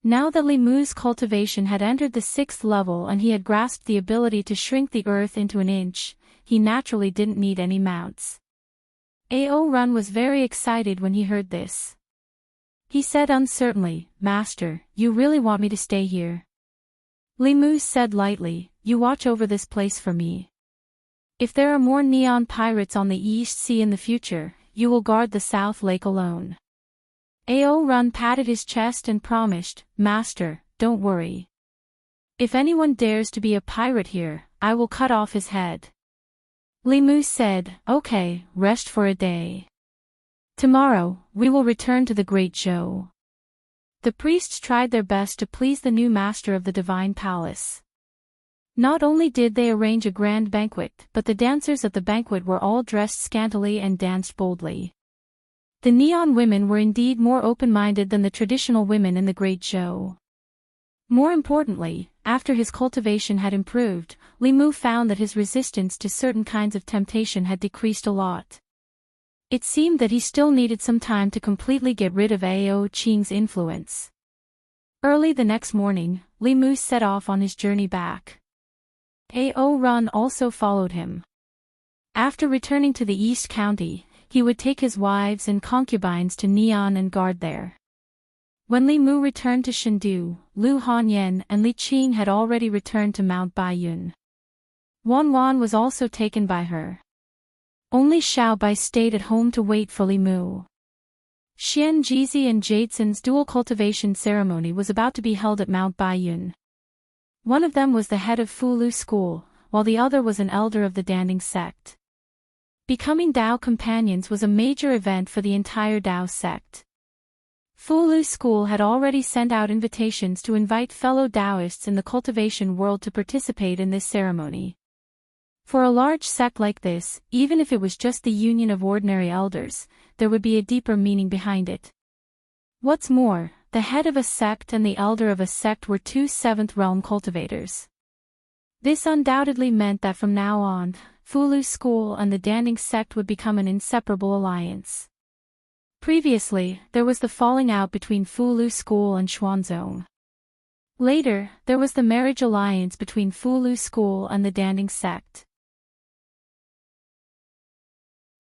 Now that Li Mu's cultivation had entered the 6th level and he had grasped the ability to shrink the earth into an inch, he naturally didn't need any mounts. Ao Run was very excited when he heard this. He said uncertainly, "Master, you really want me to stay here?" Li Mu said lightly, "You watch over this place for me. If there are more neon pirates on the East Sea in the future, you will guard the South Lake alone." Ao Run patted his chest and promised, "Master, don't worry. If anyone dares to be a pirate here, I will cut off his head." Li Mu said, "Okay, rest for a day. Tomorrow, we will return to the Great Zhou." The priests tried their best to please the new master of the Divine Palace. Not only did they arrange a grand banquet, but the dancers at the banquet were all dressed scantily and danced boldly. The neon women were indeed more open-minded than the traditional women in the Great Zhou. More importantly, after his cultivation had improved, Li Mu found that his resistance to certain kinds of temptation had decreased a lot. It seemed that he still needed some time to completely get rid of Ao Qing's influence. Early the next morning, Li Mu set off on his journey back. Ao Run also followed him. After returning to the East County, he would take his wives and concubines to Neon and guard there. When Li Mu returned to Chengdu, Lu Hanyan and Li Qing had already returned to Mount Baiyun. Wan Wan was also taken by her. Only Xiao Bai stayed at home to wait for Li Mu. Xian Jizi and Jadesen's dual cultivation ceremony was about to be held at Mount Baiyun. One of them was the head of Fulu School, while the other was an elder of the Danding sect. Becoming Dao companions was a major event for the entire Dao sect. Fulu School had already sent out invitations to invite fellow Daoists in the cultivation world to participate in this ceremony. For a large sect like this, even if it was just the union of ordinary elders, there would be a deeper meaning behind it. What's more, the head of a sect and the elder of a sect were two 7th realm cultivators. This undoubtedly meant that from now on, Fulu School and the Danding sect would become an inseparable alliance. Previously, there was the falling out between Fulu School and Xuanzong. Later, there was the marriage alliance between Fulu School and the Danding sect.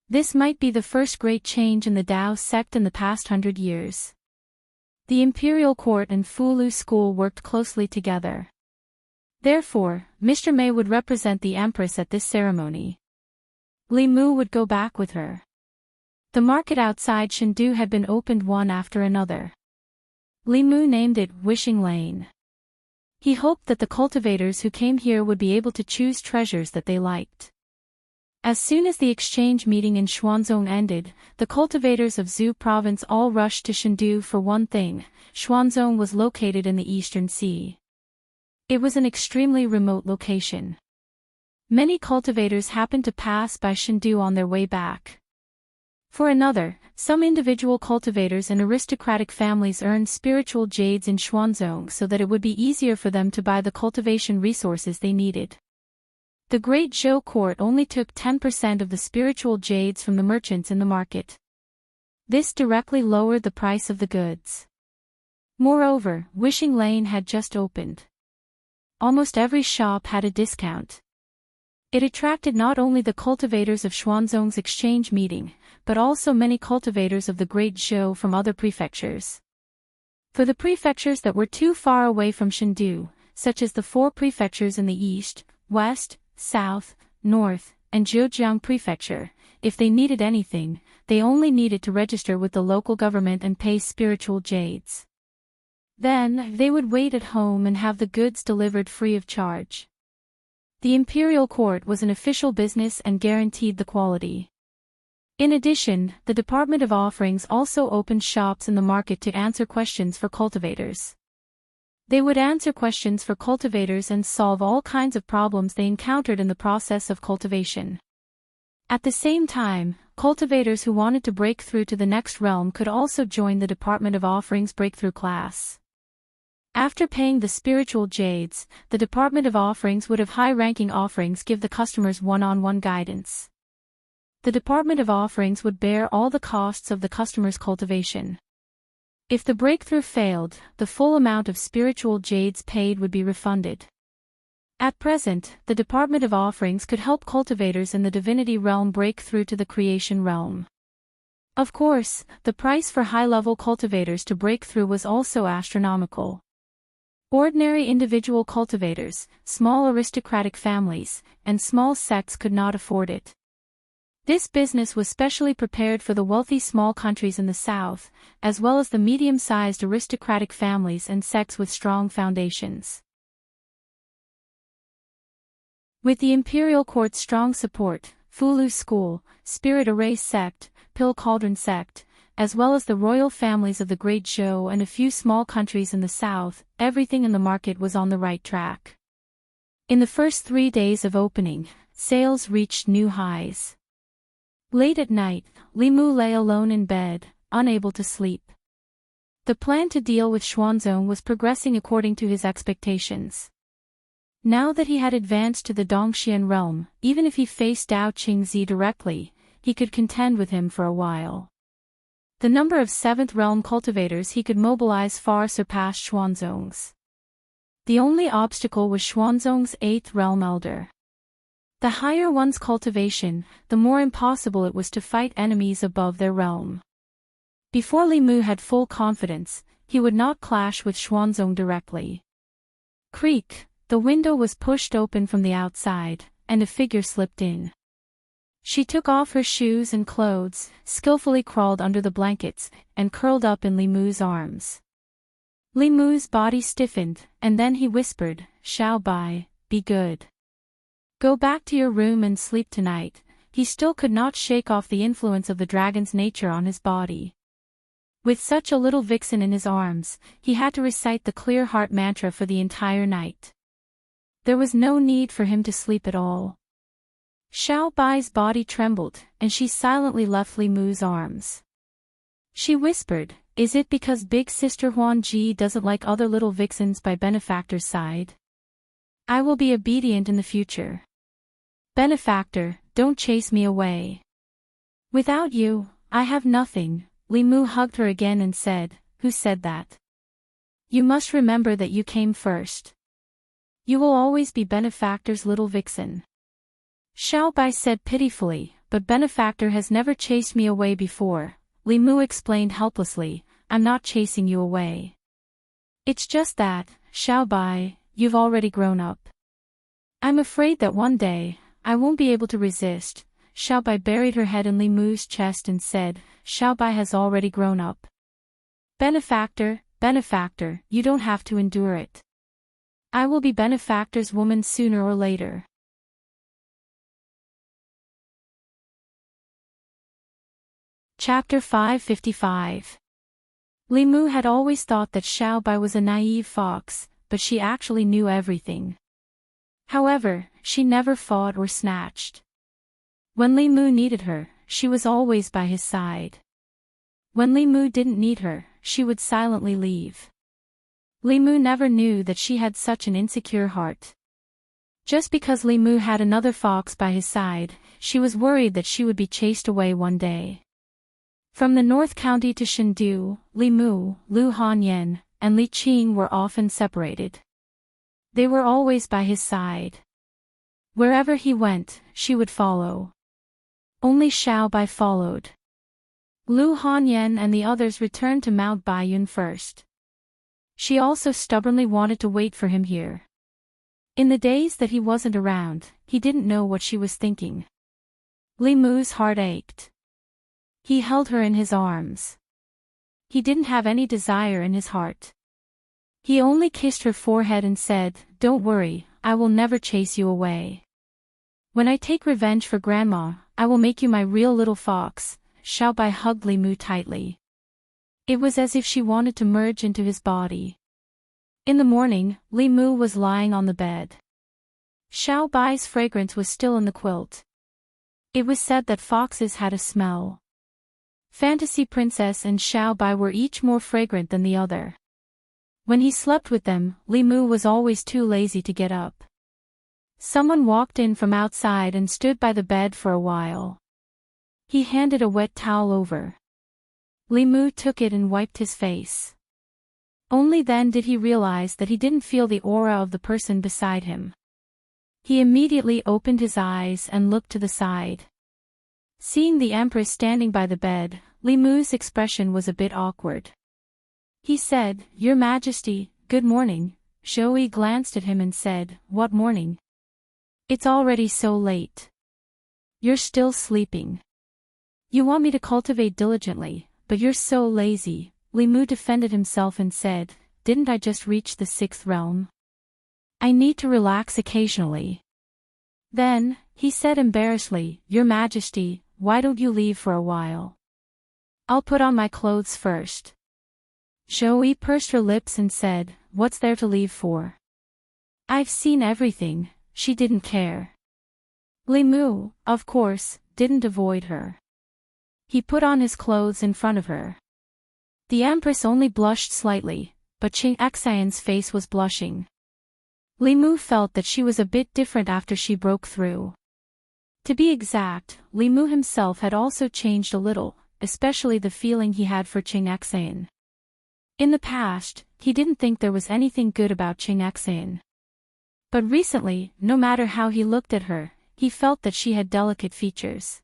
This might be the first great change in the Dao sect in the past 100 years. The imperial court and Fulu School worked closely together. Therefore, Mr. Mei would represent the Empress at this ceremony. Li Mu would go back with her. The market outside Chengdu had been opened one after another. Li Mu named it Wishing Lane. He hoped that the cultivators who came here would be able to choose treasures that they liked. As soon as the exchange meeting in Xuanzong ended, the cultivators of Zhu province all rushed to Chengdu for one thing. Xuanzong was located in the Eastern Sea. It was an extremely remote location. Many cultivators happened to pass by Chengdu on their way back. For another, some individual cultivators and aristocratic families earned spiritual jades in Xuanzong so that it would be easier for them to buy the cultivation resources they needed. The Great Zhou court only took 10% of the spiritual jades from the merchants in the market. This directly lowered the price of the goods. Moreover, Wishing Lane had just opened. Almost every shop had a discount. It attracted not only the cultivators of Xuanzong's exchange meeting, but also many cultivators of the Great Zhou from other prefectures. For the prefectures that were too far away from Chengdu, such as the 4 prefectures in the east, west, south, north, and Zhejiang Prefecture. If they needed anything, they only needed to register with the local government and pay spiritual jades. Then, they would wait at home and have the goods delivered free of charge. The imperial court was an official business and guaranteed the quality. In addition, the Department of Offerings also opened shops in the market to answer questions for cultivators. They would answer questions for cultivators and solve all kinds of problems they encountered in the process of cultivation. At the same time, cultivators who wanted to break through to the next realm could also join the Department of Offerings breakthrough class. After paying the spiritual jades, the Department of Offerings would have high-ranking offerings give the customers one-on-one guidance. The Department of Offerings would bear all the costs of the customer's cultivation. If the breakthrough failed, the full amount of spiritual jades paid would be refunded. At present, the Department of Offerings could help cultivators in the divinity realm break through to the creation realm. Of course, the price for high-level cultivators to break through was also astronomical. Ordinary individual cultivators, small aristocratic families, and small sects could not afford it. This business was specially prepared for the wealthy small countries in the south, as well as the medium-sized aristocratic families and sects with strong foundations. With the imperial court's strong support, Fulu School, Spirit Array Sect, Pill Cauldron Sect, as well as the royal families of the Great Zhou and a few small countries in the south, everything in the market was on the right track. In the first 3 days of opening, sales reached new highs. Late at night, Li Mu lay alone in bed, unable to sleep. The plan to deal with Xuanzong was progressing according to his expectations. Now that he had advanced to the Dongxian realm, even if he faced Dao Qingzi directly, he could contend with him for a while. The number of 7th realm cultivators he could mobilize far surpassed Xuanzong's. The only obstacle was Xuanzong's 8th realm elder. The higher one's cultivation, the more impossible it was to fight enemies above their realm. Before Li Mu had full confidence, he would not clash with Xuanzong directly. Creak, the window was pushed open from the outside, and a figure slipped in. She took off her shoes and clothes, skillfully crawled under the blankets, and curled up in Li Mu's arms. Li Mu's body stiffened, and then he whispered, "Xiao Bai, be good. Go back to your room and sleep tonight." He still could not shake off the influence of the dragon's nature on his body. With such a little vixen in his arms, he had to recite the clear heart mantra for the entire night. There was no need for him to sleep at all. Xiao Bai's body trembled, and she silently left Li Mu's arms. She whispered, "Is it because big sister Huan Ji doesn't like other little vixens by benefactor's side? I will be obedient in the future. Benefactor, don't chase me away. Without you, I have nothing." Li Mu hugged her again and said, "Who said that? You must remember that you came first. You will always be benefactor's little vixen." Xiao Bai said pitifully, "But benefactor has never chased me away before." Li Mu explained helplessly, "I'm not chasing you away. It's just that, Xiao Bai, you've already grown up. I'm afraid that one day, I won't be able to resist." Xiao Bai buried her head in Li Mu's chest and said, "Xiao Bai has already grown up. Benefactor, benefactor, you don't have to endure it. I will be benefactor's woman sooner or later." Chapter 555. Li Mu had always thought that Xiao Bai was a naive fox, but she actually knew everything. However, she never fought or snatched. When Li Mu needed her, she was always by his side. When Li Mu didn't need her, she would silently leave. Li Mu never knew that she had such an insecure heart. Just because Li Mu had another fox by his side, she was worried that she would be chased away one day. From the North County to Chengdu, Li Mu, Lu Hanyan, and Li Qing were often separated. They were always by his side. Wherever he went, she would follow. Only Xiao Bai followed. Lu Hanyan and the others returned to Mount Baiyun first. She also stubbornly wanted to wait for him here. In the days that he wasn't around, he didn't know what she was thinking. Li Mu's heart ached. He held her in his arms. He didn't have any desire in his heart. He only kissed her forehead and said, "Don't worry, I will never chase you away. When I take revenge for Grandma, I will make you my real little fox." Xiaobai hugged Li Mu tightly. It was as if she wanted to merge into his body. In the morning, Li Mu was lying on the bed. Xiaobai's fragrance was still in the quilt. It was said that foxes had a smell. Fantasy Princess and Xiaobai were each more fragrant than the other. When he slept with them, Li Mu was always too lazy to get up. Someone walked in from outside and stood by the bed for a while. He handed a wet towel over. Li Mu took it and wiped his face. Only then did he realize that he didn't feel the aura of the person beside him. He immediately opened his eyes and looked to the side. Seeing the Empress standing by the bed, Li Mu's expression was a bit awkward. He said, "Your Majesty, good morning." Zhou glanced at him and said, "What morning? It's already so late. You're still sleeping. You want me to cultivate diligently, but you're so lazy." Li Mu defended himself and said, "Didn't I just reach the 6th realm? I need to relax occasionally." Then, he said embarrassedly, "Your Majesty, why don't you leave for a while? I'll put on my clothes first." Zhou pursed her lips and said, "What's there to leave for? I've seen everything." She didn't care. Li Mu, of course, didn't avoid her. He put on his clothes in front of her. The Empress only blushed slightly, but Qing Xian's face was blushing. Li Mu felt that she was a bit different after she broke through. To be exact, Li Mu himself had also changed a little, especially the feeling he had for Qing Xian. In the past, he didn't think there was anything good about Qing Xian. But recently, no matter how he looked at her, he felt that she had delicate features.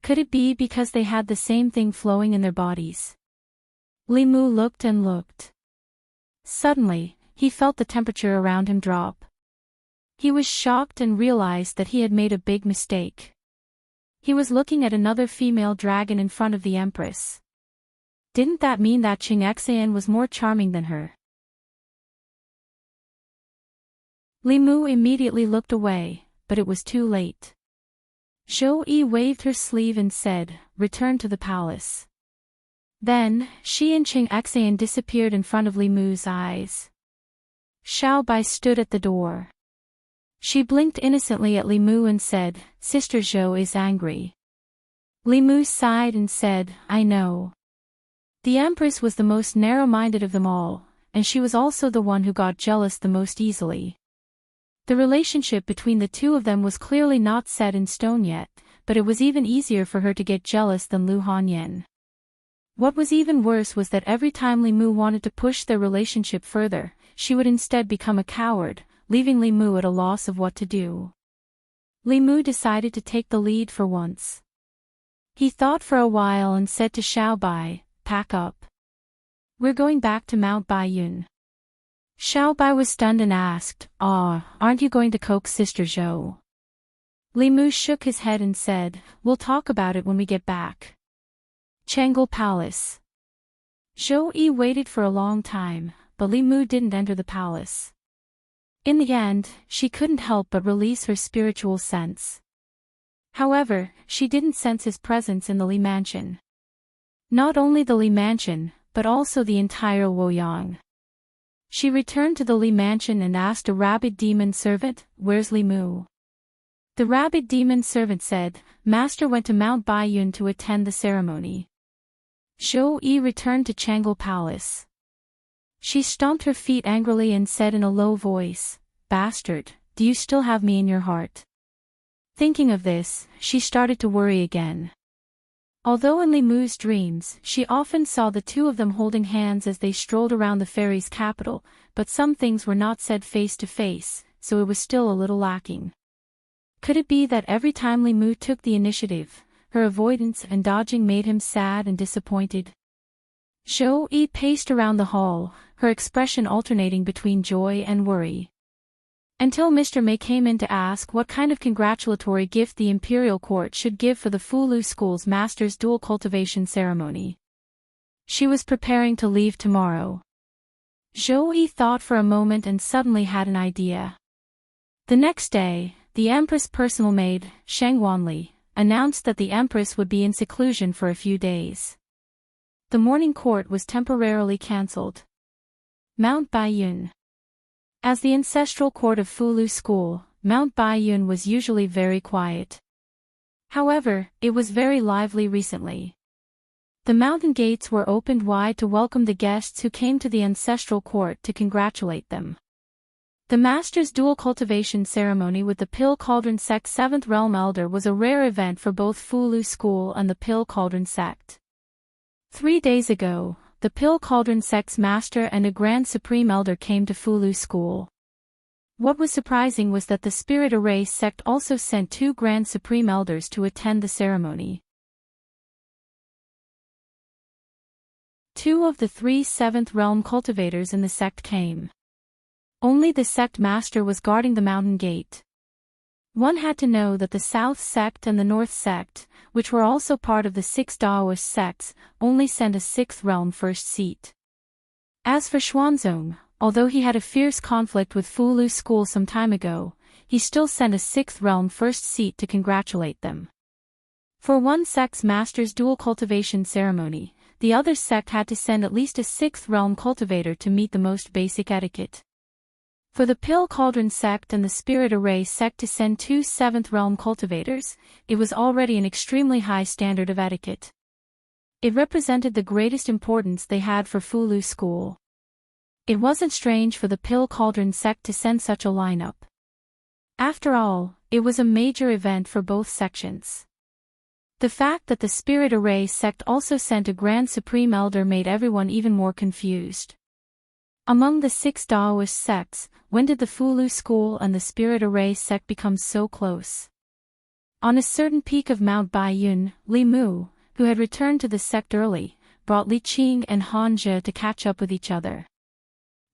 Could it be because they had the same thing flowing in their bodies? Li Mu looked and looked. Suddenly, he felt the temperature around him drop. He was shocked and realized that he had made a big mistake. He was looking at another female dragon in front of the Empress. Didn't that mean that Qing Xian was more charming than her? Li Mu immediately looked away, but it was too late. Zhou waved her sleeve and said, "Return to the palace." Then, she and Qing Xian disappeared in front of Li Mu's eyes. Xiaobai stood at the door. She blinked innocently at Li Mu and said, "Sister Zhou is angry." Li Mu sighed and said, "I know." The Empress was the most narrow-minded of them all, and she was also the one who got jealous the most easily. The relationship between the two of them was clearly not set in stone yet, but it was even easier for her to get jealous than Lu Hanyan. What was even worse was that every time Li Mu wanted to push their relationship further, she would instead become a coward, leaving Li Mu at a loss of what to do. Li Mu decided to take the lead for once. He thought for a while and said to Xiaobai, "Pack up. We're going back to Mount Baiyun." Xiaobai was stunned and asked, "Aren't you going to coax Sister Zhou?" Li Mu shook his head and said, "We'll talk about it when we get back." Chang'an Palace. Zhou waited for a long time, but Li Mu didn't enter the palace. In the end, she couldn't help but release her spiritual sense. However, she didn't sense his presence in the Li mansion. Not only the Li mansion, but also the entire Luoyang. She returned to the Li mansion and asked a rabid demon servant, "Where's Li Mu?" The rabid demon servant said, "Master went to Mount Baiyun to attend the ceremony." Zhou returned to Chang'an Palace. She stomped her feet angrily and said in a low voice, "Bastard, do you still have me in your heart?" Thinking of this, she started to worry again. Although in Li Mu's dreams, she often saw the two of them holding hands as they strolled around the fairy's capital, but some things were not said face to face, so it was still a little lacking. Could it be that every time Li Mu took the initiative, her avoidance and dodging made him sad and disappointed? Zhou paced around the hall, her expression alternating between joy and worry. Until Mr. May came in to ask what kind of congratulatory gift the imperial court should give for the Fulu School's master's dual cultivation ceremony. She was preparing to leave tomorrow. Zhou thought for a moment and suddenly had an idea. The next day, the Empress' personal maid, Sheng Wanli, announced that the Empress would be in seclusion for a few days. The morning court was temporarily cancelled. Mount Baiyun. As the ancestral court of Fulu School, Mount Baiyun was usually very quiet. However, it was very lively recently. The mountain gates were opened wide to welcome the guests who came to the ancestral court to congratulate them. The master's dual cultivation ceremony with the Pill Cauldron Sect's 7th Realm Elder was a rare event for both Fulu School and the Pill Cauldron Sect. 3 days ago, the Pill Cauldron Sect's master and a Grand Supreme Elder came to Fulu School. What was surprising was that the Spirit Array sect also sent 2 Grand Supreme Elders to attend the ceremony. 2 of the 3 7th Realm cultivators in the sect came. Only the sect master was guarding the mountain gate. One had to know that the South sect and the North sect, which were also part of the 6 Daoist sects, only sent a 6th realm first seat. As for Xuanzong, although he had a fierce conflict with Fulu School some time ago, he still sent a 6th realm first seat to congratulate them. For one sect's master's dual cultivation ceremony, the other sect had to send at least a 6th realm cultivator to meet the most basic etiquette. For the Pill Cauldron sect and the Spirit Array sect to send 2 7th realm cultivators, it was already an extremely high standard of etiquette. It represented the greatest importance they had for Fulu School. It wasn't strange for the Pill Cauldron sect to send such a lineup. After all, it was a major event for both sections. The fact that the Spirit Array sect also sent a Grand Supreme Elder made everyone even more confused. Among the 6 Daoist sects, when did the Fulu School and the Spirit Array sect become so close? On a certain peak of Mount Baiyun, Li Mu, who had returned to the sect early, brought Li Qing and Han Zhe to catch up with each other.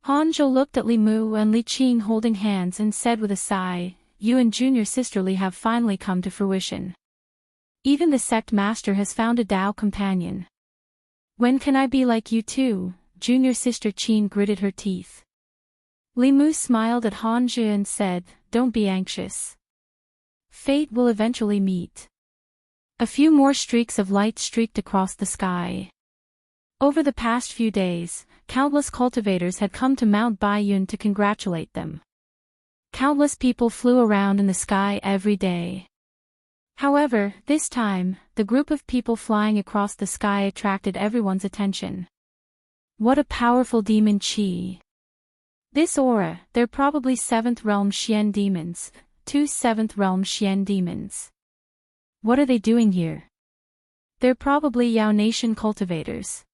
Han Zhe looked at Li Mu and Li Qing holding hands and said with a sigh, "You and junior sister Li have finally come to fruition. Even the sect master has found a Dao companion. When can I be like you too?" Junior sister Qin gritted her teeth. Li Mu smiled at Han Zhe and said, "Don't be anxious. Fate will eventually meet." A few more streaks of light streaked across the sky. Over the past few days, countless cultivators had come to Mount Baiyun to congratulate them. Countless people flew around in the sky every day. However, this time, the group of people flying across the sky attracted everyone's attention. What a powerful demon qi. This aura, they're probably 7th realm Xian demons, 2 7th realm Xian demons. What are they doing here? They're probably Yao Nation cultivators.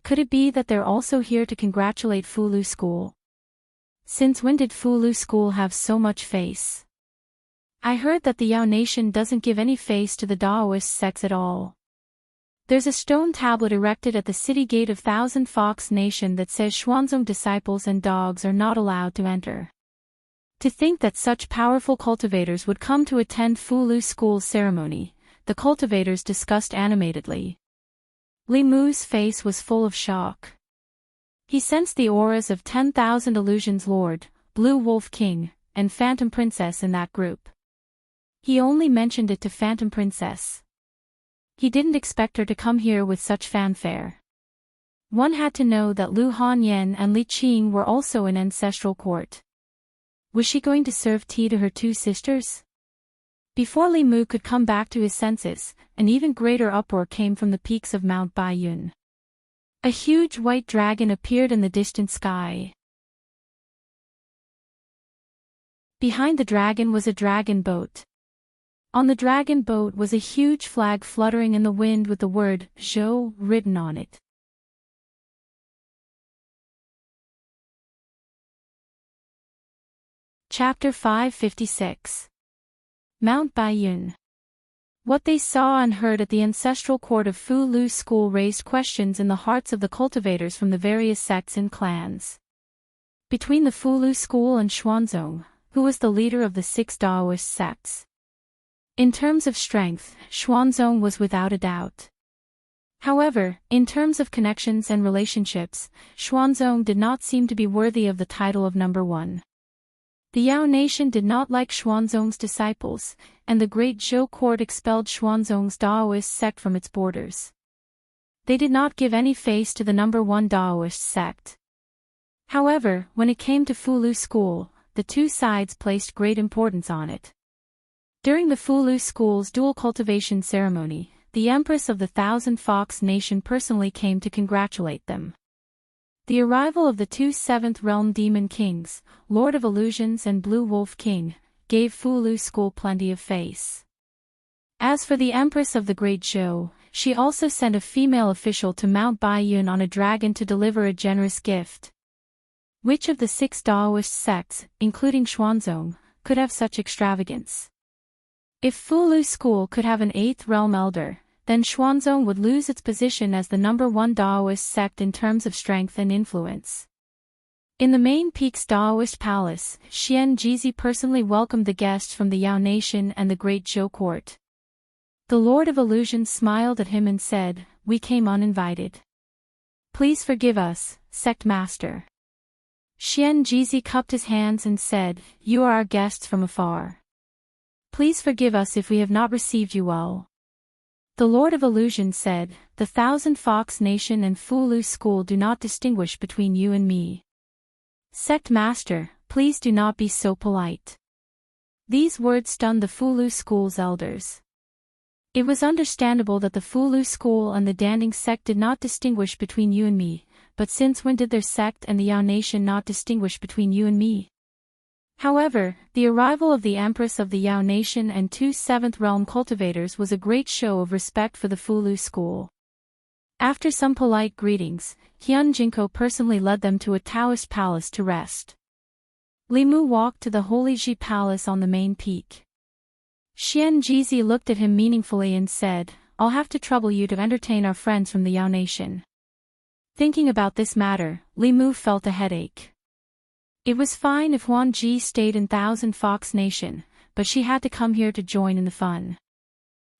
Could it be that they're also here to congratulate Fulu School? Since when did Fulu School have so much face? I heard that the Yao Nation doesn't give any face to the Daoist sects at all. There's a stone tablet erected at the city gate of Thousand Fox Nation that says Xuanzong disciples and dogs are not allowed to enter. To think that such powerful cultivators would come to attend Fulu School's ceremony, the cultivators discussed animatedly. Li Mu's face was full of shock. He sensed the auras of 10,000 Illusions Lord, Blue Wolf King, and Phantom Princess in that group. He only mentioned it to Phantom Princess. He didn't expect her to come here with such fanfare. One had to know that Lu Hanyan and Li Qing were also in ancestral court. Was she going to serve tea to her 2 sisters? Before Li Mu could come back to his senses, an even greater uproar came from the peaks of Mount Baiyun. A huge white dragon appeared in the distant sky. Behind the dragon was a dragon boat. On the dragon boat was a huge flag fluttering in the wind with the word Zhou written on it. Chapter 556. Mount Baiyun. What they saw and heard at the ancestral court of Fu Lu's school raised questions in the hearts of the cultivators from the various sects and clans. Between the Fu Lu school and Xuanzong, who was the leader of the 6 Daoist sects? In terms of strength, Xuanzong was without a doubt. However, in terms of connections and relationships, Xuanzong did not seem to be worthy of the title of number 1. The Yao nation did not like Xuanzong's disciples, and the great Zhou court expelled Xuanzong's Daoist sect from its borders. They did not give any face to the number 1 Daoist sect. However, when it came to Fu Lu school, the two sides placed great importance on it. During the Fu Lu school's dual cultivation ceremony, the Empress of the Thousand Fox Nation personally came to congratulate them. The arrival of the two Seventh Realm Demon Kings, Lord of Illusions and Blue Wolf King, gave Fu Lu school plenty of face. As for the Empress of the Great Zhou, she also sent a female official to Mount Baiyun on a dragon to deliver a generous gift. Which of the 6 Daoist sects, including Xuanzong, could have such extravagance? If Fu Lu school could have an 8th realm elder, then Xuanzong would lose its position as the number 1 Daoist sect in terms of strength and influence. In the main Peak's Daoist palace, Xian Jizi personally welcomed the guests from the Yao nation and the great Zhou court. The Lord of Illusions smiled at him and said, "We came uninvited. Please forgive us, sect master." Xian Jizi cupped his hands and said, "You are our guests from afar. Please forgive us if we have not received you well." The Lord of Illusion said, "The Thousand Fox Nation and Fu Lu school do not distinguish between you and me. Sect master, please do not be so polite." These words stunned the Fu Lu school's elders. It was understandable that the Fu Lu school and the Danding sect did not distinguish between you and me, but since when did their sect and the Yao nation not distinguish between you and me? However, the arrival of the Empress of the Yao nation and 2 7th realm cultivators was a great show of respect for the Fu Lu school. After some polite greetings, Hyun Jinko personally led them to a Taoist palace to rest. Li Mu walked to the Holy Ji Palace on the main peak. Xian Jizi looked at him meaningfully and said, "I'll have to trouble you to entertain our friends from the Yao nation." Thinking about this matter, Li Mu felt a headache. It was fine if Huan Ji stayed in Thousand Fox Nation, but she had to come here to join in the fun.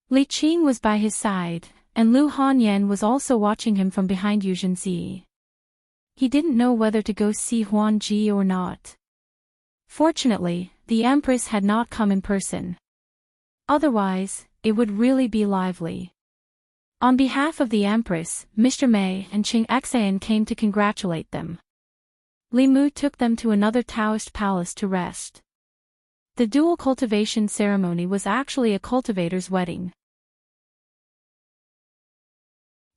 Li Qing was by his side, and Lu Hanyan was also watching him from behind Yuzhenzi. He didn't know whether to go see Huan Ji or not. Fortunately, the Empress had not come in person. Otherwise, it would really be lively. On behalf of the Empress, Mr. Mei and Qing Xian came to congratulate them. Li Mu took them to another Taoist palace to rest. The dual cultivation ceremony was actually a cultivator's wedding.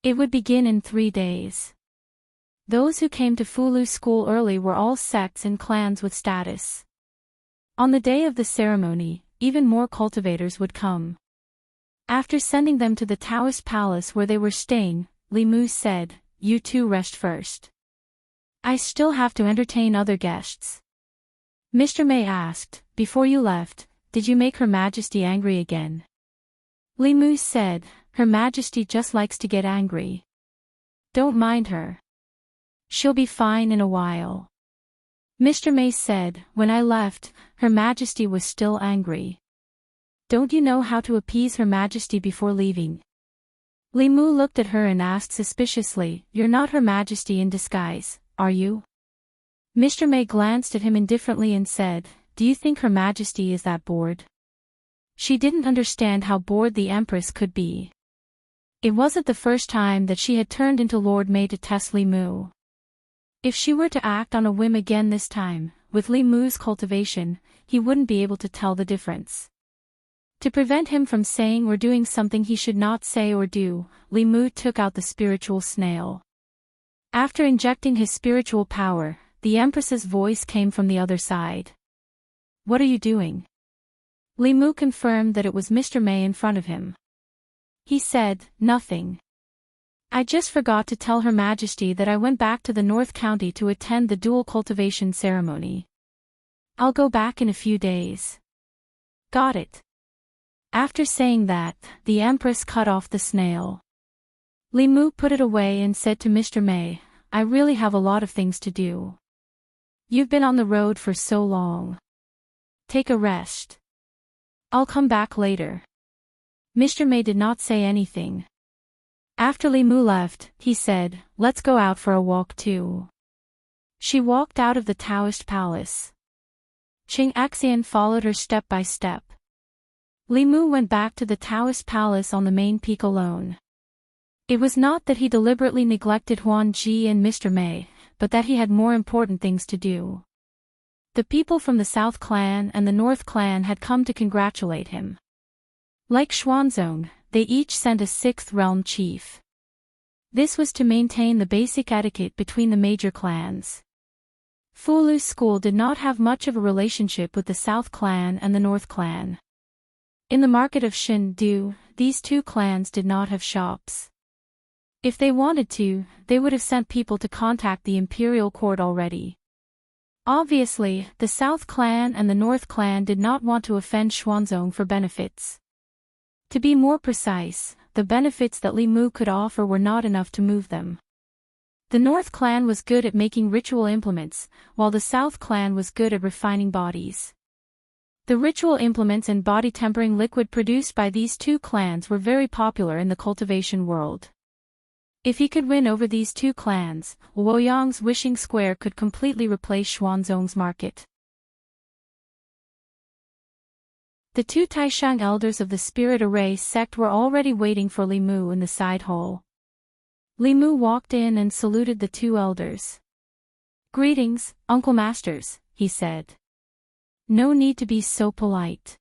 It would begin in 3 days. Those who came to Fu Lu school early were all sects and clans with status. On the day of the ceremony, even more cultivators would come. After sending them to the Taoist palace where they were staying, Li Mu said, "You two rest first. I still have to entertain other guests." Mr. Mei asked, "Before you left, did you make Her Majesty angry again?" Li Mu said, "Her Majesty just likes to get angry. Don't mind her. She'll be fine in a while." Mr. Mei said, "When I left, Her Majesty was still angry. Don't you know how to appease Her Majesty before leaving?" Li Mu looked at her and asked suspiciously, "You're not Her Majesty in disguise, are you?" Mr. Mei glanced at him indifferently and said, "Do you think Her Majesty is that bored?" She didn't understand how bored the Empress could be. It wasn't the first time that she had turned into Lord Mei to test Li Mu. If she were to act on a whim again this time, with Li Mu's cultivation, he wouldn't be able to tell the difference. To prevent him from saying or doing something he should not say or do, Li Mu took out the spiritual snail. After injecting his spiritual power, the Empress's voice came from the other side. "What are you doing?" Li Mu confirmed that it was Mr. Mei in front of him. He said, "Nothing. I just forgot to tell Her Majesty that I went back to the North County to attend the dual cultivation ceremony. I'll go back in a few days." "Got it." After saying that, the Empress cut off the snail. Li Mu put it away and said to Mr. May, I really have a lot of things to do. You've been on the road for so long. Take a rest. I'll come back later. Mr. May did not say anything. After Li Mu left, he said, let's go out for a walk too. She walked out of the Taoist palace. Qing Axian followed her step by step. Li Mu went back to the Taoist palace on the main peak alone. It was not that he deliberately neglected Huan Ji and Mr. May, but that he had more important things to do. The people from the South Clan and the North Clan had come to congratulate him. Like Xuanzong, they each sent a sixth realm chief. This was to maintain the basic etiquette between the major clans. Fulu School did not have much of a relationship with the South Clan and the North Clan. In the market of Shindu, these two clans did not have shops. If they wanted to, they would have sent people to contact the imperial court already. Obviously, the South Clan and the North Clan did not want to offend Xuanzong for benefits. To be more precise, the benefits that Li Mu could offer were not enough to move them. The North Clan was good at making ritual implements, while the South Clan was good at refining bodies. The ritual implements and body tempering liquid produced by these two clans were very popular in the cultivation world. If he could win over these two clans, Luoyang's wishing square could completely replace Xuanzong's market. The two Taishang elders of the Spirit Array sect were already waiting for Li Mu in the side hall. Li Mu walked in and saluted the two elders. Greetings, Uncle Masters, he said. No need to be so polite.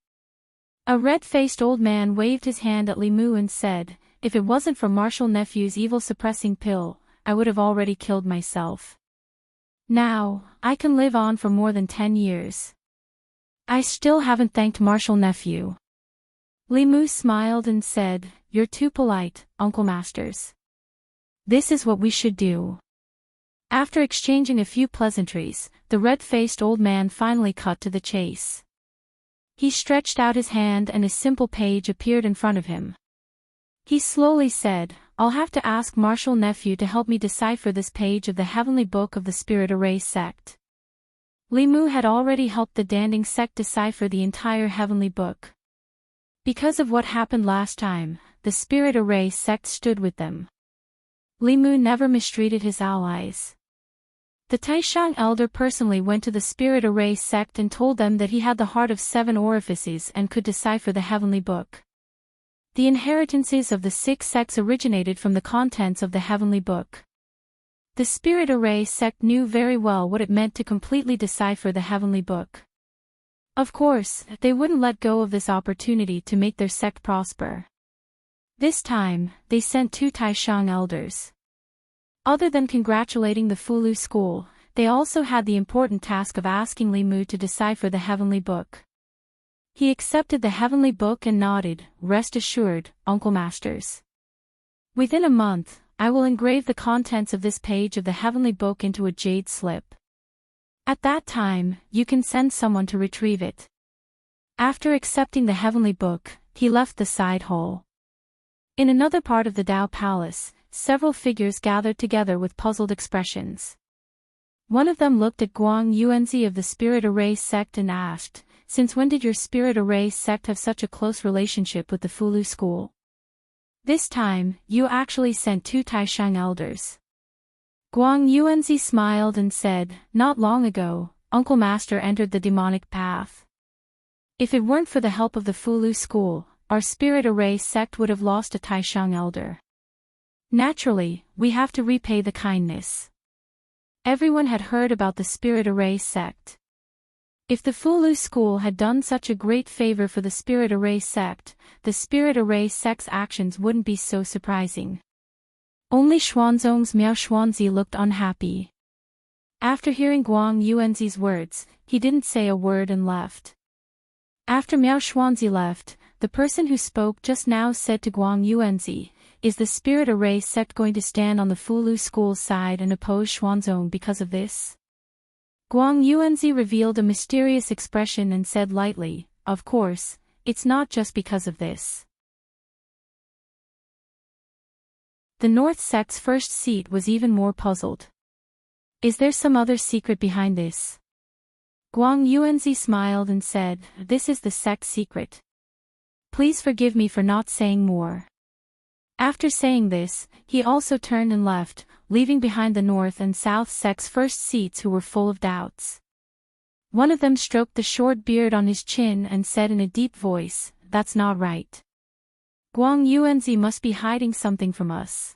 A red-faced old man waved his hand at Li Mu and said, if it wasn't for Marshal Nephew's evil-suppressing pill, I would have already killed myself. Now, I can live on for more than 10 years. I still haven't thanked Marshal Nephew. Li Mu smiled and said, you're too polite, Uncle Masters. This is what we should do. After exchanging a few pleasantries, the red-faced old man finally cut to the chase. He stretched out his hand and a simple page appeared in front of him. He slowly said, I'll have to ask Marshal Nephew to help me decipher this page of the Heavenly Book of the Spirit Array sect. Li Mu had already helped the Danding sect decipher the entire Heavenly Book. Because of what happened last time, the Spirit Array sect stood with them. Li Mu never mistreated his allies. The Taishang elder personally went to the Spirit Array sect and told them that he had the heart of 7 orifices and could decipher the Heavenly Book. The inheritances of the 6 sects originated from the contents of the Heavenly Book. The Spirit Array sect knew very well what it meant to completely decipher the Heavenly Book. Of course, they wouldn't let go of this opportunity to make their sect prosper. This time, they sent 2 Taishang elders. Other than congratulating the Fulu school, they also had the important task of asking Li Mu to decipher the Heavenly Book. He accepted the Heavenly Book and nodded, rest assured, Uncle Masters. Within a month, I will engrave the contents of this page of the Heavenly Book into a jade slip. At that time, you can send someone to retrieve it. After accepting the Heavenly Book, he left the side hall. In another part of the Dao Palace, several figures gathered together with puzzled expressions. One of them looked at Guang Yuanzi of the Spirit Array sect and asked, since when did your Spirit Array sect have such a close relationship with the Fulu school? This time, you actually sent 2 Taishang elders. Guang Yuanzi smiled and said, not long ago, Uncle Master entered the demonic path. If it weren't for the help of the Fulu school, our Spirit Array sect would have lost a Taishang elder. Naturally, we have to repay the kindness. Everyone had heard about the Spirit Array sect. If the Fulu school had done such a great favor for the Spirit Array sect, the Spirit Array sect's actions wouldn't be so surprising. Only Xuanzong's Miao Xuanzi looked unhappy. After hearing Guang Yuanzi's words, he didn't say a word and left. After Miao Xuanzi left, the person who spoke just now said to Guang Yuanzi, is the Spirit Array sect going to stand on the Fulu school's side and oppose Xuanzong because of this? Guang Yuanzi revealed a mysterious expression and said lightly, of course, it's not just because of this. The North sect's first seat was even more puzzled. Is there some other secret behind this? Guang Yuanzi smiled and said, this is the sect's secret. Please forgive me for not saying more. After saying this, he also turned and left, leaving behind the North and South sect's first seats who were full of doubts. One of them stroked the short beard on his chin and said in a deep voice, that's not right. Guang Yuanzi must be hiding something from us.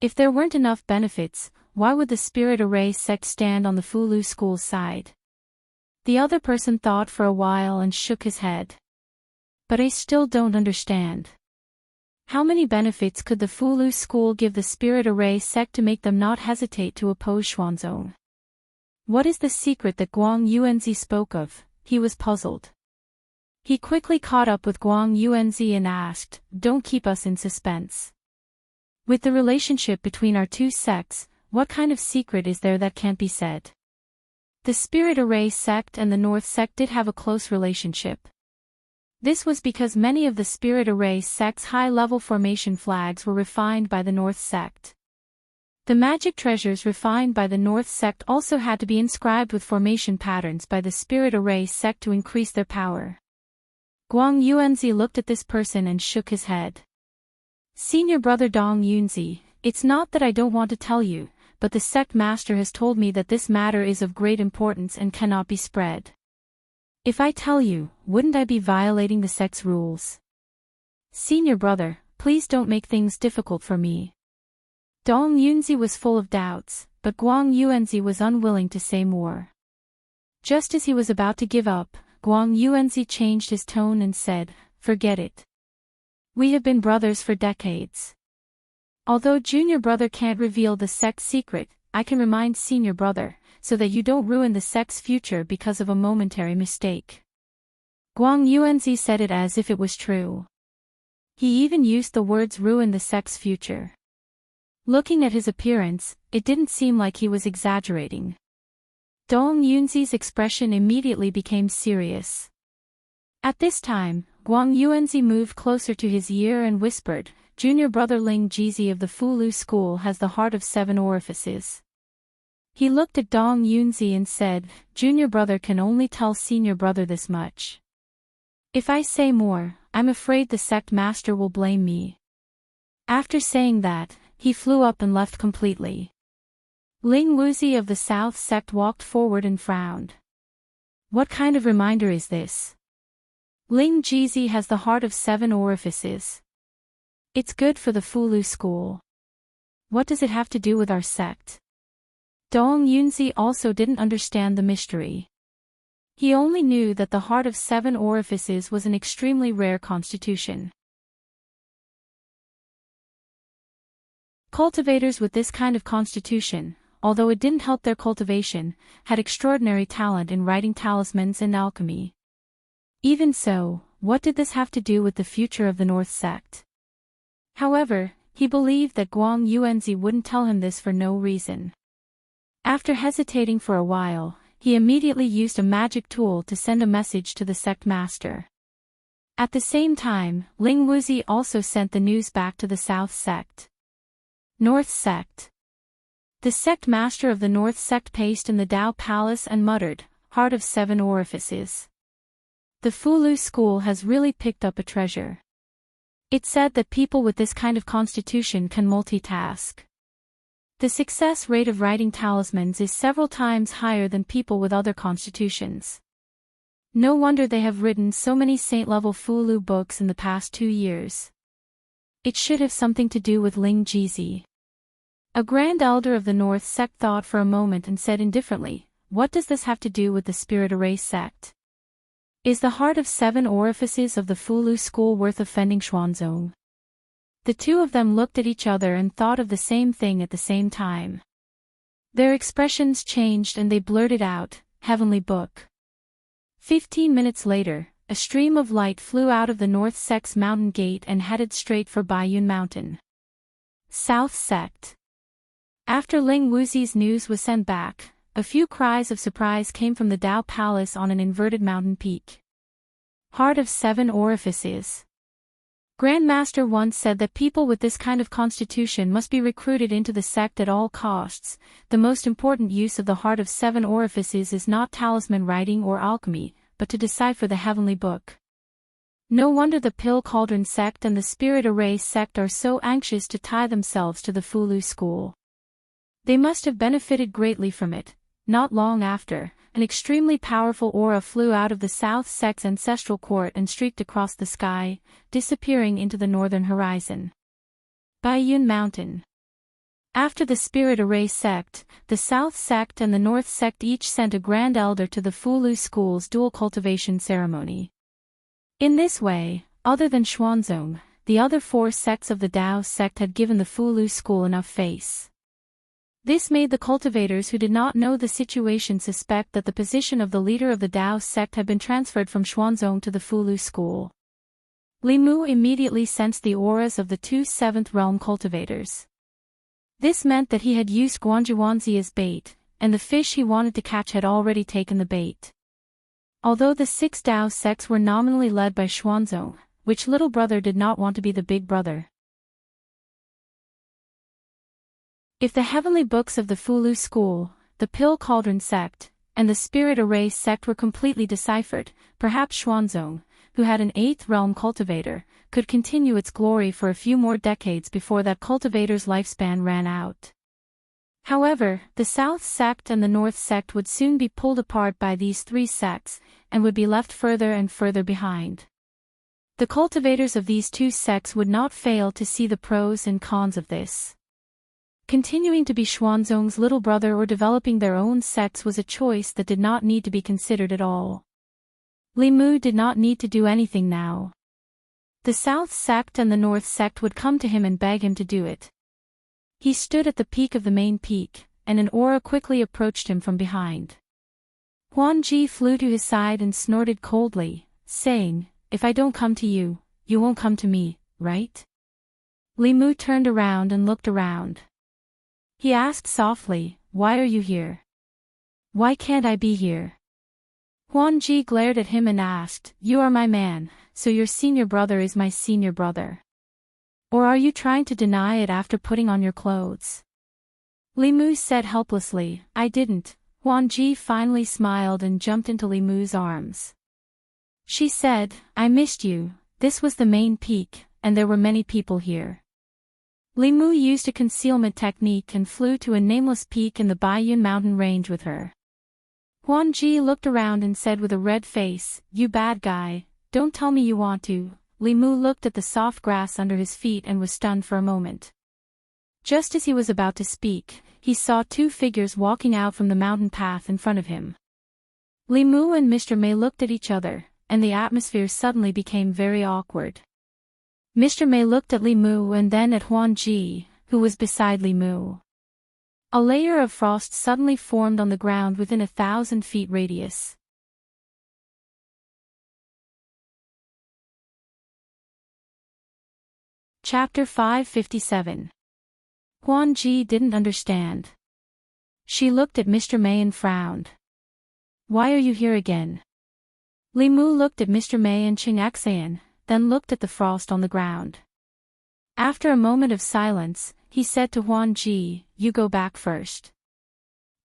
If there weren't enough benefits, why would the Spirit Array sect stand on the Fulu school's side? The other person thought for a while and shook his head. But I still don't understand. How many benefits could the Fulu school give the Spirit Array sect to make them not hesitate to oppose Xuanzong? What is the secret that Guang Yuanzi spoke of? He was puzzled. He quickly caught up with Guang Yuanzi and asked, don't keep us in suspense. With the relationship between our two sects, what kind of secret is there that can't be said? The Spirit Array sect and the North sect did have a close relationship. This was because many of the Spirit Array sect's high-level formation flags were refined by the North sect. The magic treasures refined by the North sect also had to be inscribed with formation patterns by the Spirit Array sect to increase their power. Guang Yuanzi looked at this person and shook his head. Senior brother Dong Yunzi, it's not that I don't want to tell you, but the sect master has told me that this matter is of great importance and cannot be spread. If I tell you, wouldn't I be violating the sect's rules? Senior brother, please don't make things difficult for me. Dong Yunzi was full of doubts, but Guang Yuanzi was unwilling to say more. Just as he was about to give up, Guang Yuanzi changed his tone and said, forget it. We have been brothers for decades. Although junior brother can't reveal the sect's secret, I can remind senior brother, so that you don't ruin the sect's future because of a momentary mistake. Guang Yuanzi said it as if it was true. He even used the words ruin the sect's future. Looking at his appearance, it didn't seem like he was exaggerating. Dong Yunzi's expression immediately became serious. At this time, Guang Yuanzi moved closer to his ear and whispered, junior brother Ling Jizi of the Fulu school has the heart of 7 orifices. He looked at Dong Yunzi and said, junior brother can only tell senior brother this much. If I say more, I'm afraid the sect master will blame me. After saying that, he flew up and left completely. Ling Wuzi of the South sect walked forward and frowned. What kind of reminder is this? Ling Jizi has the heart of 7 orifices. It's good for the Fulu school. What does it have to do with our sect? Dong Yunzi also didn't understand the mystery. He only knew that the heart of 7 orifices was an extremely rare constitution. Cultivators with this kind of constitution, although it didn't help their cultivation, had extraordinary talent in writing talismans and alchemy. Even so, what did this have to do with the future of the North sect? However, he believed that Guang Yuanzi wouldn't tell him this for no reason. After hesitating for a while, he immediately used a magic tool to send a message to the sect master. At the same time, Ling Wuzi also sent the news back to the South sect. North sect. The sect master of the North sect paced in the Dao Palace and muttered, heart of 7 orifices. The Fulu school has really picked up a treasure. It said that people with this kind of constitution can multitask. The success rate of writing talismans is several times higher than people with other constitutions. No wonder they have written so many saint-level Fulu books in the past 2 years. It should have something to do with Ling Jizi. A grand elder of the North sect thought for a moment and said indifferently, what does this have to do with the Spirit Array sect? Is the heart of 7 orifices of the Fulu school worth offending Xuanzong? The two of them looked at each other and thought of the same thing at the same time. Their expressions changed and they blurted out, Heavenly Book. 15 minutes later, a stream of light flew out of the North sect's mountain gate and headed straight for Baiyun Mountain. South sect. After Ling Wuzi's news was sent back, a few cries of surprise came from the Dao Palace on an inverted mountain peak. Heart of 7 orifices. Grandmaster once said that people with this kind of constitution must be recruited into the sect at all costs. The most important use of the Heart of 7 orifices is not talisman writing or alchemy, but to decipher the heavenly book. No wonder the Pill Cauldron sect and the Spirit Array sect are so anxious to tie themselves to the Fulu school. They must have benefited greatly from it. Not long after, an extremely powerful aura flew out of the South sect's ancestral court and streaked across the sky, disappearing into the northern horizon. Bayun Mountain. After the Spirit Array sect, the South sect and the North sect each sent a Grand Elder to the Fulu school's dual cultivation ceremony. In this way, other than Xuanzong, the other 4 sects of the Dao sect had given the Fulu school enough face. This made the cultivators who did not know the situation suspect that the position of the leader of the Dao sect had been transferred from Xuanzong to the Fulu school. Li Mu immediately sensed the auras of the 2 7th realm cultivators. This meant that he had used Guanjuanzi as bait, and the fish he wanted to catch had already taken the bait. Although the 6 Dao sects were nominally led by Xuanzong, which little brother did not want to be the big brother. If the heavenly books of the Fulu school, the Pill Cauldron sect, and the Spirit Array sect were completely deciphered, perhaps Xuanzong, who had an 8th realm cultivator, could continue its glory for a few more decades before that cultivator's lifespan ran out. However, the South sect and the North sect would soon be pulled apart by these 3 sects, and would be left further and further behind. The cultivators of these 2 sects would not fail to see the pros and cons of this. Continuing to be Xuanzong's little brother or developing their own sects was a choice that did not need to be considered at all. Li Mu did not need to do anything now. The South sect and the North sect would come to him and beg him to do it. He stood at the peak of the main peak, and an aura quickly approached him from behind. Huan Ji flew to his side and snorted coldly, saying, "If I don't come to you, you won't come to me, right?" Li Mu turned around and looked around. He asked softly, "Why are you here? Why can't I be here?" Huan Ji glared at him and asked, "You are my man, so your senior brother is my senior brother. Or are you trying to deny it after putting on your clothes?" Li Mu said helplessly, "I didn't." Huan Ji finally smiled and jumped into Li Mu's arms. She said, "I missed you." This was the main peak, and there were many people here. Li Mu used a concealment technique and flew to a nameless peak in the Bayun mountain range with her. Huan Ji looked around and said with a red face, "You bad guy, don't tell me you want to." Li Mu looked at the soft grass under his feet and was stunned for a moment. Just as he was about to speak, he saw 2 figures walking out from the mountain path in front of him. Li Mu and Mr. May looked at each other, and the atmosphere suddenly became very awkward. Mr. May looked at Li Mu and then at Huan Ji, who was beside Li Mu. A layer of frost suddenly formed on the ground within 1,000 feet radius. Chapter 557. Huan Ji didn't understand. She looked at Mr. May and frowned. "Why are you here again?" Li Mu looked at Mr. May and Qing Xan, then looked at the frost on the ground. After a moment of silence, he said to Huan Ji, "You go back first.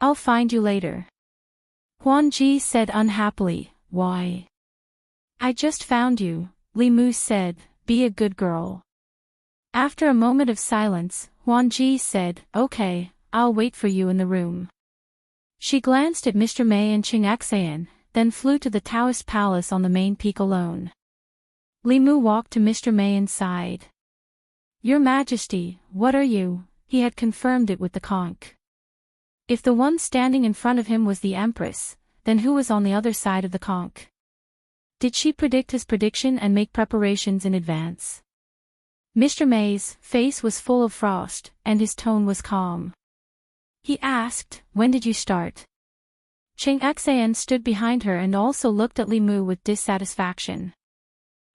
I'll find you later." Huan Ji said unhappily, "Why?" "I just found you," Li Mu said, "Be a good girl." After a moment of silence, Huan Ji said, "Okay, I'll wait for you in the room." She glanced at Mr. May and Qing Xan, then flew to the Taoist palace on the main peak alone. Li Mu walked to Mr. May and sighed. "Your Majesty, what are you?" He had confirmed it with the conch. If the one standing in front of him was the Empress, then who was on the other side of the conch? Did she predict his prediction and make preparations in advance? Mr. May's face was full of frost, and his tone was calm. He asked, "When did you start?" Qing Xan stood behind her and also looked at Li Mu with dissatisfaction.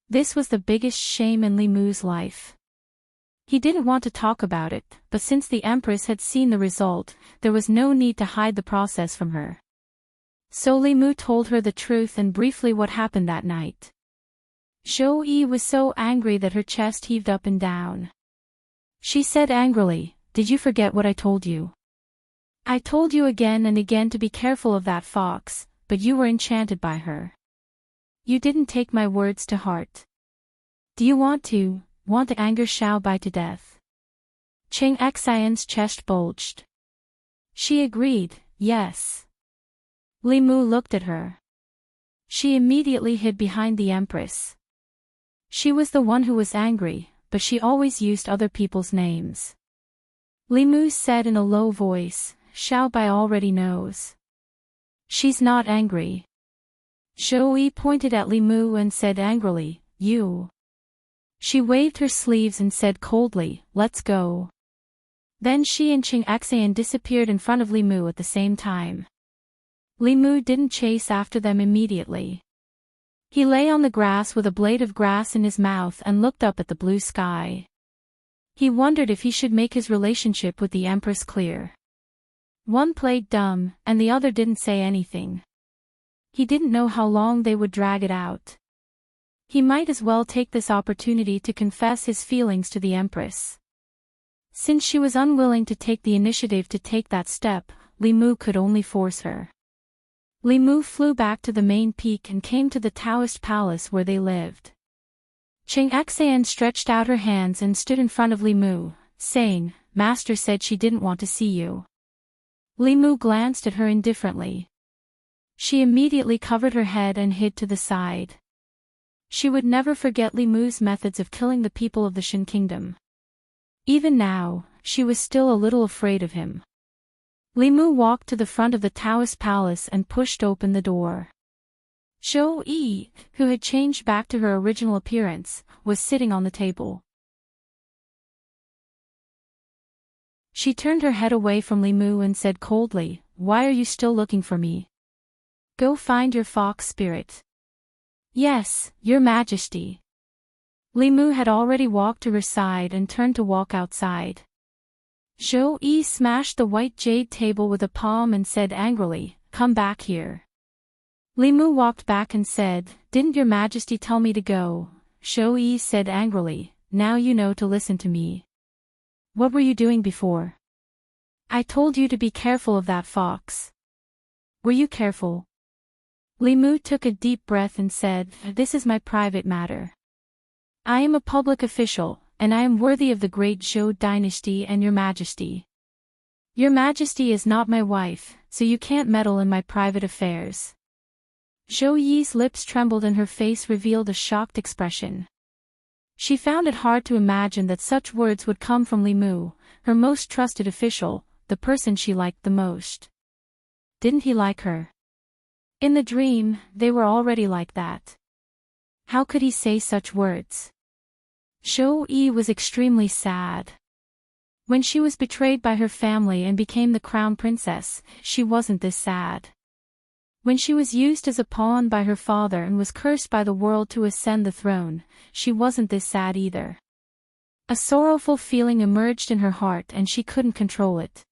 This was the biggest shame in Li Mu's life. He didn't want to talk about it, but since the Empress had seen the result, there was no need to hide the process from her. So Li Mu told her the truth and briefly what happened that night. Zhou Yi was so angry that her chest heaved up and down. She said angrily, "Did you forget what I told you? I told you again and again to be careful of that fox, but you were enchanted by her. You didn't take my words to heart. Do you want to anger Xiaobai to death?" Cheng Xian's chest bulged. She agreed, yes. Li Mu looked at her. She immediately hid behind the Empress. She was the one who was angry, but she always used other people's names. Li Mu said in a low voice, "Xiaobai already knows. She's not angry." Zhou Yi pointed at Li Mu and said angrily, "You." She waved her sleeves and said coldly, "Let's go." Then she and Cheng Xian disappeared in front of Li Mu at the same time. Li Mu didn't chase after them immediately. He lay on the grass with a blade of grass in his mouth and looked up at the blue sky. He wondered if he should make his relationship with the Empress clear. One played dumb, and the other didn't say anything. He didn't know how long they would drag it out. He might as well take this opportunity to confess his feelings to the Empress. Since she was unwilling to take the initiative to take that step, Li Mu could only force her. Li Mu flew back to the main peak and came to the Taoist palace where they lived. Cheng Xian stretched out her hands and stood in front of Li Mu, saying, "Master said she didn't want to see you." Li Mu glanced at her indifferently. She immediately covered her head and hid to the side. She would never forget Li Mu's methods of killing the people of the Shan Kingdom. Even now, she was still a little afraid of him. Li Mu walked to the front of the Taoist palace and pushed open the door. Zhou Yi, who had changed back to her original appearance, was sitting on the table. She turned her head away from Li Mu and said coldly, "Why are you still looking for me? Go find your fox spirit." "Yes, Your Majesty." Li Mu had already walked to her side and turned to walk outside. Zhou Yi smashed the white jade table with a palm and said angrily, "Come back here." Li Mu walked back and said, "Didn't Your Majesty tell me to go?" Zhou Yi said angrily, "Now you know to listen to me. What were you doing before? I told you to be careful of that fox. Were you careful?" Li Mu took a deep breath and said, "This is my private matter. I am a public official, and I am worthy of the great Zhou dynasty and Your Majesty. Your Majesty is not my wife, so you can't meddle in my private affairs." Zhou Yi's lips trembled and her face revealed a shocked expression. She found it hard to imagine that such words would come from Li Mu, her most trusted official, the person she liked the most. Didn't he like her? In the dream, they were already like that. How could he say such words? Zhou Yi was extremely sad. When she was betrayed by her family and became the crown princess, she wasn't this sad. When she was used as a pawn by her father and was cursed by the world to ascend the throne, she wasn't this sad either. A sorrowful feeling emerged in her heart and she couldn't control it.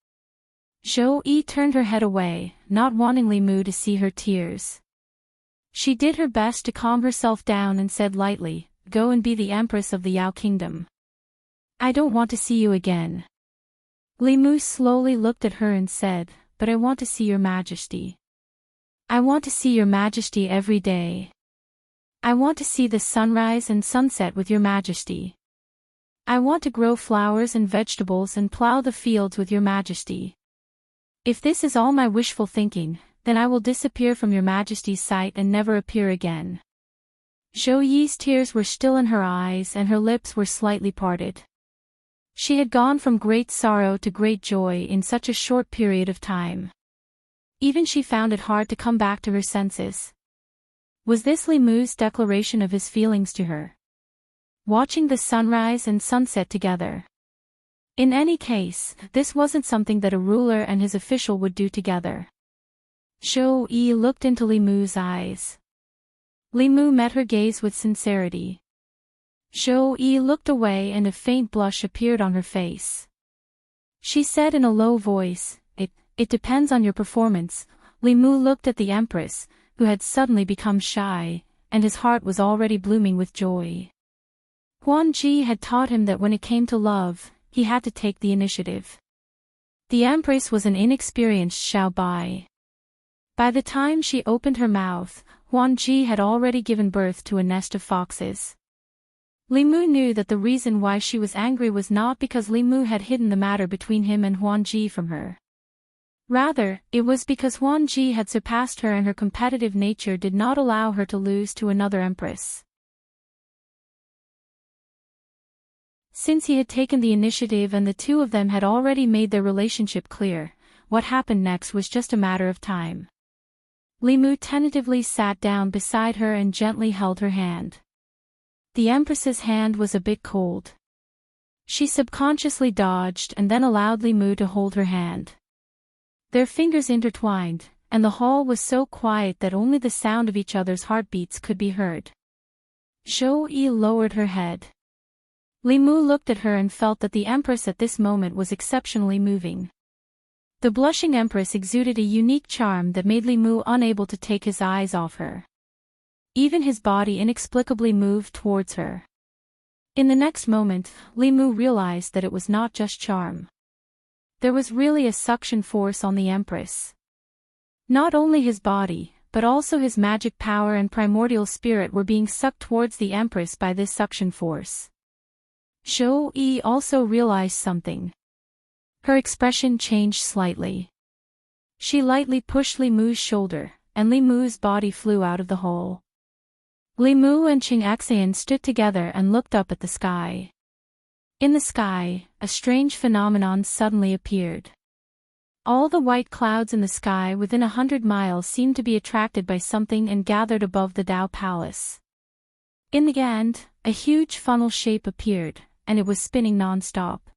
Zhou Yi turned her head away, not wanting Li Mu to see her tears. She did her best to calm herself down and said lightly, "Go and be the Empress of the Yao Kingdom. I don't want to see you again." Li Mu slowly looked at her and said, "But I want to see Your Majesty. I want to see Your Majesty every day. I want to see the sunrise and sunset with Your Majesty. I want to grow flowers and vegetables and plow the fields with Your Majesty. If this is all my wishful thinking, then I will disappear from Your Majesty's sight and never appear again." Zhou Yi's tears were still in her eyes and her lips were slightly parted. She had gone from great sorrow to great joy in such a short period of time. Even she found it hard to come back to her senses. Was this Li Mu's declaration of his feelings to her? Watching the sunrise and sunset together. In any case, this wasn't something that a ruler and his official would do together. Zhou Yi looked into Li Mu's eyes. Li Mu met her gaze with sincerity. Zhou Yi looked away and a faint blush appeared on her face. She said in a low voice, It depends on your performance." Li Mu looked at the Empress, who had suddenly become shy, and his heart was already blooming with joy. Huan Ji had taught him that when it came to love, he had to take the initiative. The Empress was an inexperienced Xiao Bai. By the time she opened her mouth, Huan Ji had already given birth to a nest of foxes. Li Mu knew that the reason why she was angry was not because Li Mu had hidden the matter between him and Huan Ji from her. Rather, it was because Huan Ji had surpassed her and her competitive nature did not allow her to lose to another empress. Since he had taken the initiative and the two of them had already made their relationship clear, what happened next was just a matter of time. Li Mu tentatively sat down beside her and gently held her hand. The Empress's hand was a bit cold. She subconsciously dodged and then allowed Li Mu to hold her hand. Their fingers intertwined, and the hall was so quiet that only the sound of each other's heartbeats could be heard. Zhou Yi lowered her head. Li Mu looked at her and felt that the Empress at this moment was exceptionally moving. The blushing Empress exuded a unique charm that made Li Mu unable to take his eyes off her. Even his body inexplicably moved towards her. In the next moment, Li Mu realized that it was not just charm. There was really a suction force on the Empress. Not only his body, but also his magic power and primordial spirit were being sucked towards the Empress by this suction force. Zhou Yi also realized something. Her expression changed slightly. She lightly pushed Li Mu's shoulder, and Li Mu's body flew out of the hole. Li Mu and Qing Xian stood together and looked up at the sky. In the sky, a strange phenomenon suddenly appeared. All the white clouds in the sky within 100 miles seemed to be attracted by something and gathered above the Dao Palace. In the end, a huge funnel shape appeared, and it was spinning non-stop.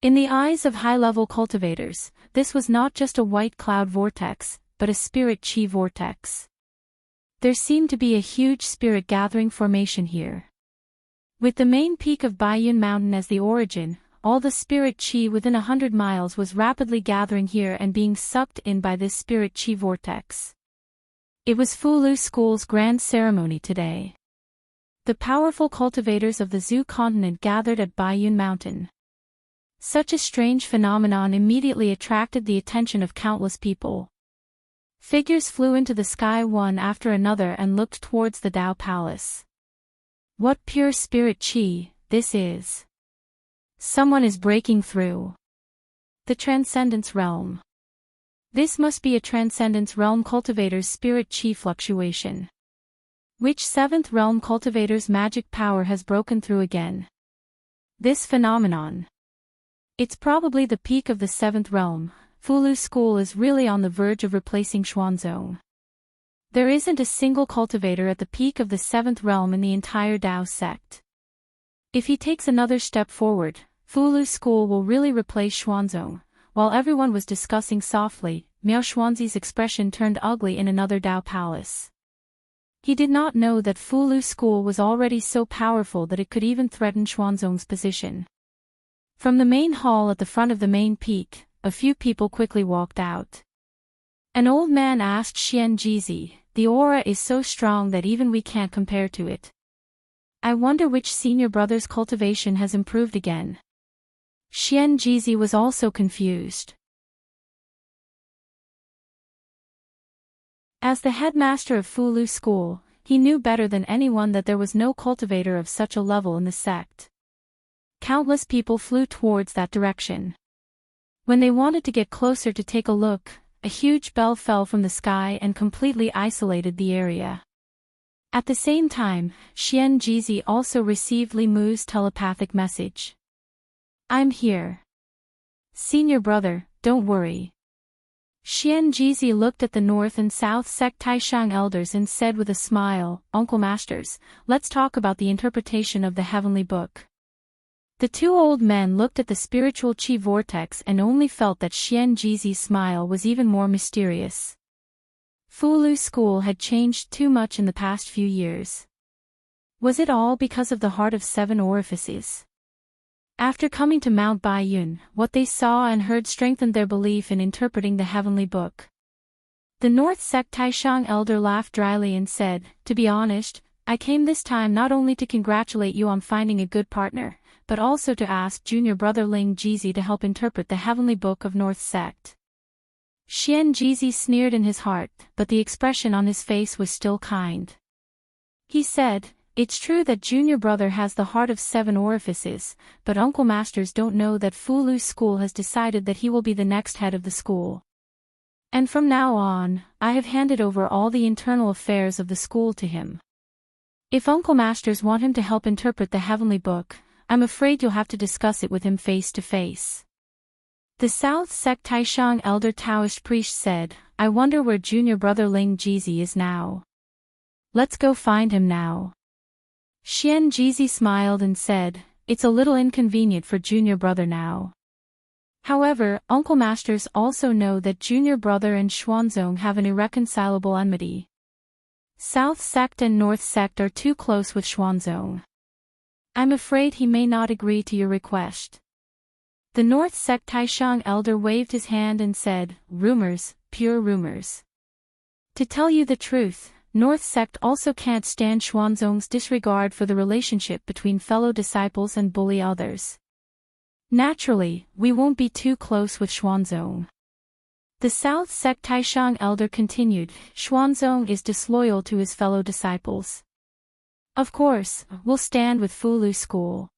In the eyes of high-level cultivators, this was not just a white cloud vortex, but a spirit chi vortex. There seemed to be a huge spirit gathering formation here. With the main peak of Baiyun Mountain as the origin, all the spirit chi within 100 miles was rapidly gathering here and being sucked in by this spirit chi vortex. It was Fulu School's grand ceremony today. The powerful cultivators of the Zhu continent gathered at Baiyun Mountain. Such a strange phenomenon immediately attracted the attention of countless people. Figures flew into the sky one after another and looked towards the Dao Palace. What pure spirit chi this is! Someone is breaking through the Transcendence Realm. This must be a Transcendence Realm cultivator's spirit chi fluctuation. Which 7th Realm cultivator's magic power has broken through again? This phenomenon. It's probably the peak of the 7th Realm. Fulu School is really on the verge of replacing Xuanzong. There isn't a single cultivator at the peak of the 7th Realm in the entire Dao sect. If he takes another step forward, Fulu School will really replace Xuanzong. While everyone was discussing softly, Miao Xuanzi's expression turned ugly in another Dao palace. He did not know that Fulu School was already so powerful that it could even threaten Xuanzong's position. From the main hall at the front of the main peak, a few people quickly walked out. An old man asked Xian Jizi, "The aura is so strong that even we can't compare to it. I wonder which senior brother's cultivation has improved again." Xian Jizi was also confused. As the headmaster of Fulu School, he knew better than anyone that there was no cultivator of such a level in the sect. Countless people flew towards that direction. When they wanted to get closer to take a look, a huge bell fell from the sky and completely isolated the area. At the same time, Xian Jizi also received Li Mu's telepathic message. "I'm here. Senior brother, don't worry." Xian Jizi looked at the North and South Sect Taishang elders and said with a smile, "Uncle Masters, let's talk about the interpretation of the Heavenly Book." The two old men looked at the spiritual chi vortex and only felt that Xian Jizi's smile was even more mysterious. Fulu School had changed too much in the past few years. Was it all because of the Heart of 7 Orifices? After coming to Mount Baiyun, what they saw and heard strengthened their belief in interpreting the Heavenly Book. The North Sect Taishang elder laughed dryly and said, "To be honest, I came this time not only to congratulate you on finding a good partner, but also to ask junior brother Ling Jizi to help interpret the Heavenly Book of North Sect." Xian Jizi sneered in his heart, but the expression on his face was still kind. He said, "It's true that junior brother has the heart of 7 orifices, but Uncle Masters don't know that Fulu's school has decided that he will be the next head of the school. And from now on, I have handed over all the internal affairs of the school to him. If Uncle Masters want him to help interpret the Heavenly Book, I'm afraid you'll have to discuss it with him face to face." The South Sect Taishang elder Taoist priest said, "I wonder where junior brother Ling Jizi is now. Let's go find him now." Xian Jizi smiled and said, "It's a little inconvenient for junior brother now. However, Uncle Masters also know that junior brother and Xuanzong have an irreconcilable enmity. South Sect and North Sect are too close with Xuanzong. I'm afraid he may not agree to your request." The North Sect Taishang elder waved his hand and said, "Rumors, pure rumors. To tell you the truth, North Sect also can't stand Xuanzong's disregard for the relationship between fellow disciples and bully others. Naturally, we won't be too close with Xuanzong." The South Sect Taishang elder continued, "Xuanzong is disloyal to his fellow disciples. Of course, we'll stand with Fulu School."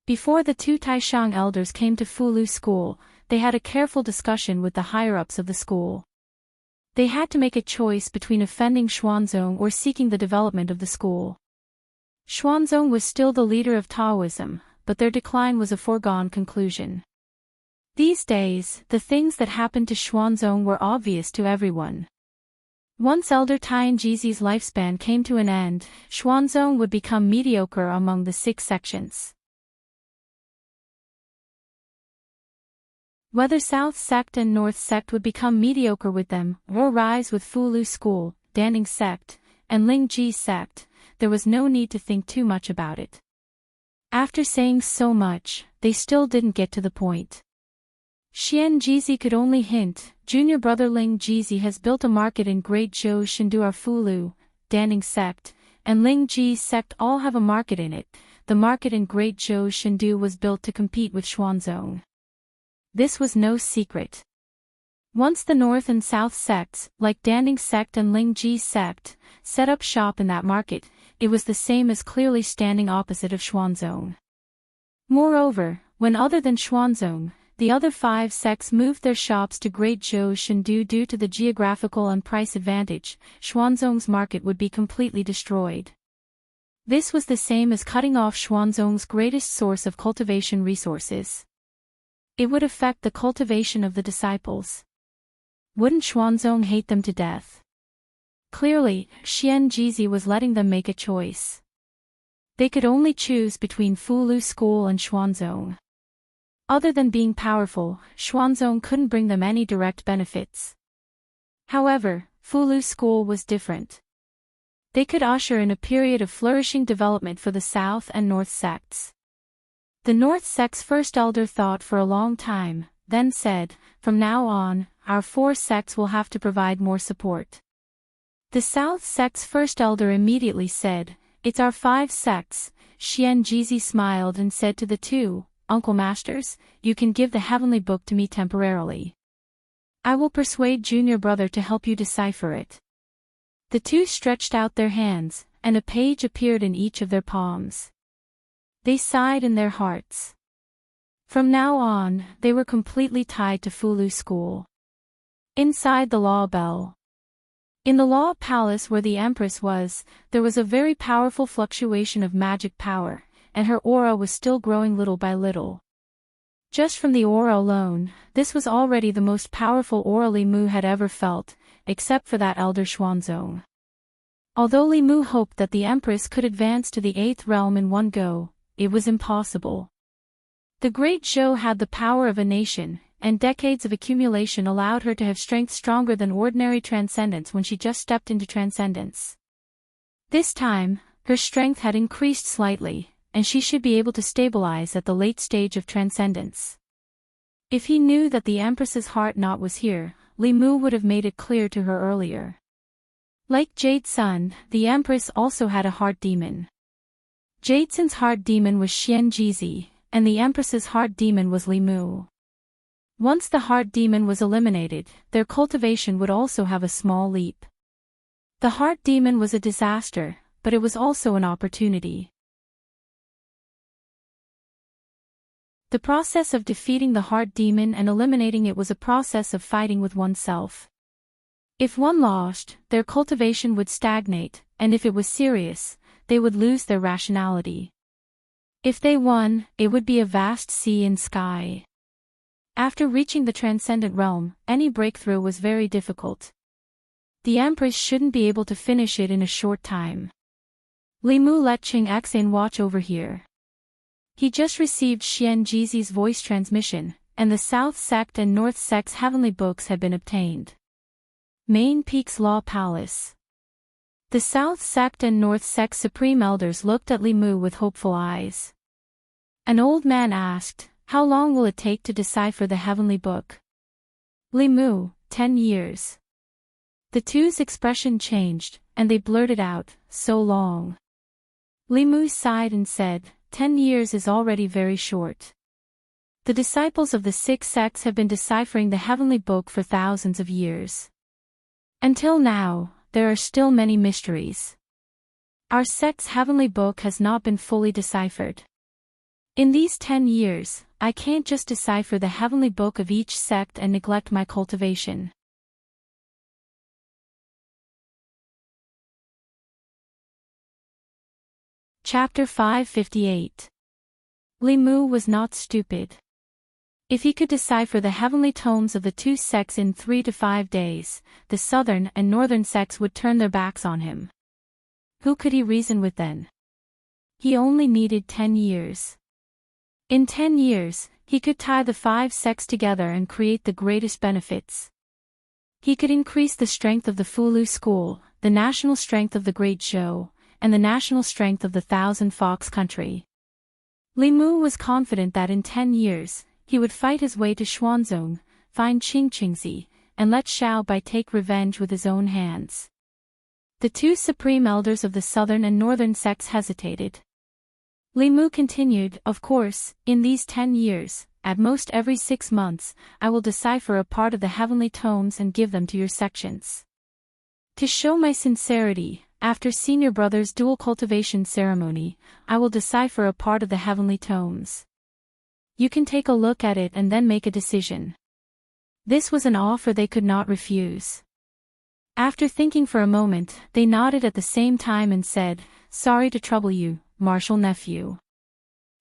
Before the 2 Taishang elders came to Fulu School, they had a careful discussion with the higher-ups of the school. They had to make a choice between offending Xuanzong or seeking the development of the school. Xuanzong was still the leader of Taoism, but their decline was a foregone conclusion. These days, the things that happened to Xuanzong were obvious to everyone. Once Elder Tianjizi's lifespan came to an end, Xuanzong would become mediocre among the 6 sections. Whether South Sect and North Sect would become mediocre with them, or rise with Fulu School, Danning Sect, and Lingji Sect, there was no need to think too much about it. After saying so much, they still didn't get to the point. Xian Jizi could only hint, junior brother Ling Jizi has built a market in Great Zhou Shindu. Our Fulu, Danning Sect, and Ling Ji Sect all have a market in it. The market in Great Zhou Shindu was built to compete with Xuanzong. This was no secret. Once the North and South sects, like Danning Sect and Ling Ji Sect, set up shop in that market, it was the same as clearly standing opposite of Xuanzong. Moreover, when other than Xuanzong, the other 5 sects moved their shops to Great Zhou Shindu due to the geographical and price advantage, Xuanzong's market would be completely destroyed. This was the same as cutting off Xuanzong's greatest source of cultivation resources. It would affect the cultivation of the disciples. Wouldn't Xuanzong hate them to death? Clearly, Xian Jizi was letting them make a choice. They could only choose between Fulu School and Xuanzong. Other than being powerful, Xuanzong couldn't bring them any direct benefits. However, Fulu School was different. They could usher in a period of flourishing development for the South and North sects. The North sect's first elder thought for a long time, then said, "From now on, our 4 sects will have to provide more support." The South sect's first elder immediately said, "It's our 5 sects." Xian Jizi smiled and said to the 2, "Uncle Masters, you can give the Heavenly Book to me temporarily. I will persuade junior brother to help you decipher it." The 2 stretched out their hands, and a page appeared in each of their palms. They sighed in their hearts. From now on, they were completely tied to Fulu School. Inside the Law Bell. In the Law Palace where the Empress was, there was a very powerful fluctuation of magic power, and her aura was still growing little by little. Just from the aura alone, this was already the most powerful aura Li Mu had ever felt, except for that elder Xuanzong. Although Li Mu hoped that the Empress could advance to the 8th realm in one go, it was impossible. The Great Zhou had the power of a nation, and decades of accumulation allowed her to have strength stronger than ordinary transcendence when she just stepped into transcendence. This time, her strength had increased slightly, and she should be able to stabilize at the late stage of transcendence. If he knew that the Empress's heart knot was here, Li Mu would have made it clear to her earlier. Like Jade Sun, the Empress also had a heart demon. Jade Sun's heart demon was Xianjizi, and the Empress's heart demon was Li Mu. Once the heart demon was eliminated, their cultivation would also have a small leap. The heart demon was a disaster, but it was also an opportunity. The process of defeating the heart demon and eliminating it was a process of fighting with oneself. If one lost, their cultivation would stagnate, and if it was serious, they would lose their rationality. If they won, it would be a vast sea and sky. After reaching the transcendent realm, any breakthrough was very difficult. The Empress shouldn't be able to finish it in a short time. Li Mu let Qing Xan watch over here. He just received Xianjizi's voice transmission, and the South Sect and North Sect's heavenly books had been obtained. Main Peak's Law Palace. The South Sect and North Sect Supreme Elders looked at Li Mu with hopeful eyes. An old man asked, "How long will it take to decipher the heavenly book?" Li Mu, 10 years. The two's expression changed, and they blurted out, "So long." Li Mu sighed and said, 10 years is already very short. The disciples of the 6 sects have been deciphering the heavenly book for thousands of years. Until now, there are still many mysteries. Our sect's heavenly book has not been fully deciphered. In these 10 years, I can't just decipher the heavenly book of each sect and neglect my cultivation. Chapter 558. Li Mu was not stupid. If he could decipher the heavenly tomes of the 2 sects in 3 to 5 days, the southern and northern sects would turn their backs on him. Who could he reason with then? He only needed 10 years. In 10 years, he could tie the 5 sects together and create the greatest benefits. He could increase the strength of the Fulu school, the national strength of the Great Zhou, and the national strength of the Thousand Fox country. Li Mu was confident that in 10 years, he would fight his way to Xuanzong, find Qingqingzi, and let Xiao Bai take revenge with his own hands. The 2 supreme elders of the southern and northern sects hesitated. Li Mu continued, "Of course, in these 10 years, at most every 6 months, I will decipher a part of the heavenly tomes and give them to your sections. To show my sincerity, after Senior Brother's dual cultivation ceremony, I will decipher a part of the heavenly tomes. You can take a look at it and then make a decision." This was an offer they could not refuse. After thinking for a moment, they nodded at the same time and said, "Sorry to trouble you, Martial Nephew."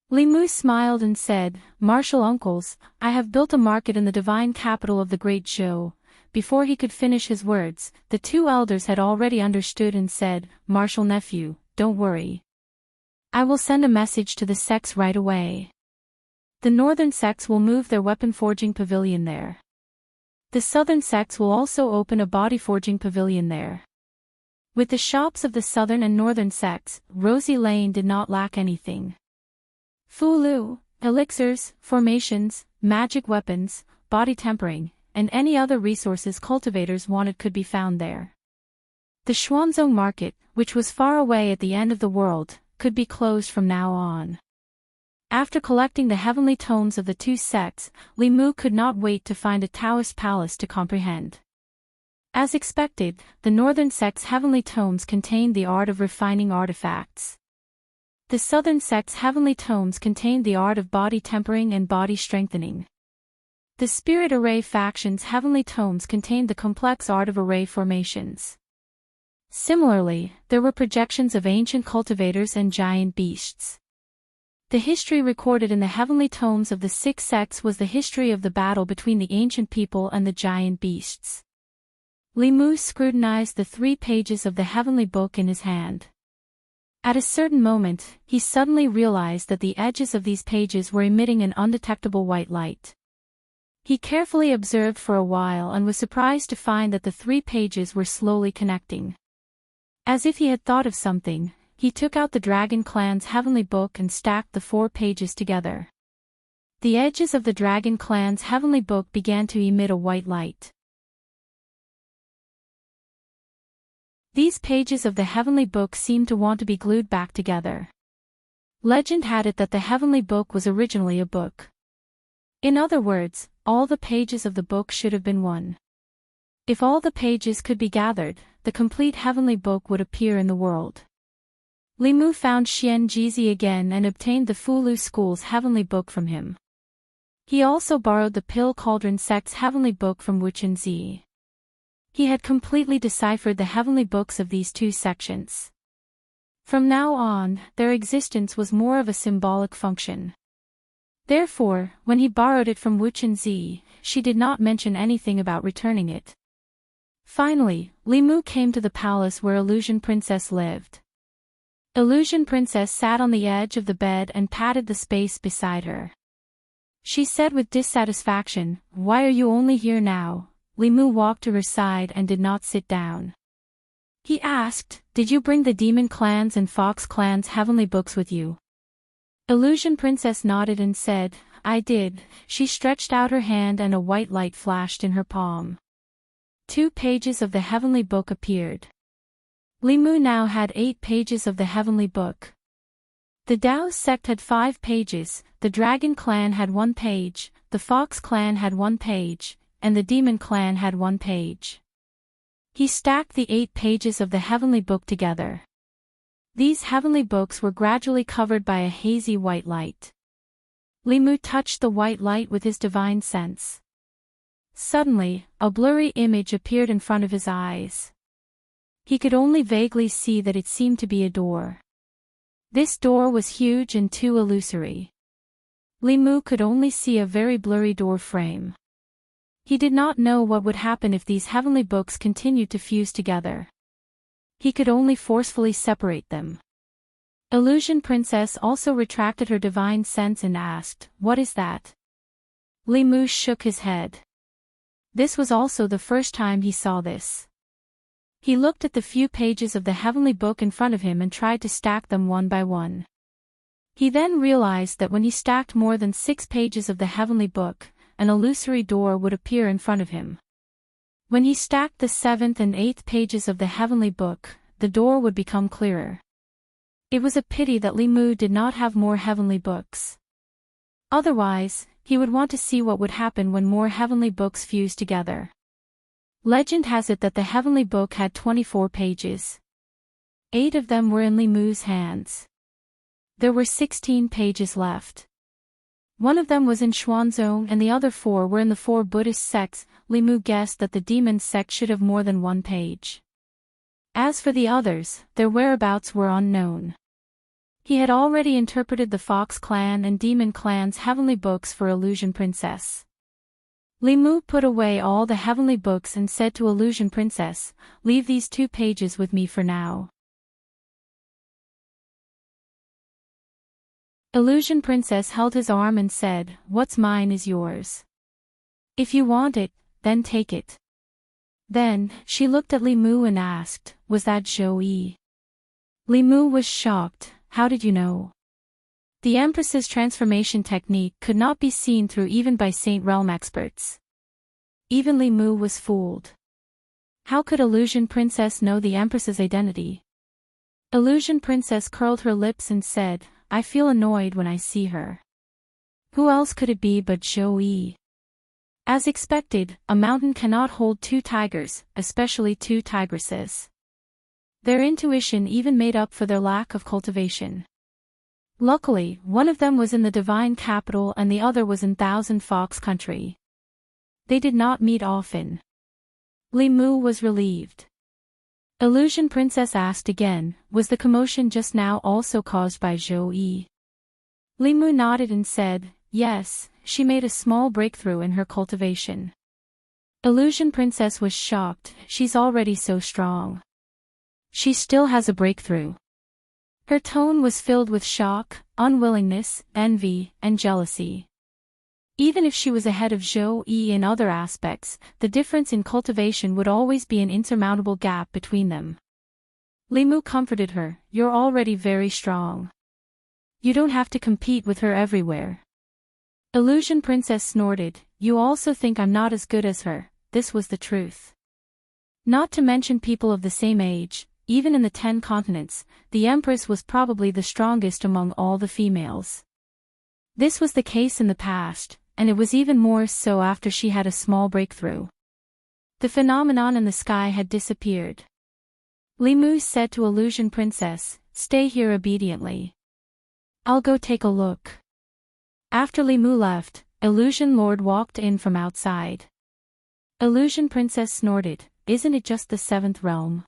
Li Mu smiled and said, "Martial Uncles, I have built a market in the divine capital of the Great Zhou." Before he could finish his words, the 2 elders had already understood and said, "Martial Nephew, don't worry. I will send a message to the sects right away. The northern sects will move their weapon forging pavilion there. The southern sects will also open a body forging pavilion there." With the shops of the southern and northern sects, Rosy Lane did not lack anything. Fulu, elixirs, formations, magic weapons, body tempering, and any other resources cultivators wanted could be found there. The Xuanzong market, which was far away at the end of the world, could be closed from now on. After collecting the heavenly tomes of the 2 sects, Li Mu could not wait to find a Taoist palace to comprehend. As expected, the northern sect's heavenly tomes contained the art of refining artifacts. The southern sect's heavenly tomes contained the art of body tempering and body strengthening. The Spirit Array faction's heavenly tomes contained the complex art of array formations. Similarly, there were projections of ancient cultivators and giant beasts. The history recorded in the heavenly tomes of the 6 sects was the history of the battle between the ancient people and the giant beasts. Li Mu scrutinized the 3 pages of the heavenly book in his hand. At a certain moment, he suddenly realized that the edges of these pages were emitting an undetectable white light. He carefully observed for a while and was surprised to find that the 3 pages were slowly connecting. As if he had thought of something, he took out the Dragon Clan's heavenly book and stacked the 4 pages together. The edges of the Dragon Clan's heavenly book began to emit a white light. These pages of the Heavenly Book seemed to want to be glued back together. Legend had it that the Heavenly Book was originally a book. In other words, all the pages of the book should have been one. If all the pages could be gathered, the complete Heavenly Book would appear in the world. Li Mu found Xian Jizi again and obtained the Fulu School's Heavenly Book from him. He also borrowed the Pill Cauldron sect's Heavenly Book from Wuchen Zi. He had completely deciphered the Heavenly Books of these two sections. From now on, their existence was more of a symbolic function. Therefore, when he borrowed it from Wuchen Zi, she did not mention anything about returning it. Finally, Li Mu came to the palace where Illusion Princess lived. Illusion Princess sat on the edge of the bed and patted the space beside her. She said with dissatisfaction, "Why are you only here now?" Li Mu walked to her side and did not sit down. He asked, "Did you bring the Demon Clan's and Fox Clan's Heavenly Books with you?" Illusion Princess nodded and said, "I did." She stretched out her hand and a white light flashed in her palm. 2 pages of the Heavenly Book appeared. Li Mu now had 8 pages of the Heavenly Book. The Dao sect had 5 pages, the Dragon Clan had 1 page, the Fox Clan had 1 page, and the Demon Clan had 1 page. He stacked the 8 pages of the Heavenly Book together. These Heavenly Books were gradually covered by a hazy white light. Li Mu touched the white light with his divine sense. Suddenly, a blurry image appeared in front of his eyes. He could only vaguely see that it seemed to be a door. This door was huge and too illusory. Li Mu could only see a very blurry door frame. He did not know what would happen if these Heavenly Books continued to fuse together. He could only forcefully separate them. Illusion Princess also retracted her divine sense and asked, "What is that?" Li Mu shook his head. This was also the first time he saw this. He looked at the few pages of the Heavenly Book in front of him and tried to stack them one by one. He then realized that when he stacked more than 6 pages of the Heavenly Book, an illusory door would appear in front of him. When he stacked the 7th and 8th pages of the Heavenly Book, the door would become clearer. It was a pity that Li Mu did not have more Heavenly Books. Otherwise, he would want to see what would happen when more Heavenly Books fused together. Legend has it that the Heavenly Book had 24 pages. 8 of them were in Li Mu's hands. There were 16 pages left. One of them was in Xuanzong and the other 4 were in the 4 Buddhist sects. Li Mu guessed that the Demon sect should have more than 1 page. As for the others, their whereabouts were unknown. He had already interpreted the Fox Clan and Demon Clan's Heavenly Books for Illusion Princess. Li Mu put away all the Heavenly Books and said to Illusion Princess, "Leave these 2 pages with me for now." Illusion Princess held his arm and said, "What's mine is yours. If you want it, then take it." Then, she looked at Li Mu and asked, "Was that Zhou Yi?" Li Mu was shocked. "How did you know?" The Empress's transformation technique could not be seen through even by Saint Realm experts. Even Li Mu was fooled. How could Illusion Princess know the Empress's identity? Illusion Princess curled her lips and said, "I feel annoyed when I see her. Who else could it be but Zhou Yi?" As expected, a mountain cannot hold 2 tigers, especially 2 tigresses. Their intuition even made up for their lack of cultivation. Luckily, one of them was in the Divine Capital and the other was in Thousand Fox Country. They did not meet often. Li Mu was relieved. Illusion Princess asked again, "Was the commotion just now also caused by Zhou Yi?" Li Mu nodded and said, "Yes, she made a small breakthrough in her cultivation." Illusion Princess was shocked. "She's already so strong. She still has a breakthrough." Her tone was filled with shock, unwillingness, envy, and jealousy. Even if she was ahead of Zhou Yi in other aspects, the difference in cultivation would always be an insurmountable gap between them. Li Mu comforted her, "You're already very strong. You don't have to compete with her everywhere." Illusion Princess snorted, "You also think I'm not as good as her." This was the truth. Not to mention people of the same age, even in the 10 continents, the Empress was probably the strongest among all the females. This was the case in the past, and it was even more so after she had a small breakthrough. The phenomenon in the sky had disappeared. Limu said to Illusion Princess, "Stay here obediently. I'll go take a look." After Limu left, Illusion Lord walked in from outside. Illusion Princess snorted, "Isn't it just the 7th realm?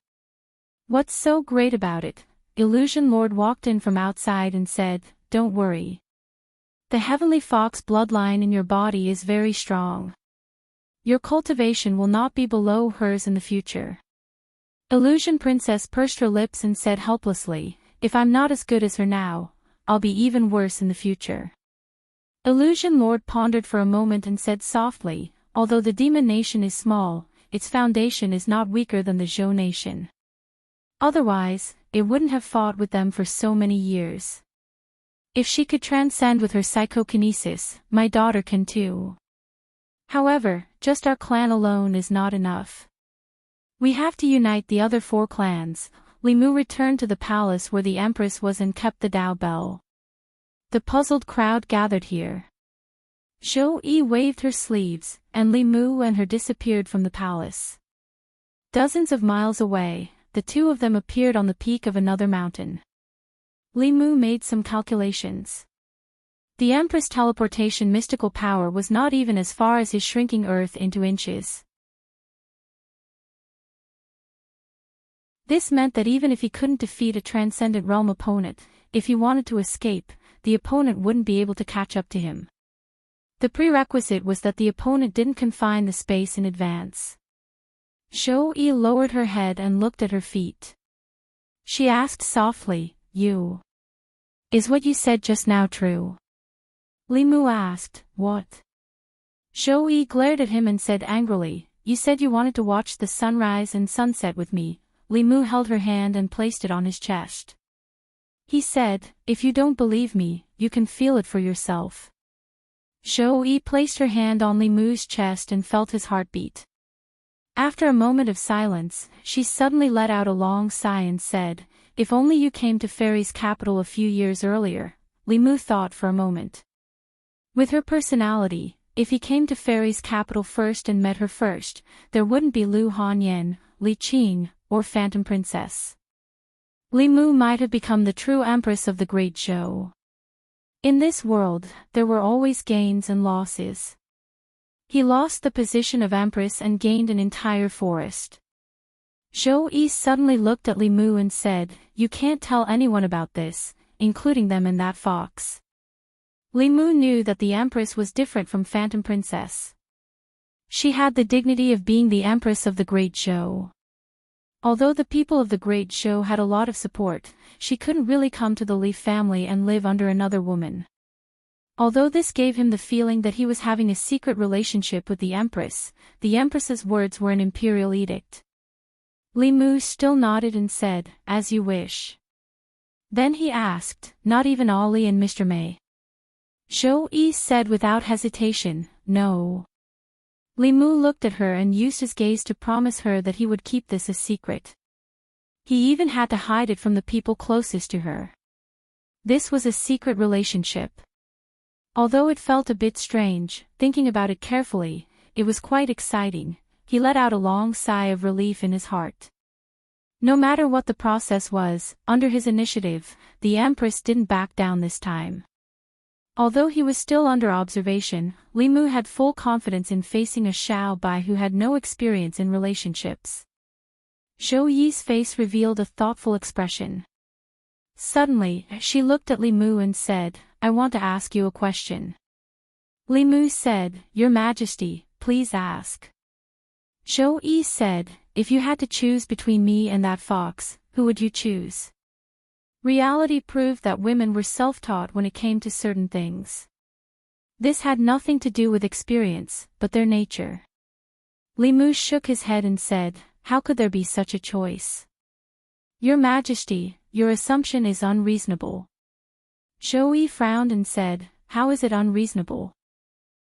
What's so great about it?" Illusion Lord walked in from outside and said, "Don't worry. The Heavenly Fox bloodline in your body is very strong. Your cultivation will not be below hers in the future." Illusion Princess pursed her lips and said helplessly, "If I'm not as good as her now, I'll be even worse in the future." Illusion Lord pondered for a moment and said softly, "Although the Demon Nation is small, its foundation is not weaker than the Zhou Nation. Otherwise, it wouldn't have fought with them for so many years. If she could transcend with her psychokinesis, my daughter can too. However, just our clan alone is not enough. We have to unite the other 4 clans." Limu returned to the palace where the Empress was and kept the Dao Bell. The puzzled crowd gathered here. Zhou Yi waved her sleeves, and Limu and her disappeared from the palace. Dozens of miles away, the 2 of them appeared on the peak of another mountain. Limu made some calculations. The Empress' teleportation mystical power was not even as far as his shrinking Earth into inches. This meant that even if he couldn't defeat a transcendent realm opponent, if he wanted to escape, the opponent wouldn't be able to catch up to him. The prerequisite was that the opponent didn't confine the space in advance. Zhou Yi lowered her head and looked at her feet. She asked softly, "Is what you said just now true?" Limu asked, "What?" Zhou Yi glared at him and said angrily, "You said you wanted to watch the sunrise and sunset with me." Limu held her hand and placed it on his chest. He said, "If you don't believe me, you can feel it for yourself." Zhou Yi placed her hand on Limu's chest and felt his heartbeat. After a moment of silence, she suddenly let out a long sigh and said, "If only you came to Fairy's capital a few years earlier." Limu thought for a moment. With her personality, if he came to Fairy's capital first and met her first, there wouldn't be Lu Hanyan, Li Qing, or Phantom Princess. Limu might have become the true Empress of the Great Zhou. In this world, there were always gains and losses. He lost the position of Empress and gained an entire forest. Zhou Yi suddenly looked at Limu and said, "You can't tell anyone about this, including them and that fox." Limu knew that the Empress was different from Phantom Princess. She had the dignity of being the Empress of the Great Zhou. Although the people of the Great Zhou had a lot of support, she couldn't really come to the Li family and live under another woman. Although this gave him the feeling that he was having a secret relationship with the Empress's words were an imperial edict. Limu still nodded and said, "As you wish." Then he asked, "Not even Ollie and Mr. May?" Zhou Yi said without hesitation, "No." Limu looked at her and used his gaze to promise her that he would keep this a secret. He even had to hide it from the people closest to her. This was a secret relationship. Although it felt a bit strange, thinking about it carefully, it was quite exciting. He let out a long sigh of relief in his heart. No matter what the process was, under his initiative, the Empress didn't back down this time. Although he was still under observation, Limu had full confidence in facing a Xiao Bai who had no experience in relationships. Zhou Yi's face revealed a thoughtful expression. Suddenly, she looked at Limu and said, "I want to ask you a question." Limu said, "Your Majesty, please ask." Zhou Yi said, "If you had to choose between me and that fox, who would you choose?" Reality proved that women were self-taught when it came to certain things. This had nothing to do with experience, but their nature. Limu shook his head and said, "How could there be such a choice?" "Your Majesty, your assumption is unreasonable." Zhou Yi frowned and said, "How is it unreasonable?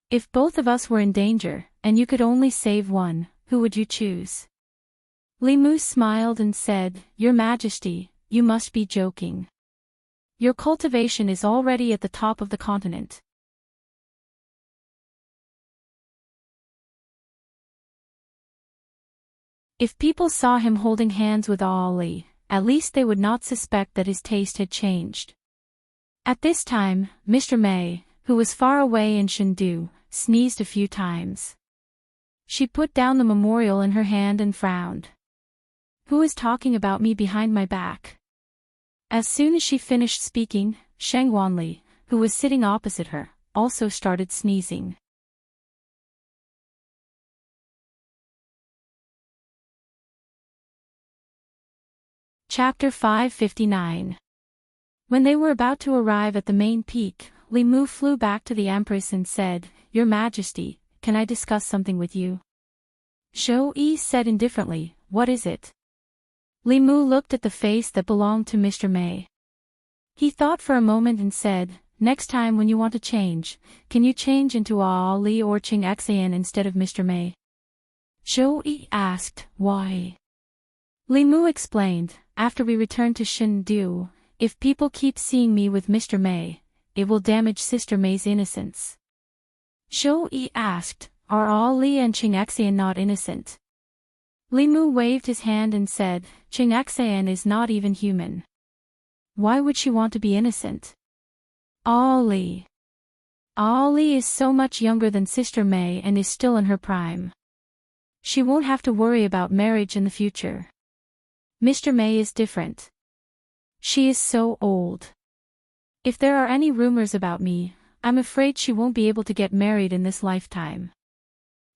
If both of us were in danger, and you could only save one, who would you choose?" Li Mu smiled and said, "Your Majesty, you must be joking. Your cultivation is already at the top of the continent." If people saw him holding hands with Ali, at least they would not suspect that his taste had changed. At this time, Mr. May, who was far away in Chengdu, sneezed a few times. She put down the memorial in her hand and frowned. "Who is talking about me behind my back?" As soon as she finished speaking, Sheng Wanli, who was sitting opposite her, also started sneezing. Chapter 559. When they were about to arrive at the main peak, Li Mu flew back to the Empress and said, "Your Majesty, can I discuss something with you?" Zhou Yi said indifferently, "What is it?" Li Mu looked at the face that belonged to Mr. May. He thought for a moment and said, "Next time when you want to change, can you change into Ali or Qing Xian instead of Mr. May?" Zhou Yi asked, "Why?" Li Mu explained, "After we return to Chengdu, if people keep seeing me with Mr. May, it will damage Sister May's innocence." Zhou Yi asked, "Are Ali and Qing Xian not innocent?" Li Mu waved his hand and said, "Qing Xian is not even human. Why would she want to be innocent? Ali is so much younger than Sister May and is still in her prime. She won't have to worry about marriage in the future. Mr. May is different. She is so old. If there are any rumors about me, I'm afraid she won't be able to get married in this lifetime.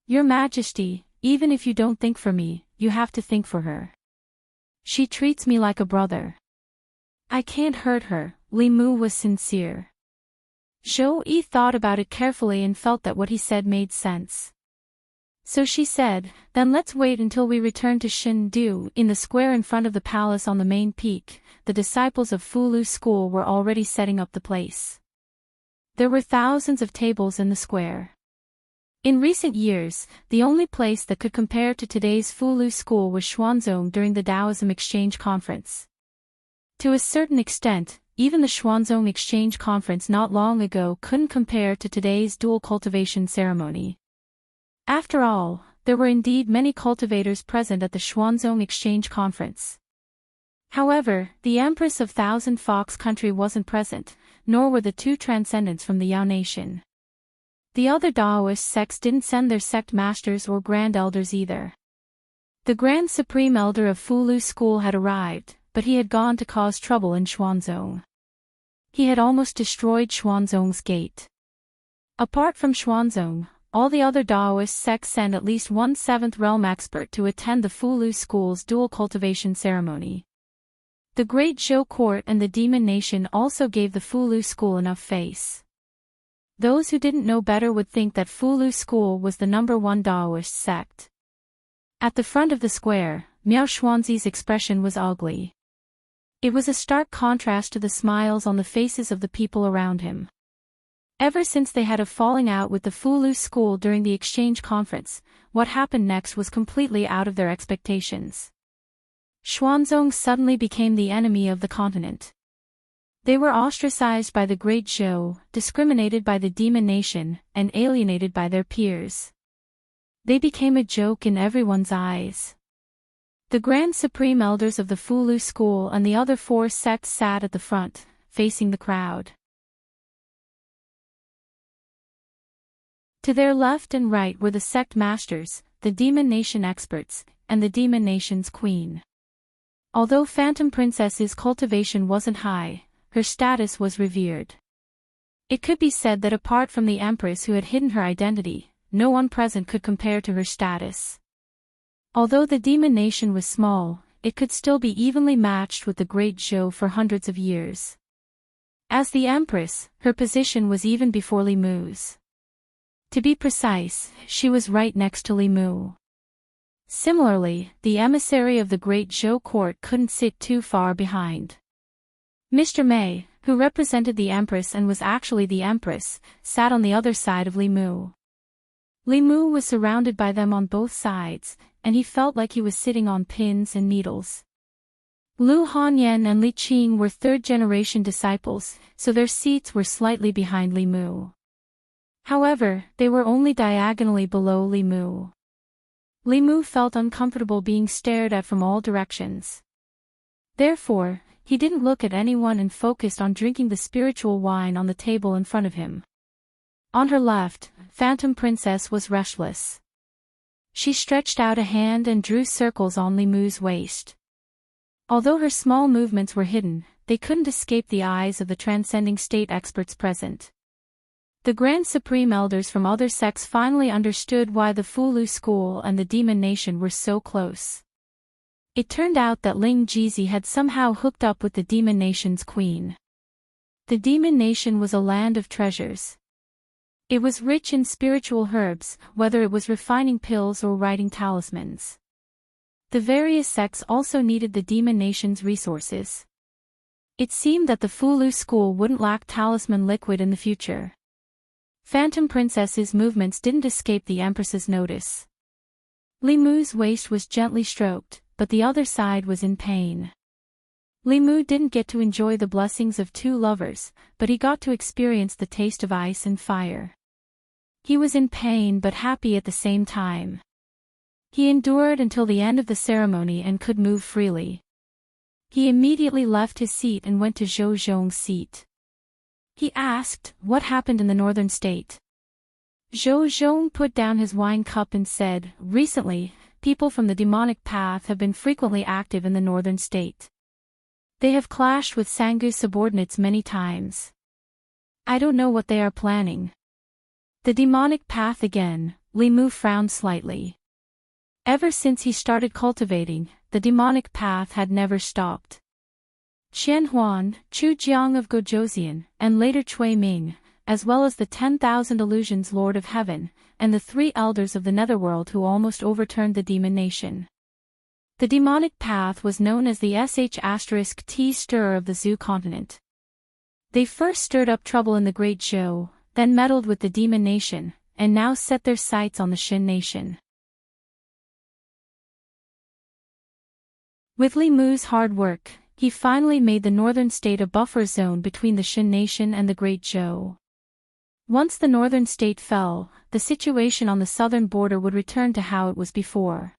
Your Majesty, even if you don't think for me, you have to think for her. She treats me like a brother. I can't hurt her." Li Mu was sincere. Zhou Yi thought about it carefully and felt that what he said made sense. So she said, "Then let's wait until we return to Chengdu." In the square in front of the palace on the main peak, the disciples of Fulu School were already setting up the place. There were thousands of tables in the square. In recent years, the only place that could compare to today's Fulu School was Xuanzong during the Taoism Exchange Conference. To a certain extent, even the Xuanzong Exchange Conference not long ago couldn't compare to today's dual cultivation ceremony. After all, there were indeed many cultivators present at the Xuanzong Exchange Conference. However, the Empress of Thousand Fox Country wasn't present, nor were the two transcendents from the Yao Nation. The other Daoist sects didn't send their sect masters or grand elders either. The Grand Supreme Elder of Fulu School had arrived, but he had gone to cause trouble in Xuanzong. He had almost destroyed Xuanzong's gate. Apart from Xuanzong, all the other Daoist sects sent at least 1/7 realm expert to attend the Fulu School's dual cultivation ceremony. The Great Zhou Court and the Demon Nation also gave the Fulu School enough face. Those who didn't know better would think that Fulu School was the #1 Daoist sect. At the front of the square, Miao Xuanzi's expression was ugly. It was a stark contrast to the smiles on the faces of the people around him. Ever since they had a falling out with the Fulu School during the exchange conference, what happened next was completely out of their expectations. Xuanzong suddenly became the enemy of the continent. They were ostracized by the Great Zhou, discriminated by the Demon Nation, and alienated by their peers. They became a joke in everyone's eyes. The Grand Supreme Elders of the Fulu School and the other 4 sects sat at the front, facing the crowd. To their left and right were the sect masters, the Demon Nation experts, and the Demon Nation's queen. Although Phantom Princess's cultivation wasn't high, her status was revered. It could be said that apart from the Empress who had hidden her identity, no one present could compare to her status. Although the Demon Nation was small, it could still be evenly matched with the Great Zhou for hundreds of years. As the Empress, her position was even before Li Mu's. To be precise, she was right next to Li Mu. Similarly, the emissary of the Great Zhou court couldn't sit too far behind. Mr. May, who represented the Empress and was actually the Empress, sat on the other side of Li Mu. Li Mu was surrounded by them on both sides, and he felt like he was sitting on pins and needles. Lu Hanyan and Li Qing were third-generation disciples, so their seats were slightly behind Li Mu. However, they were only diagonally below Li Mu. Li Mu felt uncomfortable being stared at from all directions. Therefore, he didn't look at anyone and focused on drinking the spiritual wine on the table in front of him. On her left, Phantom Princess was restless. She stretched out a hand and drew circles on Li Mu's waist. Although her small movements were hidden, they couldn't escape the eyes of the transcending state experts present. The Grand Supreme Elders from other sects finally understood why the Fulu school and the Demon Nation were so close. It turned out that Ling Jizi had somehow hooked up with the Demon Nation's queen. The Demon Nation was a land of treasures. It was rich in spiritual herbs, whether it was refining pills or writing talismans. The various sects also needed the Demon Nation's resources. It seemed that the Fulu school wouldn't lack talisman liquid in the future. Phantom Princess's movements didn't escape the Empress's notice. Li Mu's waist was gently stroked, but the other side was in pain. Li Mu didn't get to enjoy the blessings of two lovers, but he got to experience the taste of ice and fire. He was in pain but happy at the same time. He endured until the end of the ceremony and could move freely. He immediately left his seat and went to Zhou Zhong's seat. He asked, "What happened in the northern state?" Zhou Zhong put down his wine cup and said, "Recently, people from the demonic path have been frequently active in the northern state. They have clashed with Sangu's subordinates many times. I don't know what they are planning." The demonic path again, Li Mu frowned slightly. Ever since he started cultivating, the demonic path had never stopped. Qian Huan, Chu Jiang of Gojoseon, and later Cui Ming, as well as the 10,000 illusions Lord of Heaven, and the 3 elders of the Netherworld who almost overturned the Demon Nation. The demonic path was known as the *T stirrer of the Zhu continent. They first stirred up trouble in the Great Zhou, then meddled with the Demon Nation, and now set their sights on the Xin Nation. With Li Mu's hard work, he finally made the northern state a buffer zone between the Xin Nation and the Great Zhou. Once the northern state fell, the situation on the southern border would return to how it was before.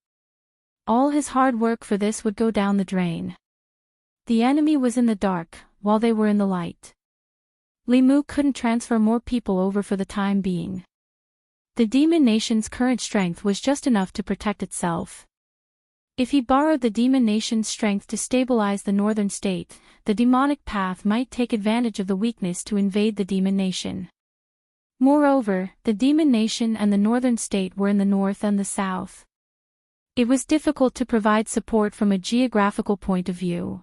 All his hard work for this would go down the drain. The enemy was in the dark, while they were in the light. Li Mu couldn't transfer more people over for the time being. The Demon Nation's current strength was just enough to protect itself. If he borrowed the Demon Nation's strength to stabilize the northern state, the demonic path might take advantage of the weakness to invade the Demon Nation. Moreover, the Demon Nation and the northern state were in the north and the south. It was difficult to provide support from a geographical point of view.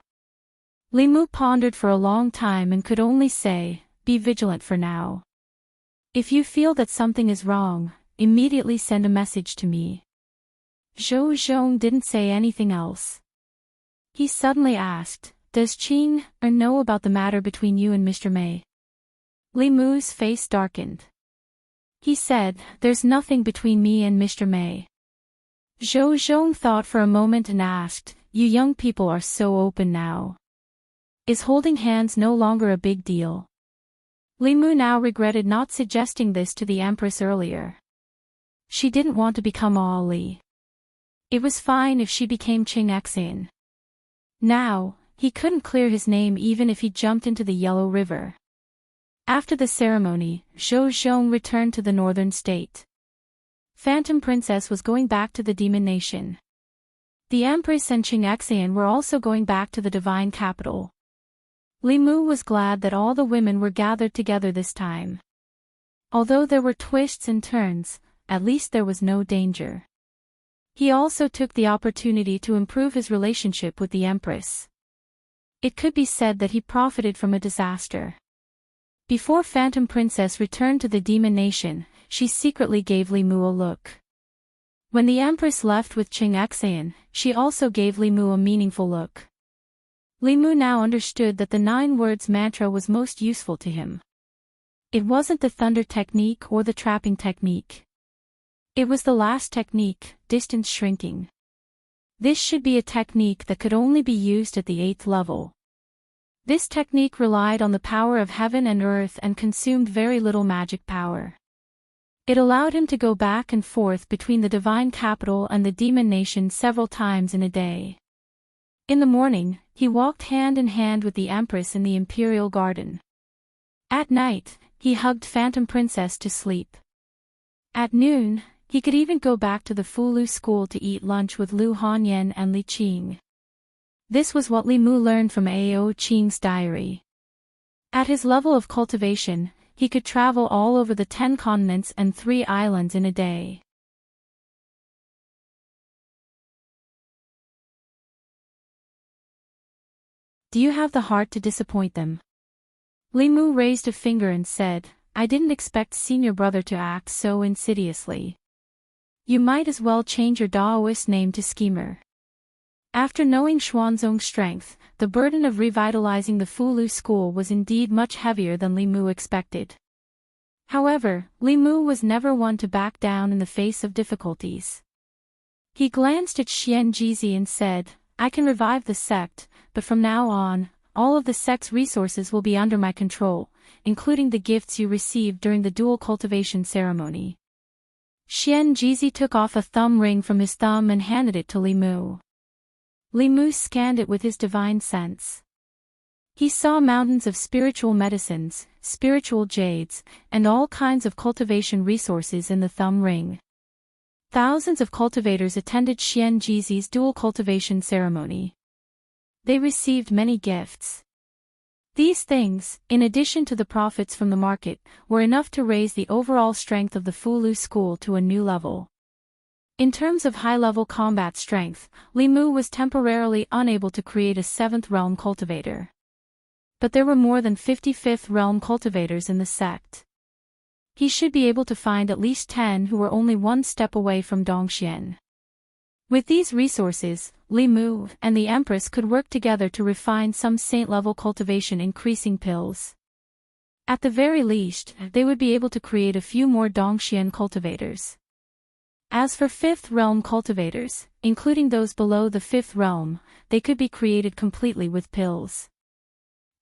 Li Mu pondered for a long time and could only say, "Be vigilant for now. If you feel that something is wrong, immediately send a message to me." Zhou Zhong didn't say anything else. He suddenly asked, "Does Qing know about the matter between you and Mr. Mei?" Li Mu's face darkened. He said, "There's nothing between me and Mr. Mei." Zhou Zhong thought for a moment and asked, "You young people are so open now. Is holding hands no longer a big deal?" Li Mu now regretted not suggesting this to the Empress earlier. She didn't want to become All Li. It was fine if she became Qing Xian. Now, he couldn't clear his name even if he jumped into the Yellow River. After the ceremony, Zhou Zhong returned to the northern state. Phantom Princess was going back to the Demon Nation. The Empress and Qing Xian were also going back to the divine capital. Li Mu was glad that all the women were gathered together this time. Although there were twists and turns, at least there was no danger. He also took the opportunity to improve his relationship with the Empress. It could be said that he profited from a disaster. Before Phantom Princess returned to the Demon Nation, she secretly gave Li Mu a look. When the Empress left with Qing Xian, she also gave Li Mu a meaningful look. Li Mu now understood that the 9 words mantra was most useful to him. It wasn't the thunder technique or the trapping technique. It was the last technique, distance shrinking. This should be a technique that could only be used at the 8th level. This technique relied on the power of heaven and earth and consumed very little magic power. It allowed him to go back and forth between the divine capital and the demon nation several times in a day. In the morning, he walked hand in hand with the Empress in the Imperial Garden. At night, he hugged Phantom Princess to sleep. At noon, he could even go back to the Fulu school to eat lunch with Lu Hanyan and Li Qing. This was what Li Mu learned from Ao Qing's diary. At his level of cultivation, he could travel all over the 10 continents and 3 islands in a day. Do you have the heart to disappoint them? Li Mu raised a finger and said, I didn't expect senior brother to act so insidiously. You might as well change your Daoist name to Schemer. After knowing Xuanzong's strength, the burden of revitalizing the Fulu school was indeed much heavier than Li Mu expected. However, Li Mu was never one to back down in the face of difficulties. He glanced at Xian Jizi and said, I can revive the sect, but from now on, all of the sect's resources will be under my control, including the gifts you received during the dual cultivation ceremony. Xian Jizi took off a thumb ring from his thumb and handed it to Li Mu. Li Mu scanned it with his divine sense. He saw mountains of spiritual medicines, spiritual jades, and all kinds of cultivation resources in the thumb ring. Thousands of cultivators attended Xian Jizi's dual cultivation ceremony. They received many gifts. These things, in addition to the profits from the market, were enough to raise the overall strength of the Fulu school to a new level. In terms of high-level combat strength, Li Mu was temporarily unable to create a 7th realm cultivator. But there were more than 55th realm cultivators in the sect. He should be able to find at least 10 who were only one step away from Dongxian. With these resources, Li Mu and the Empress could work together to refine some saint-level cultivation increasing pills. At the very least, they would be able to create a few more Dongxian cultivators. As for 5th realm cultivators, including those below the 5th realm, they could be created completely with pills.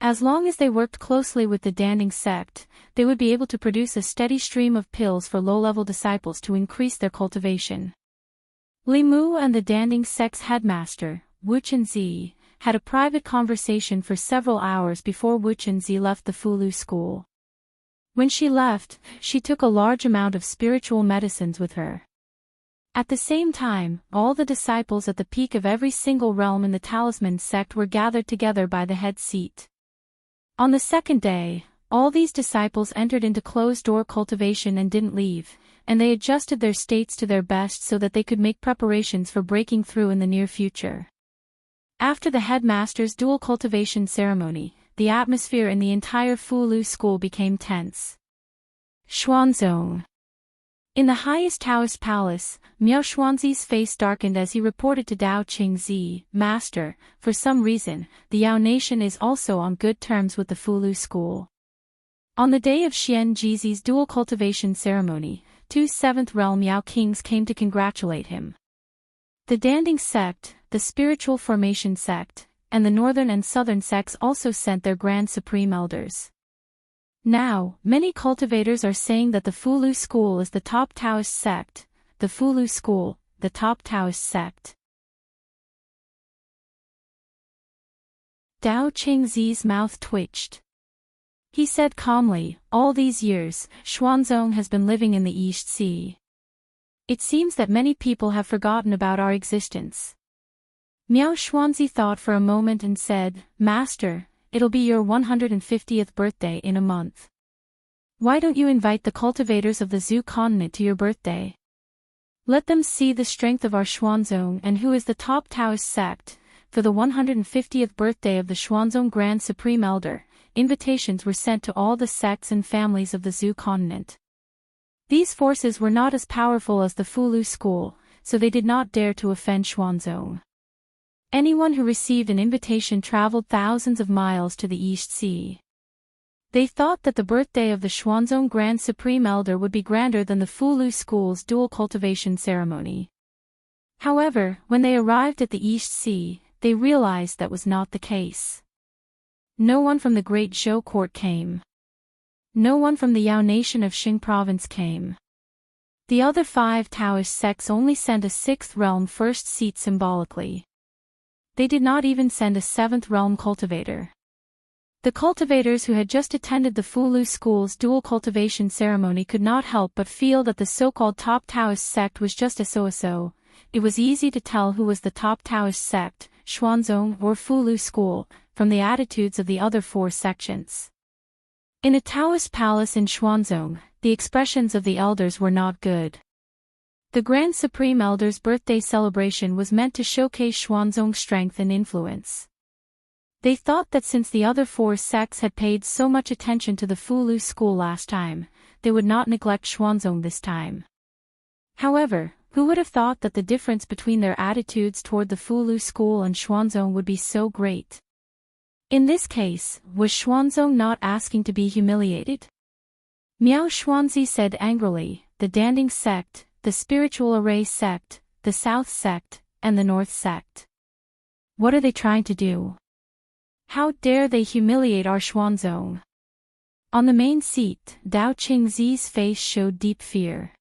As long as they worked closely with the Danding sect, they would be able to produce a steady stream of pills for low-level disciples to increase their cultivation. Li Mu and the Danding sect's headmaster, Wu Chenzi, had a private conversation for several hours before Wu Chenzi left the Fulu school. When she left, she took a large amount of spiritual medicines with her. At the same time, all the disciples at the peak of every single realm in the Talisman sect were gathered together by the head seat. On the 2nd day, all these disciples entered into closed-door cultivation and didn't leave, and they adjusted their states to their best so that they could make preparations for breaking through in the near future. After the headmaster's dual cultivation ceremony, the atmosphere in the entire Fulu school became tense. Xuanzong. In the highest Taoist palace, Miao Xuanzi's face darkened as he reported to Dao Qingzi, Master, for some reason, the Yao nation is also on good terms with the Fulu school. On the day of Xian Jizi's dual cultivation ceremony, 2 7th realm Yao kings came to congratulate him. The Danding sect, the Spiritual Formation sect, and the northern and southern sects also sent their grand supreme elders. Now, many cultivators are saying that the Fulu school is the top Taoist sect, the Fulu school, the top Taoist sect. Dao Qingzi's mouth twitched. He said calmly, all these years, Xuanzong has been living in the East Sea. It seems that many people have forgotten about our existence. Miao Xuanzi thought for a moment and said, Master, it'll be your 150th birthday in a month. Why don't you invite the cultivators of the Zhu continent to your birthday? Let them see the strength of our Xuanzong and who is the top Taoist sect. For the 150th birthday of the Xuanzong Grand Supreme Elder, invitations were sent to all the sects and families of the Zhu continent. These forces were not as powerful as the Fulu school, so they did not dare to offend Xuanzong. Anyone who received an invitation traveled thousands of miles to the East Sea. They thought that the birthday of the Xuanzong Grand Supreme Elder would be grander than the Fulu School's dual cultivation ceremony. However, when they arrived at the East Sea, they realized that was not the case. No one from the Great Zhou court came. No one from the Yao nation of Xing province came. The other 5 Taoist sects only sent a 6th realm first seat symbolically. They did not even send a 7th realm cultivator. The cultivators who had just attended the Fulu School's dual cultivation ceremony could not help but feel that the so-called top Taoist sect was just a so-so. It was easy to tell who was the top Taoist sect, Xuanzong or Fulu School, from the attitudes of the other 4 sections. In a Taoist palace in Xuanzong, the expressions of the elders were not good. The Grand Supreme Elder's birthday celebration was meant to showcase Xuanzong's strength and influence. They thought that since the other 4 sects had paid so much attention to the Fulu School last time, they would not neglect Xuanzong this time. However, who would have thought that the difference between their attitudes toward the Fulu School and Xuanzong would be so great? In this case, was Xuanzong not asking to be humiliated? Miao Xuanzi said angrily, the Danding sect, the Spiritual Array sect, the South sect, and the North sect. What are they trying to do? How dare they humiliate our Xuanzong? On the main seat, Dao Qingzi's face showed deep fear.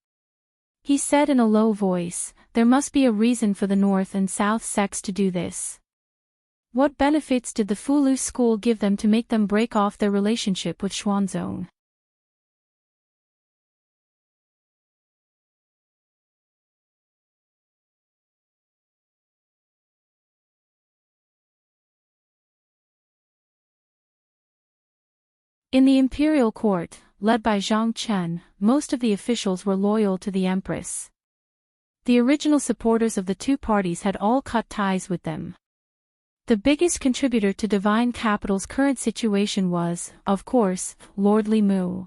He said in a low voice, there must be a reason for the North and South sects to do this. What benefits did the Fulu School give them to make them break off their relationship with Xuanzong? In the imperial court, led by Zhang Chen, most of the officials were loyal to the empress. The original supporters of the 2 parties had all cut ties with them. The biggest contributor to Divine Capital's current situation was, of course, Lord Li Mu.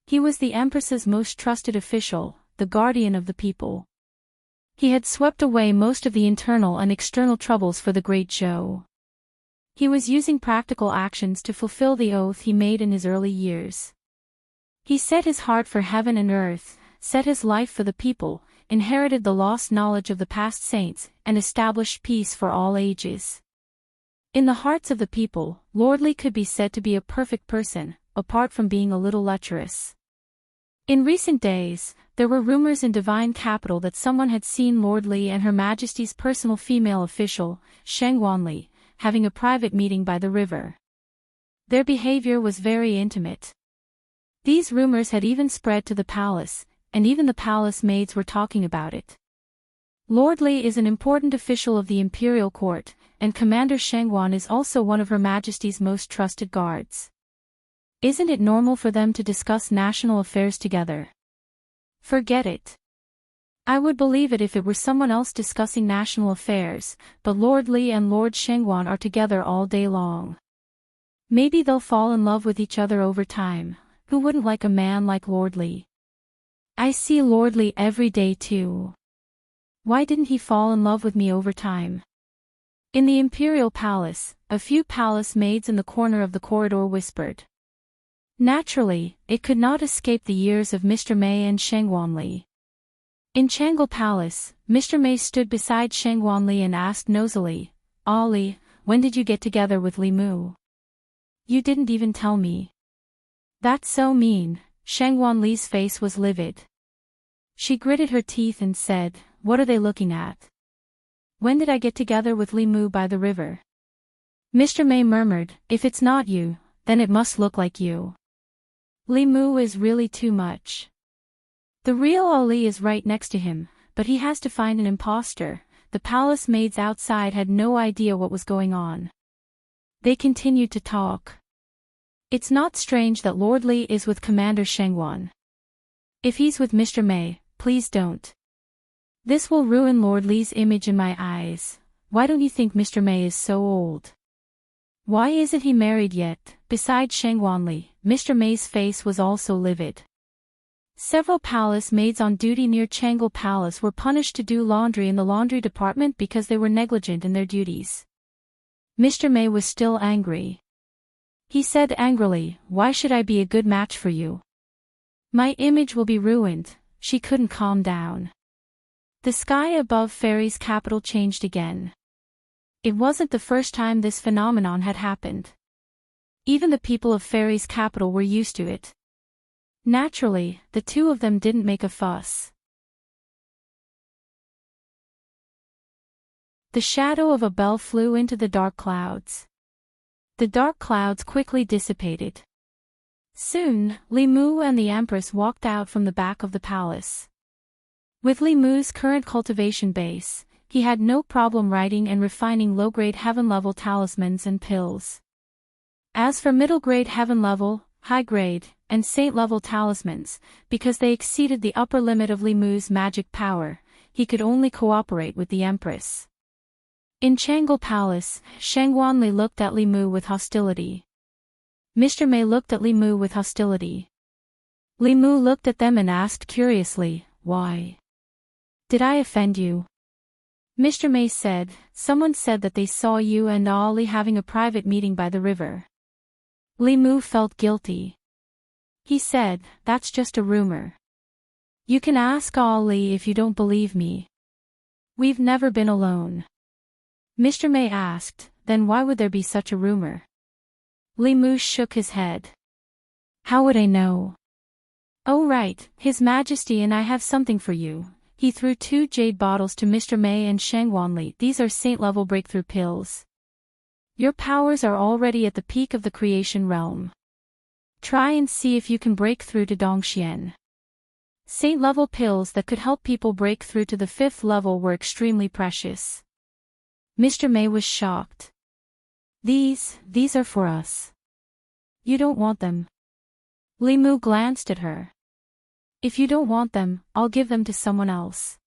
He was the empress's most trusted official, the guardian of the people. He had swept away most of the internal and external troubles for the Great Zhou. He was using practical actions to fulfill the oath he made in his early years. He set his heart for heaven and earth, set his life for the people, inherited the lost knowledge of the past saints, and established peace for all ages. In the hearts of the people, Lord Li could be said to be a perfect person, apart from being a little lecherous. In recent days, there were rumors in Divine Capital that someone had seen Lord Li and Her Majesty's personal female official, Sheng Wanli, having a private meeting by the river. Their behavior was very intimate. These rumors had even spread to the palace, and even the palace maids were talking about it. Lord Li is an important official of the imperial court, and Commander Shengwan is also one of Her Majesty's most trusted guards. Isn't it normal for them to discuss national affairs together? Forget it. I would believe it if it were someone else discussing national affairs, but Lord Li and Lord Shengwan are together all day long. Maybe they'll fall in love with each other over time. Who wouldn't like a man like Lord Li? I see Lord Li every day too. Why didn't he fall in love with me over time? In the imperial palace, a few palace maids in the corner of the corridor whispered. Naturally, it could not escape the ears of Mr. Mei and Sheng Wanli. In Changle Palace, Mr. Mei stood beside Sheng Wanli and asked nosily, "Ali, when did you get together with Li Mu? You didn't even tell me." "That's so mean." Sheng Wanli's face was livid. She gritted her teeth and said, "What are they looking at? When did I get together with Li Mu by the river?" Mr. Mei murmured, "If it's not you, then it must look like you. Li Mu is really too much. The real Ali is right next to him, but he has to find an imposter." The palace maids outside had no idea what was going on. They continued to talk. It's not strange that Lord Li is with Commander Shengwan. If he's with Mr. Mei, please don't. This will ruin Lord Li's image in my eyes. Why don't you think Mr. Mei is so old? Why isn't he married yet? Besides Sheng Wanli, Mr. Mei's face was also livid. Several palace maids on duty near Changle Palace were punished to do laundry in the laundry department because they were negligent in their duties. Mr. Mei was still angry. He said angrily, "Why should I be a good match for you? My image will be ruined." She couldn't calm down. The sky above Fairy's capital changed again. It wasn't the first time this phenomenon had happened. Even the people of Fairy's capital were used to it. Naturally, the two of them didn't make a fuss. The shadow of a bell flew into the dark clouds. The dark clouds quickly dissipated. Soon, Li Mu and the Empress walked out from the back of the palace. With Li Mu's current cultivation base, he had no problem writing and refining low-grade heaven-level talismans and pills. As for middle-grade heaven-level, high-grade, and saint-level talismans, because they exceeded the upper limit of Li Mu's magic power, he could only cooperate with the Empress. In Changle Palace, Shangguanli looked at Li Mu with hostility. Mr. Mei looked at Li Mu with hostility. Li Mu looked at them and asked curiously, "Why? Did I offend you?" Mr. Mei said, "Someone said that they saw you and Ali having a private meeting by the river." Li Mu felt guilty. He said, "That's just a rumor. You can ask Ali if you don't believe me. We've never been alone." Mr. Mei asked, "Then why would there be such a rumor?" Li Mu shook his head. "How would I know?" "Oh right, His Majesty and I have something for you." He threw 2 jade bottles to Mr. Mei and Shangguanli. "These are saint-level breakthrough pills. Your powers are already at the peak of the creation realm. Try and see if you can break through to Dongxian." Saint-level pills that could help people break through to the 5th level were extremely precious. Mr. Mei was shocked. These are for us. You don't want them." Li Mu glanced at her. "If you don't want them, I'll give them to someone else."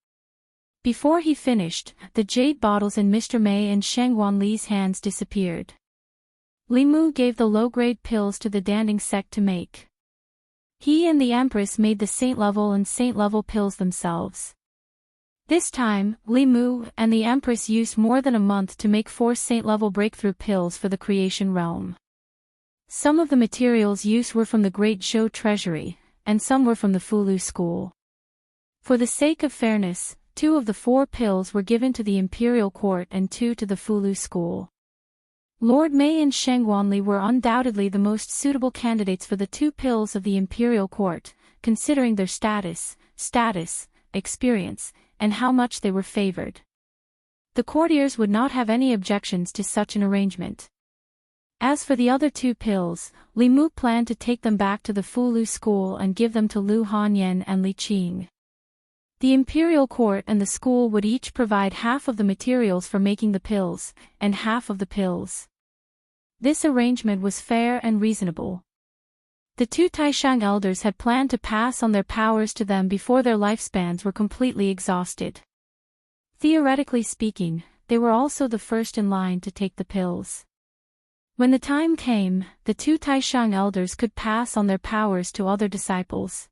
Before he finished, the jade bottles in Mr. Mei and Shangguanli's hands disappeared. Li Mu gave the low-grade pills to the Danding sect to make. He and the Empress made the saint-level and saint-level pills themselves. This time, Li Mu and the Empress used more than a month to make 4 saint-level breakthrough pills for the creation realm. Some of the materials used were from the Great Zhou treasury, and some were from the Fulu school. For the sake of fairness, 2 of the 4 pills were given to the imperial court and 2 to the Fulu school. Lord Mei and Shangguanli were undoubtedly the most suitable candidates for the 2 pills of the imperial court, considering their status, experience, and how much they were favored. The courtiers would not have any objections to such an arrangement. As for the other 2 pills, Li Mu planned to take them back to the Fulu school and give them to Lu Hanyan and Li Qing. The imperial court and the school would each provide half of the materials for making the pills, and half of the pills. This arrangement was fair and reasonable. The 2 Taishang elders had planned to pass on their powers to them before their lifespans were completely exhausted. Theoretically speaking, they were also the first in line to take the pills. When the time came, the 2 Taishang elders could pass on their powers to other disciples.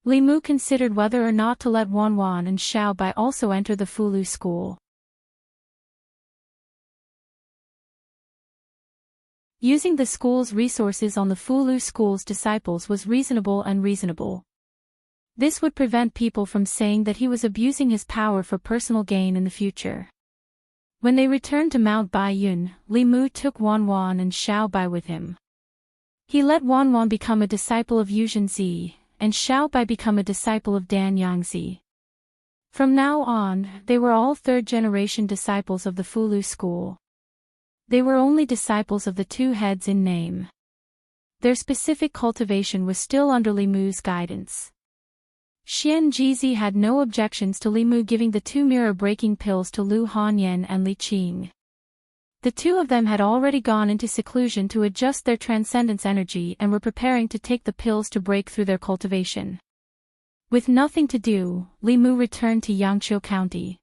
Li Mu considered whether or not to let Wanwan and Xiao Bai also enter the Fulu school. Using the school's resources on the Fulu school's disciples was reasonable. This would prevent people from saying that he was abusing his power for personal gain in the future. When they returned to Mount Baiyun, Li Mu took Wanwan and Xiao Bai with him. He let Wanwan become a disciple of Yuzhenzi, and Xiao Bai become a disciple of Dan Yangzi. From now on, they were all 3rd-generation disciples of the Fulu school. They were only disciples of the 2 heads in name. Their specific cultivation was still under Li Mu's guidance. Xian Jizi had no objections to Li Mu giving the 2 mirror-breaking pills to Lu Hanyan and Li Qing. The 2 of them had already gone into seclusion to adjust their transcendence energy and were preparing to take the pills to break through their cultivation. With nothing to do, Li Mu returned to Yangqiu County.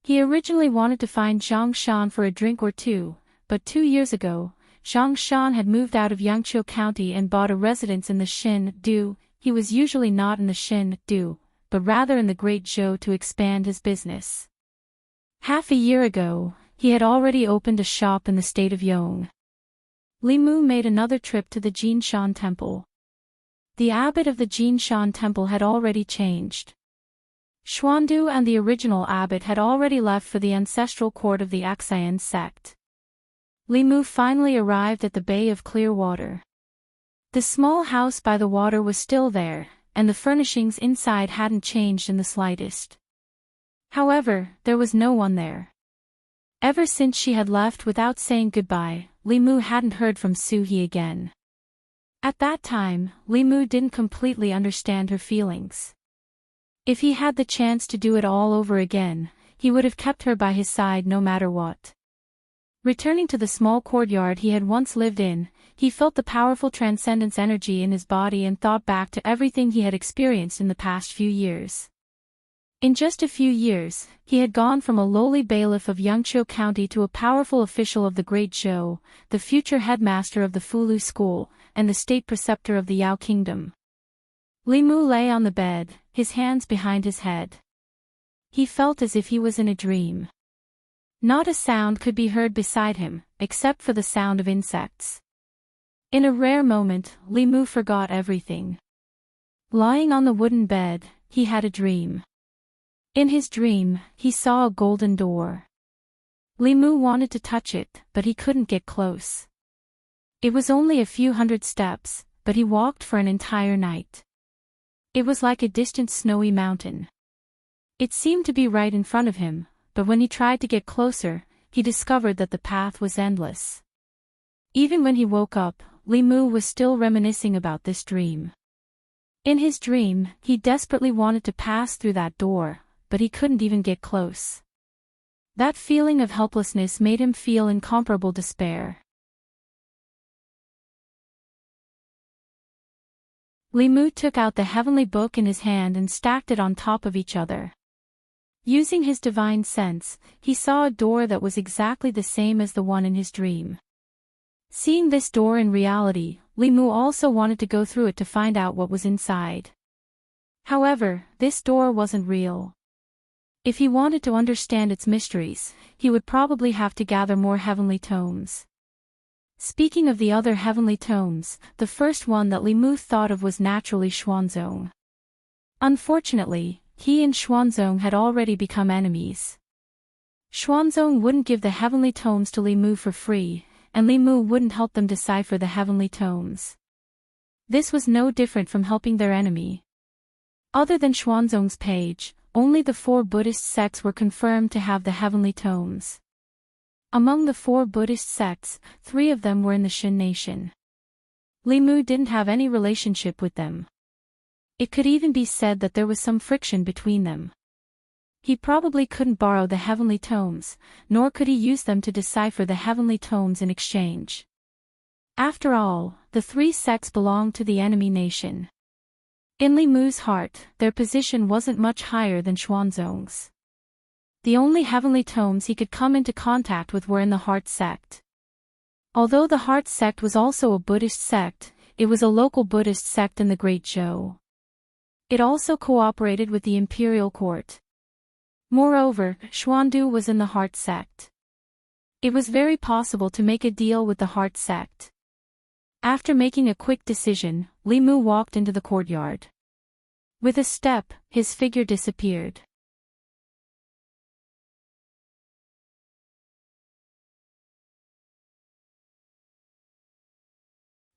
He originally wanted to find Zhang Shan for a drink or 2, but 2 years ago, Zhang Shan had moved out of Yangqiu County and bought a residence in the Xin-Du. He was usually not in the Xin-Du, but rather in the Great Zhou to expand his business. Half a year ago, he had already opened a shop in the state of Yong. Li Mu made another trip to the Jinshan Temple. The abbot of the Jinshan Temple had already changed. Xuandu and the original abbot had already left for the ancestral court of the Axian sect. Li Mu finally arrived at the Bay of Clear Water. The small house by the water was still there, and the furnishings inside hadn't changed in the slightest. However, there was no one there. Ever since she had left without saying goodbye, Li Mu hadn't heard from Su He again. At that time, Li Mu didn't completely understand her feelings. If he had the chance to do it all over again, he would have kept her by his side no matter what. Returning to the small courtyard he had once lived in, he felt the powerful transcendence energy in his body and thought back to everything he had experienced in the past few years. In just a few years, he had gone from a lowly bailiff of Yangqiu County to a powerful official of the Great Zhou, the future headmaster of the Fulu School, and the state preceptor of the Yao Kingdom. Li Mu lay on the bed, his hands behind his head. He felt as if he was in a dream. Not a sound could be heard beside him, except for the sound of insects. In a rare moment, Li Mu forgot everything. Lying on the wooden bed, he had a dream. In his dream, he saw a golden door. Li Mu wanted to touch it, but he couldn't get close. It was only a few hundred steps, but he walked for an entire night. It was like a distant snowy mountain. It seemed to be right in front of him, but when he tried to get closer, he discovered that the path was endless. Even when he woke up, Li Mu was still reminiscing about this dream. In his dream, he desperately wanted to pass through that door, but he couldn't even get close. That feeling of helplessness made him feel incomparable despair. Li Mu took out the heavenly book in his hand and stacked it on top of each other. Using his divine sense, he saw a door that was exactly the same as the one in his dream. Seeing this door in reality, Li Mu also wanted to go through it to find out what was inside. However, this door wasn't real. If he wanted to understand its mysteries, he would probably have to gather more heavenly tomes. Speaking of the other heavenly tomes, the first one that Li Mu thought of was naturally Xuanzong. Unfortunately, he and Xuanzong had already become enemies. Xuanzong wouldn't give the heavenly tomes to Li Mu for free, and Li Mu wouldn't help them decipher the heavenly tomes. This was no different from helping their enemy. Other than Xuanzong's page, only the 4 Buddhist sects were confirmed to have the heavenly tomes. Among the 4 Buddhist sects, 3 of them were in the Shin nation. Li Mu didn't have any relationship with them. It could even be said that there was some friction between them. He probably couldn't borrow the heavenly tomes, nor could he use them to decipher the heavenly tomes in exchange. After all, the 3 sects belonged to the enemy nation. In Li Mu's heart, their position wasn't much higher than Xuanzong's. The only heavenly tomes he could come into contact with were in the Heart sect. Although the Heart sect was also a Buddhist sect, it was a local Buddhist sect in the Great Zhou. It also cooperated with the imperial court. Moreover, Xuandu was in the Heart sect. It was very possible to make a deal with the Heart sect. After making a quick decision, Li Mu walked into the courtyard. With a step, his figure disappeared.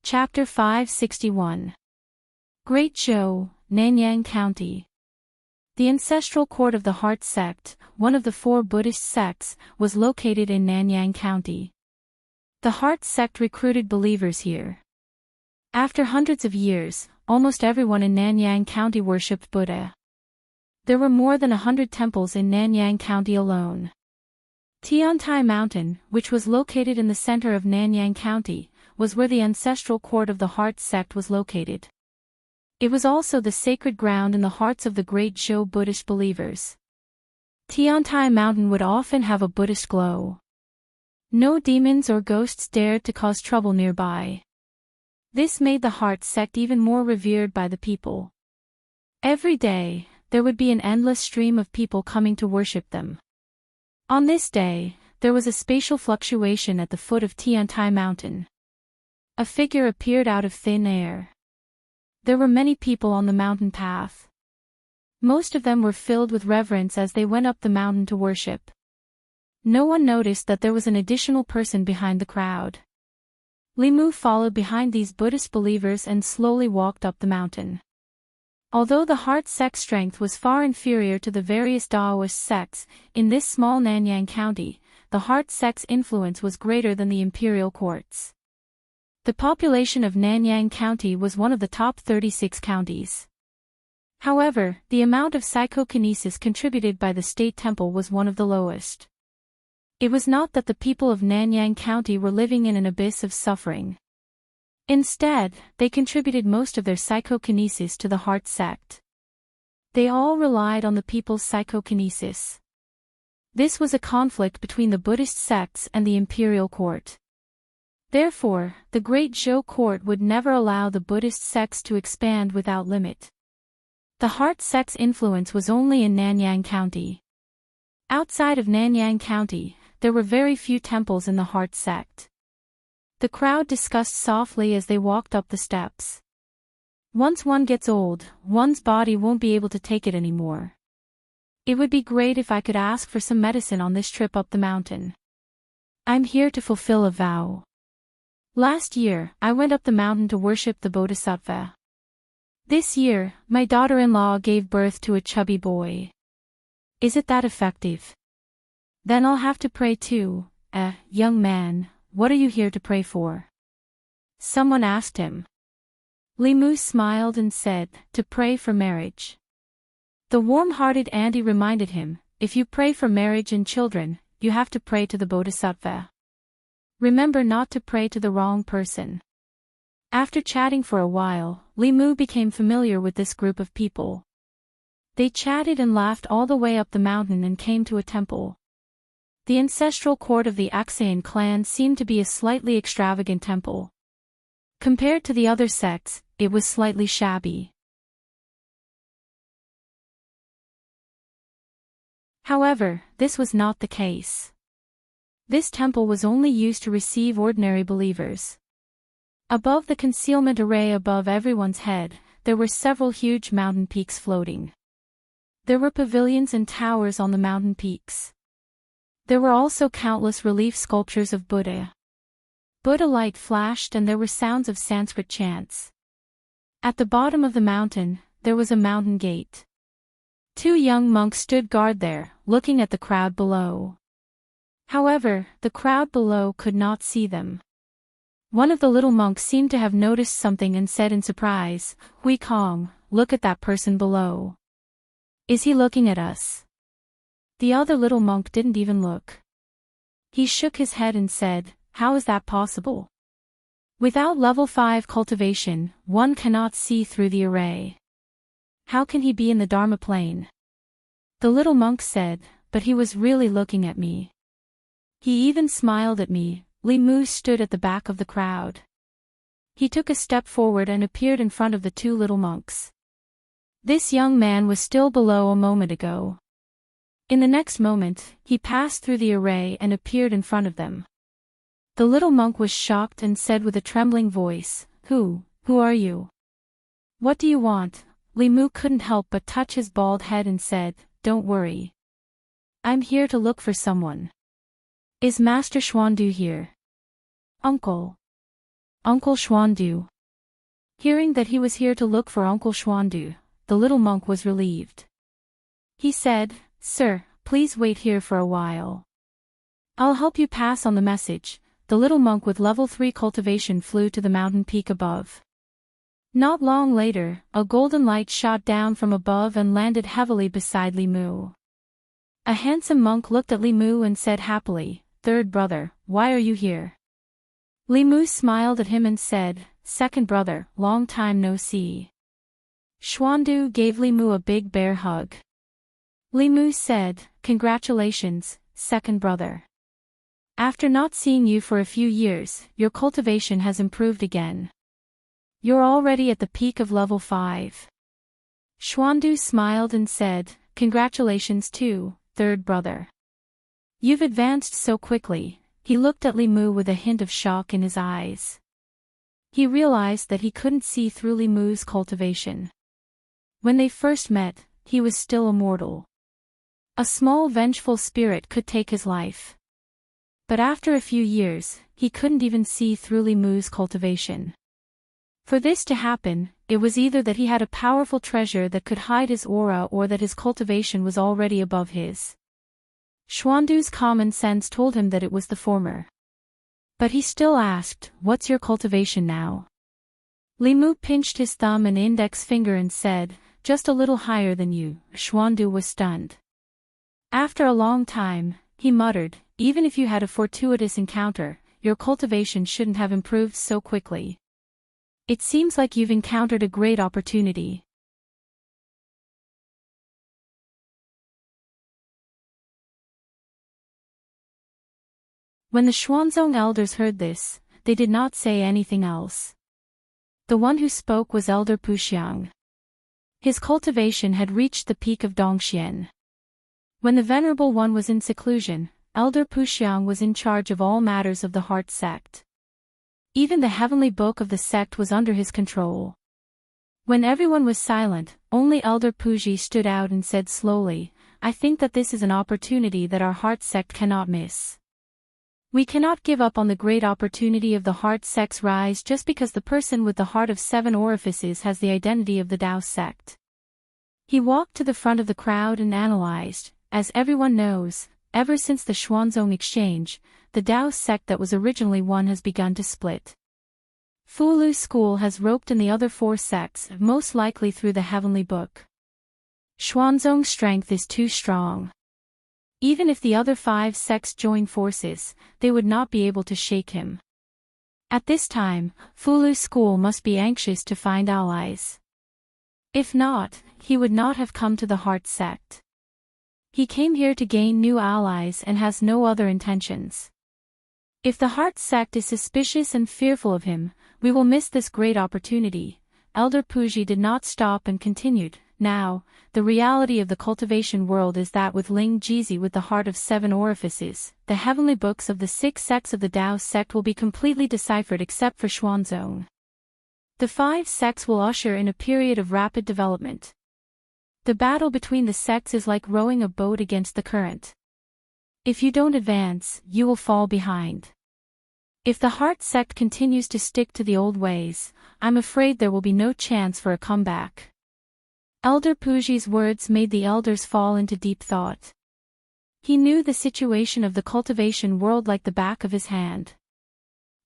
Chapter 561. Great Zhou, Nanyang County. The ancestral court of the Heart sect, one of the 4 Buddhist sects, was located in Nanyang County. The Heart sect recruited believers here. After hundreds of years, almost everyone in Nanyang County worshipped Buddha. There were more than 100 temples in Nanyang County alone. Tiantai Mountain, which was located in the center of Nanyang County, was where the ancestral court of the Heart sect was located. It was also the sacred ground in the hearts of the Great Zhou Buddhist believers. Tiantai Mountain would often have a Buddhist glow. No demons or ghosts dared to cause trouble nearby. This made the Heart sect even more revered by the people. Every day, there would be an endless stream of people coming to worship them. On this day, there was a spatial fluctuation at the foot of Tiantai Mountain. A figure appeared out of thin air. There were many people on the mountain path. Most of them were filled with reverence as they went up the mountain to worship. No one noticed that there was an additional person behind the crowd. Limu followed behind these Buddhist believers and slowly walked up the mountain. Although the heart sect's strength was far inferior to the various Taoist sects, in this small Nanyang county, the heart sect's influence was greater than the imperial courts. The population of Nanyang County was one of the top 36 counties. However, the amount of psychokinesis contributed by the state temple was one of the lowest. It was not that the people of Nanyang County were living in an abyss of suffering. Instead, they contributed most of their psychokinesis to the heart sect. They all relied on the people's psychokinesis. This was a conflict between the Buddhist sects and the imperial court. Therefore, the Great Zhou court would never allow the Buddhist sects to expand without limit. The heart sect's influence was only in Nanyang County. Outside of Nanyang County, there were very few temples in the heart sect. The crowd discussed softly as they walked up the steps. Once one gets old, one's body won't be able to take it anymore. It would be great if I could ask for some medicine on this trip up the mountain. I'm here to fulfill a vow. Last year, I went up the mountain to worship the Bodhisattva. This year, my daughter-in-law gave birth to a chubby boy. Is it that effective? Then I'll have to pray too. Young man, what are you here to pray for? Someone asked him. Limu smiled and said, to pray for marriage. The warm-hearted auntie reminded him, if you pray for marriage and children, you have to pray to the Bodhisattva. Remember not to pray to the wrong person. After chatting for a while, Limu became familiar with this group of people. They chatted and laughed all the way up the mountain and came to a temple. The ancestral court of the Aksayan clan seemed to be a slightly extravagant temple. Compared to the other sects, it was slightly shabby. However, this was not the case. This temple was only used to receive ordinary believers. Above the concealment array above everyone's head, there were several huge mountain peaks floating. There were pavilions and towers on the mountain peaks. There were also countless relief sculptures of Buddha. Buddha light flashed and there were sounds of Sanskrit chants. At the bottom of the mountain, there was a mountain gate. Two young monks stood guard there, looking at the crowd below. However, the crowd below could not see them. One of the little monks seemed to have noticed something and said in surprise, "Hui Kong, look at that person below. Is he looking at us?" The other little monk didn't even look. He shook his head and said, "How is that possible? Without level 5 cultivation, one cannot see through the array. How can he be in the Dharma plane?" The little monk said, "But he was really looking at me. He even smiled at me." Limu stood at the back of the crowd. He took a step forward and appeared in front of the two little monks. This young man was still below a moment ago. In the next moment, he passed through the array and appeared in front of them. The little monk was shocked and said with a trembling voice, Who are you? What do you want?" Limu couldn't help but touch his bald head and said, "Don't worry. I'm here to look for someone. Is Master Xuandu here?" Uncle Xuandu." Hearing that he was here to look for Uncle Xuandu, the little monk was relieved. He said, "Sir, please wait here for a while. I'll help you pass on the message." The little monk with level 3 cultivation flew to the mountain peak above. Not long later, a golden light shot down from above and landed heavily beside Limu. A handsome monk looked at Limu and said happily, "Third brother, why are you here?" Limu smiled at him and said, "Second brother, long time no see." Xuandu gave Limu a big bear hug. Limu said, "Congratulations, second brother. After not seeing you for a few years, your cultivation has improved again. You're already at the peak of level 5. Xuandu smiled and said, "Congratulations too, third brother. You've advanced so quickly." He looked at Limu with a hint of shock in his eyes. He realized that he couldn't see through Li Mu's cultivation. When they first met, he was still a mortal. A small vengeful spirit could take his life. But after a few years, he couldn't even see through Li Mu's cultivation. For this to happen, it was either that he had a powerful treasure that could hide his aura or that his cultivation was already above his. Xuandu's common sense told him that it was the former. But he still asked, "What's your cultivation now?" Li Mu pinched his thumb and index finger and said, "Just a little higher than you." Xuandu was stunned. After a long time, he muttered, "Even if you had a fortuitous encounter, your cultivation shouldn't have improved so quickly. It seems like you've encountered a great opportunity." When the Xuanzong elders heard this, they did not say anything else. The one who spoke was Elder Puxiang. His cultivation had reached the peak of Dongxian. When the Venerable One was in seclusion, Elder Puxiang was in charge of all matters of the Heart sect. Even the heavenly book of the sect was under his control. When everyone was silent, only Elder Puji stood out and said slowly, "I think that this is an opportunity that our Heart sect cannot miss. We cannot give up on the great opportunity of the Heart sect's rise just because the person with the heart of 7 orifices has the identity of the Tao sect." He walked to the front of the crowd and analyzed, as everyone knows, ever since the Xuanzong exchange, the Tao sect that was originally one has begun to split. Fulu's school has roped in the other 4 sects, most likely through the heavenly book. Xuanzong's strength is too strong. Even if the other 5 sects join forces, they would not be able to shake him. At this time, Fulu's school must be anxious to find allies. If not, he would not have come to the Heart sect. He came here to gain new allies and has no other intentions. If the Heart sect is suspicious and fearful of him, we will miss this great opportunity. Elder Puji did not stop and continued, "Now, the reality of the cultivation world is that with Ling Jizi with the heart of 7 orifices, the heavenly books of the 6 sects of the Tao sect will be completely deciphered except for Xuanzong. The 5 sects will usher in a period of rapid development. The battle between the sects is like rowing a boat against the current. If you don't advance, you will fall behind. If the Heart sect continues to stick to the old ways, I'm afraid there will be no chance for a comeback." Elder Puji's words made the elders fall into deep thought. He knew the situation of the cultivation world like the back of his hand.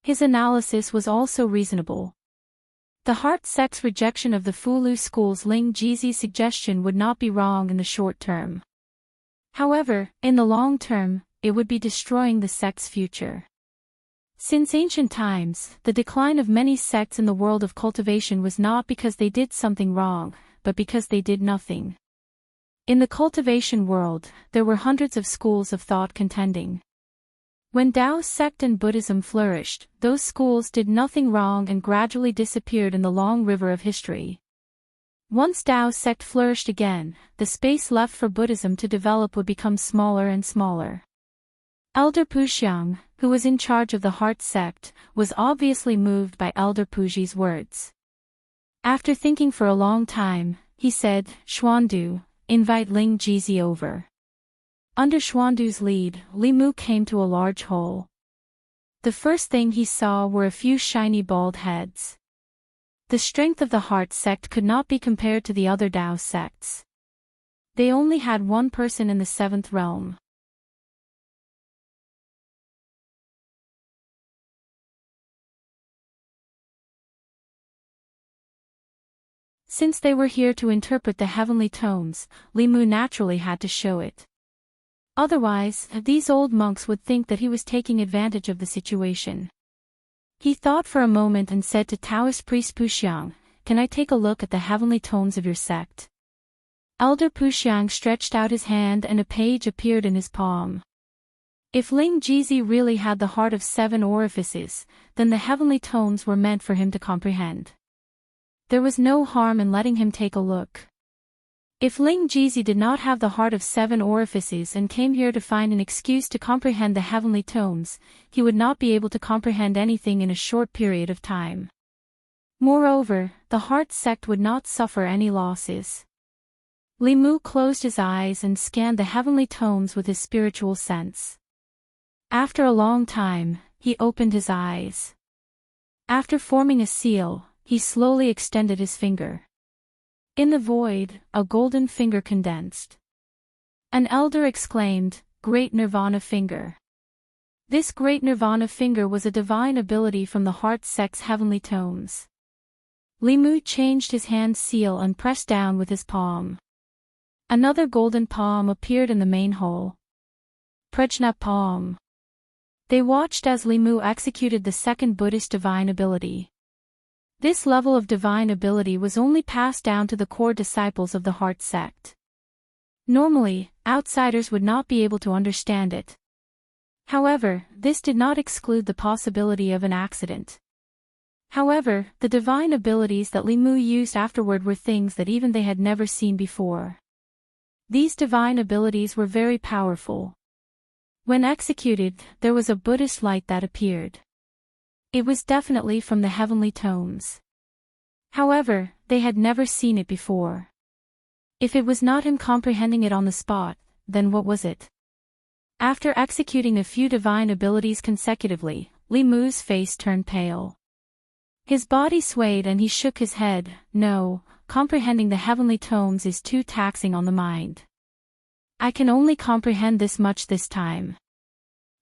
His analysis was also reasonable. The Heart sect's rejection of the Fulu school's Ling Jizi suggestion would not be wrong in the short term. However, in the long term, it would be destroying the sect's future. Since ancient times, the decline of many sects in the world of cultivation was not because they did something wrong, but because they did nothing. In the cultivation world, there were hundreds of schools of thought contending. When Tao sect and Buddhism flourished, those schools did nothing wrong and gradually disappeared in the long river of history. Once Tao sect flourished again, the space left for Buddhism to develop would become smaller and smaller. Elder Puxiang, who was in charge of the Heart sect, was obviously moved by Elder Puji's words. After thinking for a long time, he said, "Xuandu, invite Ling Jizi over." Under Xuandu's lead, Li Mu came to a large hole. The first thing he saw were a few shiny bald heads. The strength of the Heart sect could not be compared to the other Tao sects. They only had one person in the 7th realm. Since they were here to interpret the heavenly tones, Li Mu naturally had to show it. Otherwise, these old monks would think that he was taking advantage of the situation. He thought for a moment and said to Taoist priest Puxiang, "Can I take a look at the heavenly tones of your sect?" Elder Puxiang stretched out his hand and a page appeared in his palm. If Ling Jizi really had the heart of 7 orifices, then the heavenly tones were meant for him to comprehend. There was no harm in letting him take a look. If Ling Jizi did not have the heart of 7 orifices and came here to find an excuse to comprehend the heavenly tones, he would not be able to comprehend anything in a short period of time. Moreover, the heart sect would not suffer any losses. Li Mu closed his eyes and scanned the heavenly tomes with his spiritual sense. After a long time, he opened his eyes. After forming a seal, he slowly extended his finger. In the void, a golden finger condensed. An elder exclaimed, "Great Nirvana finger." This great Nirvana finger was a divine ability from the heart sect's heavenly tomes. Li Mu changed his hand seal and pressed down with his palm. Another golden palm appeared in the main hole. Prajna palm. They watched as Li Mu executed the second Buddhist divine ability. This level of divine ability was only passed down to the core disciples of the heart sect. Normally, outsiders would not be able to understand it. However, this did not exclude the possibility of an accident. However, the divine abilities that Li Mu used afterward were things that even they had never seen before. These divine abilities were very powerful. When executed, there was a Buddhist light that appeared. It was definitely from the heavenly tomes. However, they had never seen it before. If it was not him comprehending it on the spot, then what was it? After executing a few divine abilities consecutively, Li Mu's face turned pale. His body swayed and he shook his head. "No, comprehending the heavenly tomes is too taxing on the mind. I can only comprehend this much this time.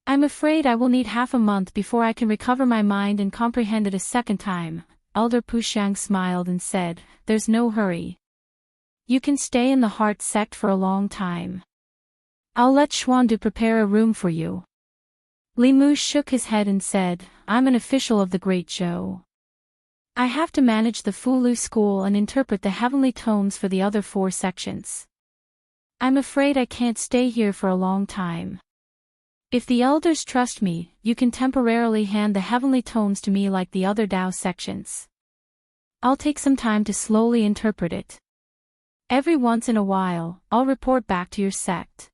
I'm afraid I will need half a month before I can recover my mind and comprehend it a second time." Elder Puxiang smiled and said, "There's no hurry. You can stay in the heart sect for a long time. I'll let Xuandu prepare a room for you." Li Mu shook his head and said, "I'm an official of the Great Zhou. I have to manage the Fulu school and interpret the heavenly tomes for the other 4 sections. I'm afraid I can't stay here for a long time. If the elders trust me, you can temporarily hand the heavenly tomes to me like the other Dao sections. I'll take some time to slowly interpret it. Every once in a while, I'll report back to your sect."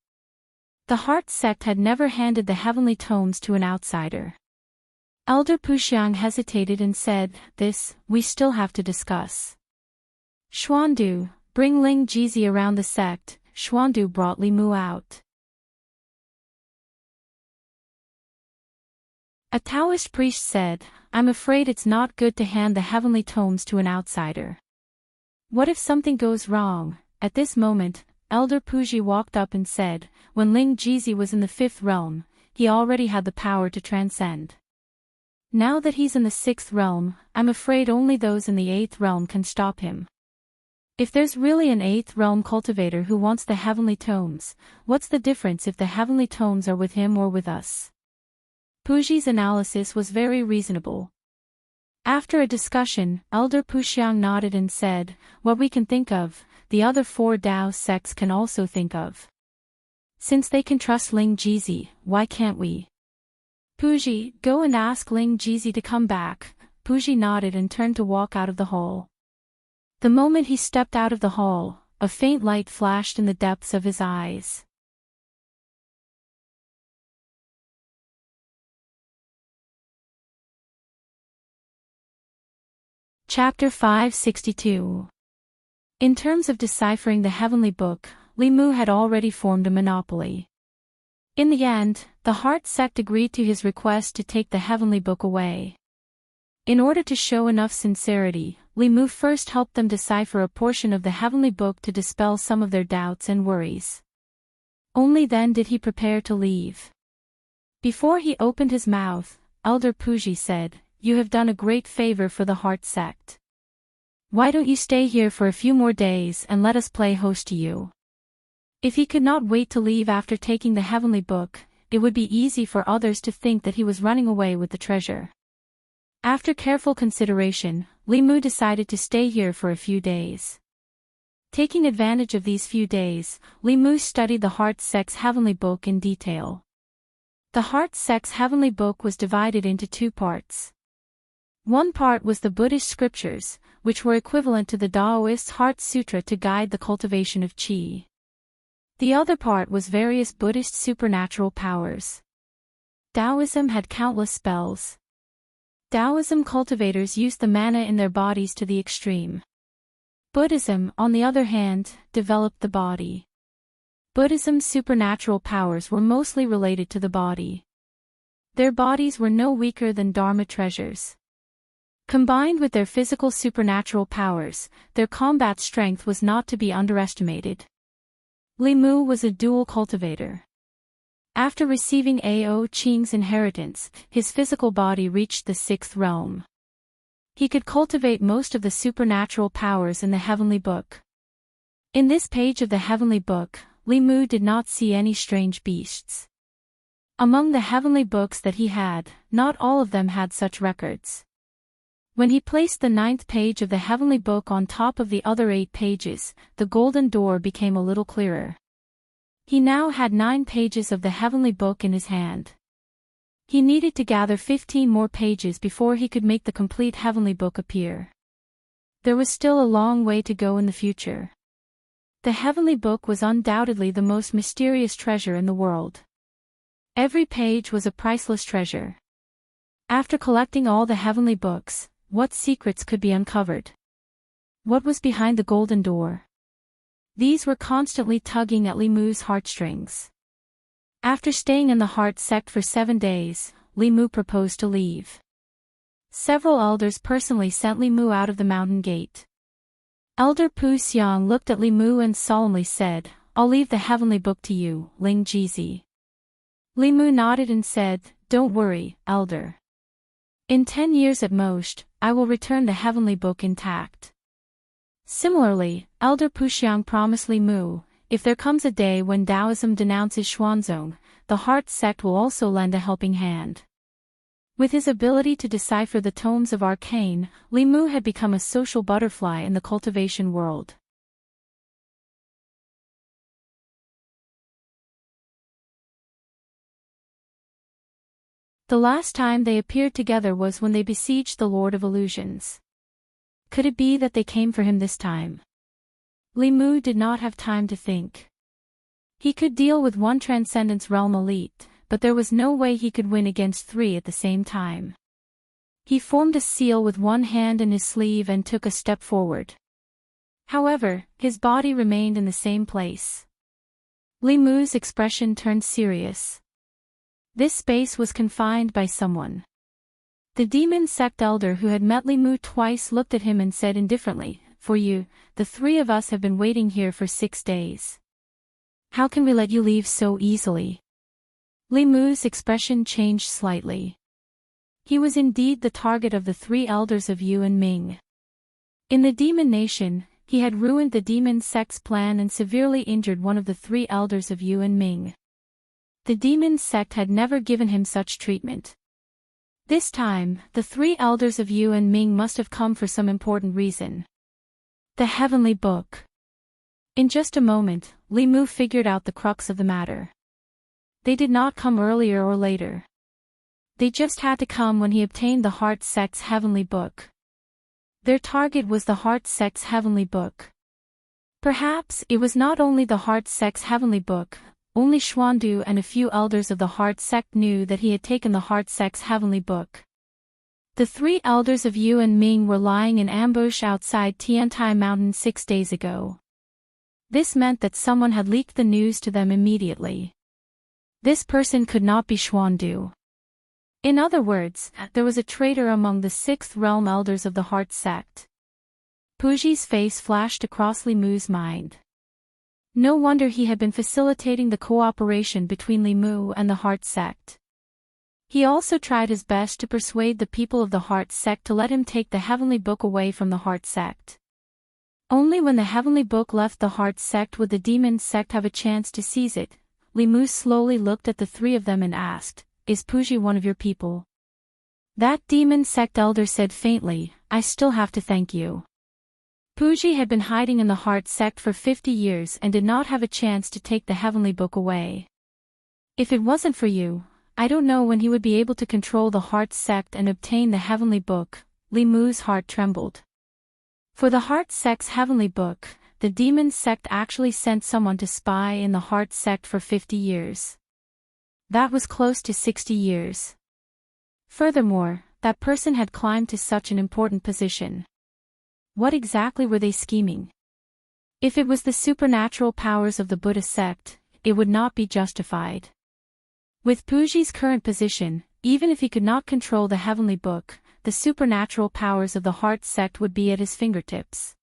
The heart sect had never handed the heavenly tomes to an outsider. Elder Puxiang hesitated and said, "This, we still have to discuss." "Xuandu, bring Ling Jizi around the sect." Xuandu brought Li Mu out. A Taoist priest said, "I'm afraid it's not good to hand the heavenly tomes to an outsider. What if something goes wrong?" At this moment, Elder Puji walked up and said, "When Ling Jizi was in the 5th realm, he already had the power to transcend. Now that he's in the 6th realm, I'm afraid only those in the 8th realm can stop him. If there's really an 8th realm cultivator who wants the heavenly tomes, what's the difference if the heavenly tomes are with him or with us?" Puji's analysis was very reasonable. After a discussion, Elder Puxiang nodded and said, "What we can think of, the other 4 Dao sects can also think of. Since they can trust Ling Jizi, why can't we?" "Puji, go and ask Ling Jizi to come back." Puji nodded and turned to walk out of the hall. The moment he stepped out of the hall, a faint light flashed in the depths of his eyes. Chapter 562. In terms of deciphering the heavenly book, Li Mu had already formed a monopoly. In the end, the heart sect agreed to his request to take the heavenly book away. In order to show enough sincerity, Li Mu first helped them decipher a portion of the heavenly book to dispel some of their doubts and worries. Only then did he prepare to leave. Before he opened his mouth, Elder Puji said, "You have done a great favor for the heart sect. Why don't you stay here for a few more days and let us play host to you?" If he could not wait to leave after taking the heavenly book, it would be easy for others to think that he was running away with the treasure. After careful consideration, Li Mu decided to stay here for a few days. Taking advantage of these few days, Li Mu studied the heart sect's heavenly book in detail. The heart sect's heavenly book was divided into 2 parts. One part was the Buddhist scriptures, which were equivalent to the Taoist Heart Sutra to guide the cultivation of qi. The other part was various Buddhist supernatural powers. Taoism had countless spells. Taoism cultivators used the mana in their bodies to the extreme. Buddhism, on the other hand, developed the body. Buddhism's supernatural powers were mostly related to the body. Their bodies were no weaker than Dharma treasures. Combined with their physical supernatural powers, their combat strength was not to be underestimated. Li Mu was a dual cultivator. After receiving Ao Qing's inheritance, his physical body reached the 6th realm. He could cultivate most of the supernatural powers in the Heavenly Book. In this page of the Heavenly Book, Li Mu did not see any strange beasts. Among the heavenly books that he had, not all of them had such records. When he placed the 9th page of the Heavenly Book on top of the other 8 pages, the golden door became a little clearer. He now had 9 pages of the Heavenly Book in his hand. He needed to gather 15 more pages before he could make the complete Heavenly Book appear. There was still a long way to go in the future. The Heavenly Book was undoubtedly the most mysterious treasure in the world. Every page was a priceless treasure. After collecting all the Heavenly Books, what secrets could be uncovered? What was behind the golden door? These were constantly tugging at Li Mu's heartstrings. After staying in the heart sect for 7 days, Li Mu proposed to leave. Several elders personally sent Li Mu out of the mountain gate. Elder Pu Xiang looked at Li Mu and solemnly said, "I'll leave the Heavenly Book to you, Ling Jizi." Li Mu nodded and said, "Don't worry, Elder. In 10 years at most, I will return the Heavenly Book intact." Similarly, Elder Pu Xiang promised Li Mu, if there comes a day when Taoism denounces Xuanzong, the heart sect will also lend a helping hand. With his ability to decipher the tomes of arcane, Li Mu had become a social butterfly in the cultivation world. The last time they appeared together was when they besieged the Lord of Illusions. Could it be that they came for him this time? Li Mu did not have time to think. He could deal with one Transcendence Realm elite, but there was no way he could win against 3 at the same time. He formed a seal with one hand in his sleeve and took a step forward. However, his body remained in the same place. Li Mu's expression turned serious. This space was confined by someone. The demon sect elder who had met Li Mu twice looked at him and said indifferently, "For you, the 3 of us have been waiting here for 6 days. How can we let you leave so easily?" Li Mu's expression changed slightly. He was indeed the target of the 3 elders of Yu and Ming. In the demon nation, he had ruined the demon sect's plan and severely injured one of the 3 elders of Yu and Ming. The demon sect had never given him such treatment. This time, the 3 elders of Yu and Ming must have come for some important reason. The Heavenly Book. In just a moment, Li Mu figured out the crux of the matter. They did not come earlier or later. They just had to come when he obtained the Heart Sect's Heavenly Book. Their target was the Heart Sect's Heavenly Book. Perhaps it was not only the Heart Sect's Heavenly Book. Only Xuandu and a few elders of the Heart Sect knew that he had taken the Heart Sect's Heavenly Book. The 3 elders of Yu and Ming were lying in ambush outside Tiantai Mountain 6 days ago. This meant that someone had leaked the news to them immediately. This person could not be Xuandu. In other words, there was a traitor among the 6th realm elders of the Heart Sect. Puji's face flashed across Li Mu's mind. No wonder he had been facilitating the cooperation between Li Mu and the Heart Sect. He also tried his best to persuade the people of the Heart Sect to let him take the Heavenly Book away from the Heart Sect. Only when the Heavenly Book left the Heart Sect would the Demon Sect have a chance to seize it. Li Mu slowly looked at the 3 of them and asked, "Is Puji one of your people?" That Demon Sect elder said faintly, "I still have to thank you." Puji had been hiding in the Heart Sect for 50 years and did not have a chance to take the Heavenly Book away. If it wasn't for you, I don't know when he would be able to control the Heart Sect and obtain the Heavenly Book. Li Mu's heart trembled. For the Heart Sect's Heavenly Book, the Demon Sect actually sent someone to spy in the Heart Sect for 50 years. That was close to 60 years. Furthermore, that person had climbed to such an important position. What exactly were they scheming? If it was the supernatural powers of the Buddha sect, it would not be justified. With Puji's current position, even if he could not control the heavenly book, the supernatural powers of the Heart sect would be at his fingertips.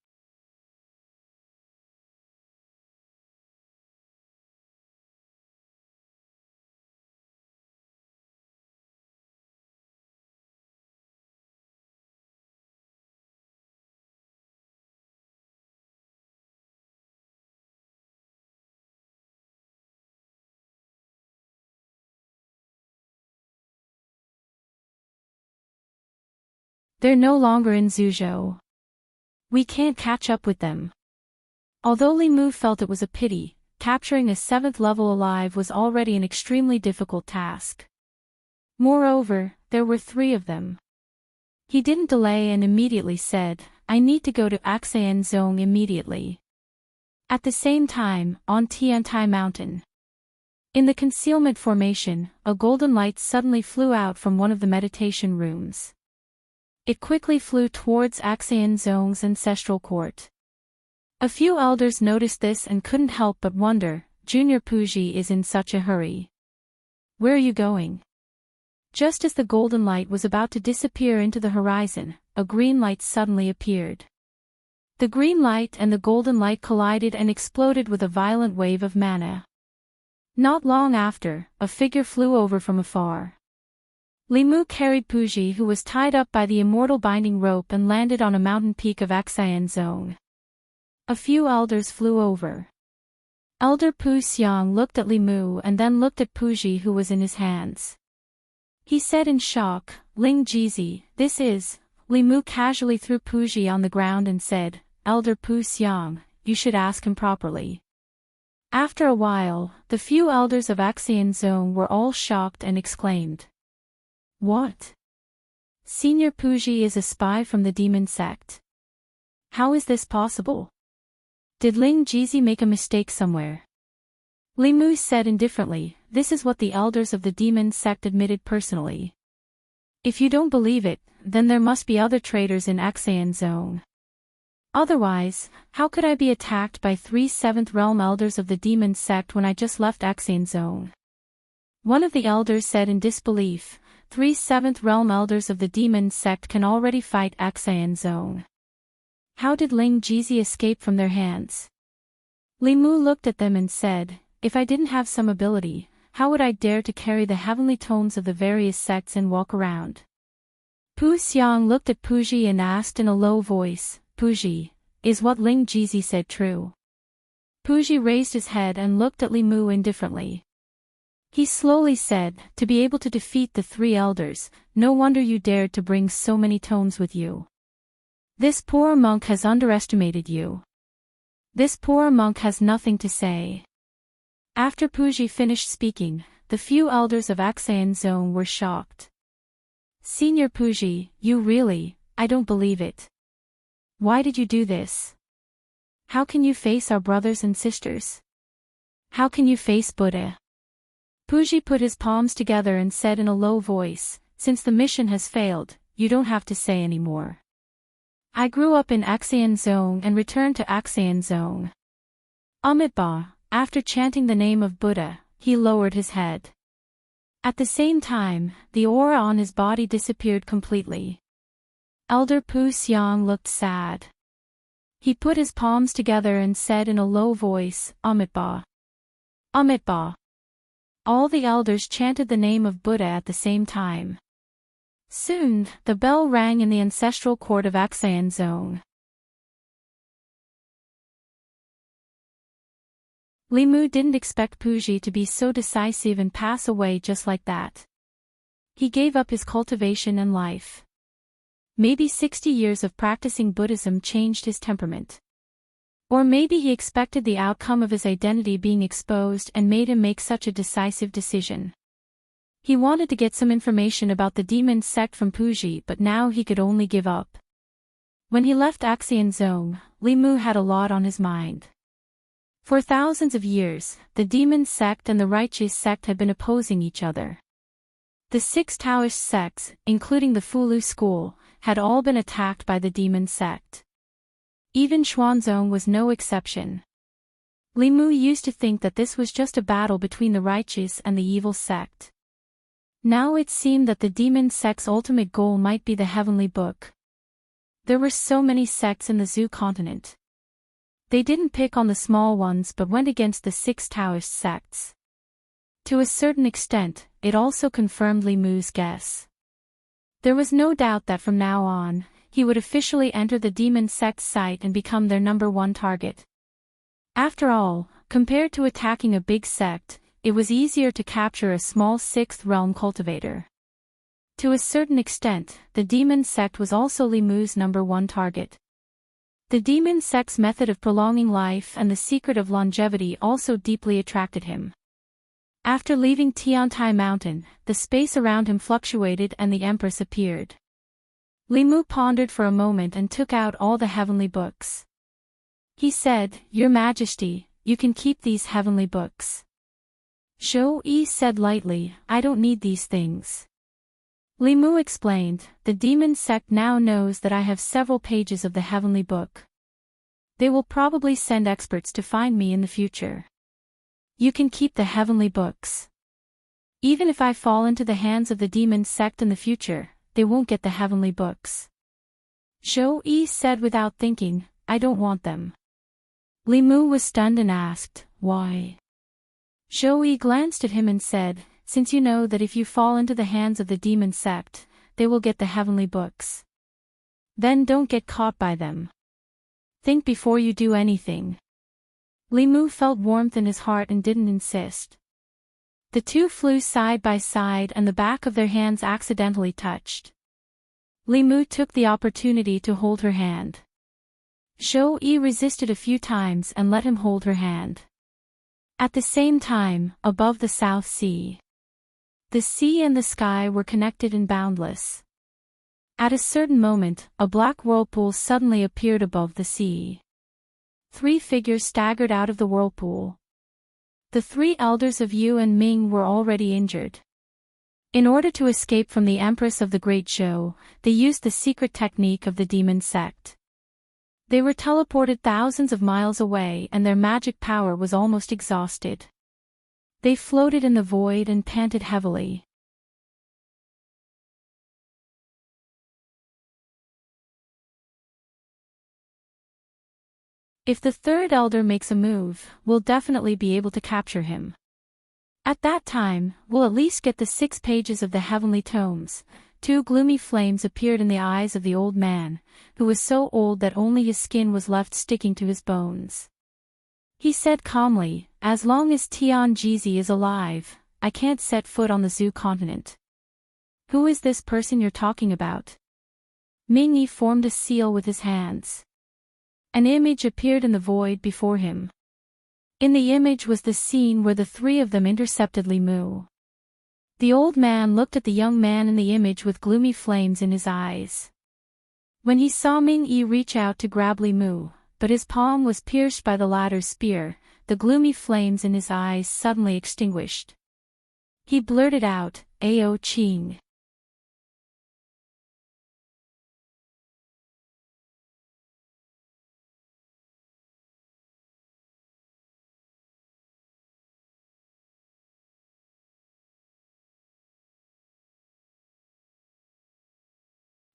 They're no longer in Zhuzhou. We can't catch up with them. Although Li Mu felt it was a pity, capturing a 7th level alive was already an extremely difficult task. Moreover, there were 3 of them. He didn't delay and immediately said, I need to go to Axianzong immediately. At the same time, on Tiantai Mountain. In the concealment formation, a golden light suddenly flew out from one of the meditation rooms. It quickly flew towards Axianzong's ancestral court. A few elders noticed this and couldn't help but wonder, Junior Puji is in such a hurry. Where are you going? Just as the golden light was about to disappear into the horizon, a green light suddenly appeared. The green light and the golden light collided and exploded with a violent wave of mana. Not long after, a figure flew over from afar. Li Mu carried Puji, who was tied up by the immortal binding rope, and landed on a mountain peak of Axianzong. A few elders flew over. Elder Pu Xiang looked at Li Mu and then looked at Puji, who was in his hands. He said in shock, Ling Jizi, this is. Li Mu casually threw Puji on the ground and said, Elder Pu Xiang, you should ask him properly. After a while, the few elders of Axianzong were all shocked and exclaimed. What? Senior Puji is a spy from the demon sect. How is this possible? Did Ling Jizi make a mistake somewhere? Li Mu said indifferently, this is what the elders of the demon sect admitted personally. If you don't believe it, then there must be other traitors in Axianzong. Otherwise, how could I be attacked by 3 7th realm elders of the demon sect when I just left Axianzong? One of the elders said in disbelief, 3 7th realm elders of the demon sect can already fight Axianzong. How did Ling Jizi escape from their hands? Li Mu looked at them and said, if I didn't have some ability, how would I dare to carry the heavenly tones of the various sects and walk around? Pu Xiang looked at Puji and asked in a low voice, Puji, is what Ling Jizi said true? Puji raised his head and looked at Li Mu indifferently. He slowly said, to be able to defeat the 3 elders, no wonder you dared to bring so many tones with you. This poor monk has underestimated you. This poor monk has nothing to say. After Puji finished speaking, the few elders of Axianzong were shocked. Senior Puji, you really, I don't believe it. Why did you do this? How can you face our brothers and sisters? How can you face Buddha? Puji put his palms together and said in a low voice, since the mission has failed, you don't have to say any more. I grew up in Axianzong and returned to Axianzong. Amitabha, after chanting the name of Buddha, he lowered his head. At the same time, the aura on his body disappeared completely. Elder Pu Xiang looked sad. He put his palms together and said in a low voice, Amitabha. Amitabha. All the elders chanted the name of Buddha at the same time. Soon, the bell rang in the ancestral court of Axianzong. Li Mu didn't expect Puji to be so decisive and pass away just like that. He gave up his cultivation and life. Maybe 60 years of practicing Buddhism changed his temperament. Or maybe he expected the outcome of his identity being exposed and made him make such a decisive decision. He wanted to get some information about the demon sect from Puji, but now he could only give up. When he left Axianzong, Li Mu had a lot on his mind. For thousands of years, the demon sect and the righteous sect had been opposing each other. The 6 Taoist sects, including the Fulu school, had all been attacked by the demon sect. Even Xuanzong was no exception. Li Mu used to think that this was just a battle between the righteous and the evil sect. Now it seemed that the demon sect's ultimate goal might be the heavenly book. There were so many sects in the Zhu continent. They didn't pick on the small ones but went against the 6 Taoist sects. To a certain extent, it also confirmed Li Mu's guess. There was no doubt that from now on, he would officially enter the demon sect's sight and become their #1 target. After all, compared to attacking a big sect, it was easier to capture a small 6th realm cultivator. To a certain extent, the demon sect was also Li Mu's #1 target. The demon sect's method of prolonging life and the secret of longevity also deeply attracted him. After leaving Tiantai Mountain, the space around him fluctuated and the Empress appeared. Li Mu pondered for a moment and took out all the heavenly books. He said, "Your Majesty, you can keep these heavenly books." Shou-Yi said lightly, "I don't need these things." Li Mu explained, "The demon sect now knows that I have several pages of the heavenly book. They will probably send experts to find me in the future. You can keep the heavenly books. Even if I fall into the hands of the demon sect in the future, they won't get the heavenly books." Shou-Yi said without thinking, "I don't want them." Li Mu was stunned and asked, "Why?" Shou-Yi glanced at him and said, "Since you know that if you fall into the hands of the demon sect, they will get the heavenly books. Then don't get caught by them. Think before you do anything." Li Mu felt warmth in his heart and didn't insist. The two flew side by side and the back of their hands accidentally touched. Li Mu took the opportunity to hold her hand. Shou-Yi resisted a few times and let him hold her hand. At the same time, above the South Sea, the sea and the sky were connected and boundless. At a certain moment, a black whirlpool suddenly appeared above the sea. 3 figures staggered out of the whirlpool. The 3 elders of Yu and Ming were already injured. In order to escape from the Empress of the Great Zhou, they used the secret technique of the demon sect. They were teleported thousands of miles away and their magic power was almost exhausted. They floated in the void and panted heavily. If the 3rd elder makes a move, we'll definitely be able to capture him. At that time, we'll at least get the 6 pages of the heavenly tomes. 2 gloomy flames appeared in the eyes of the old man, who was so old that only his skin was left sticking to his bones. He said calmly, "As long as Tian Jizi is alive, I can't set foot on the Zhu continent." "Who is this person you're talking about?" Ming Yi formed a seal with his hands. An image appeared in the void before him. In the image was the scene where the 3 of them intercepted Li Mu. The old man looked at the young man in the image with gloomy flames in his eyes. When he saw Ming Yi reach out to grab Li Mu, but his palm was pierced by the latter's spear, the gloomy flames in his eyes suddenly extinguished. He blurted out, "Ao Qing."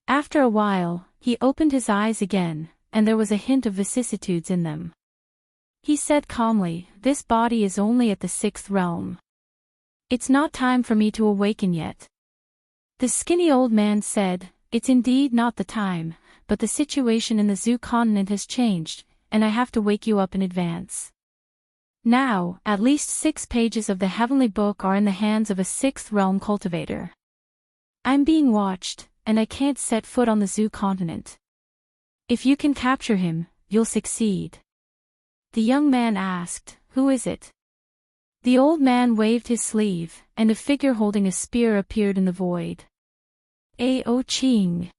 After a while, he opened his eyes again, and there was a hint of vicissitudes in them. He said calmly, "This body is only at the 6th realm. It's not time for me to awaken yet." The skinny old man said, "It's indeed not the time, but the situation in the Zhu continent has changed, and I have to wake you up in advance. Now, at least 6 pages of the heavenly book are in the hands of a 6th realm cultivator. I'm being watched, and I can't set foot on the Zhu continent. If you can capture him, you'll succeed." The young man asked, "Who is it?" The old man waved his sleeve, and a figure holding a spear appeared in the void. "Ao Qing."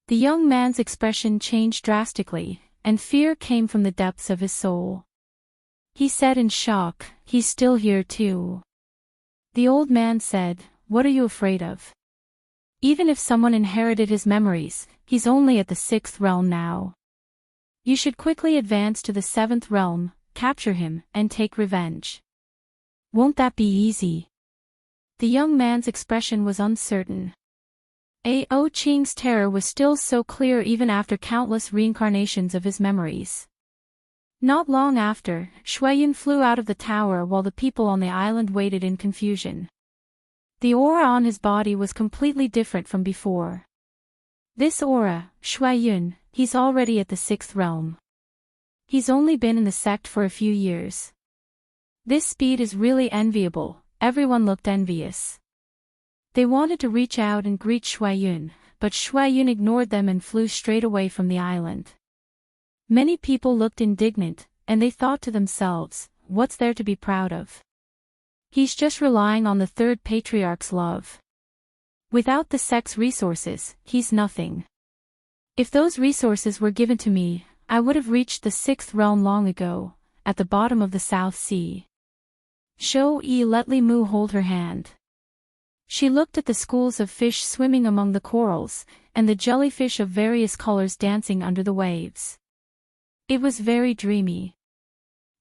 The young man's expression changed drastically, and fear came from the depths of his soul. He said in shock, "He's still here too." The old man said, what are you afraid of? Even if someone inherited his memories, he's only at the 6th realm now. You should quickly advance to the 7th realm, capture him, and take revenge. Won't that be easy? The young man's expression was uncertain. Ao Qing's terror was still so clear even after countless reincarnations of his memories. Not long after, Shuiyun flew out of the tower while the people on the island waited in confusion. The aura on his body was completely different from before. This aura, Shuiyun, he's already at the 6th realm. He's only been in the sect for a few years. This speed is really enviable, everyone looked envious. They wanted to reach out and greet Shuiyun, but Shuiyun ignored them and flew straight away from the island. Many people looked indignant, and they thought to themselves, what's there to be proud of? He's just relying on the 3rd patriarch's love. Without the sect's resources, he's nothing. If those resources were given to me, I would have reached the 6th realm long ago, at the bottom of the South Sea. Shou-Yi let Li Mu hold her hand. She looked at the schools of fish swimming among the corals, and the jellyfish of various colors dancing under the waves. It was very dreamy.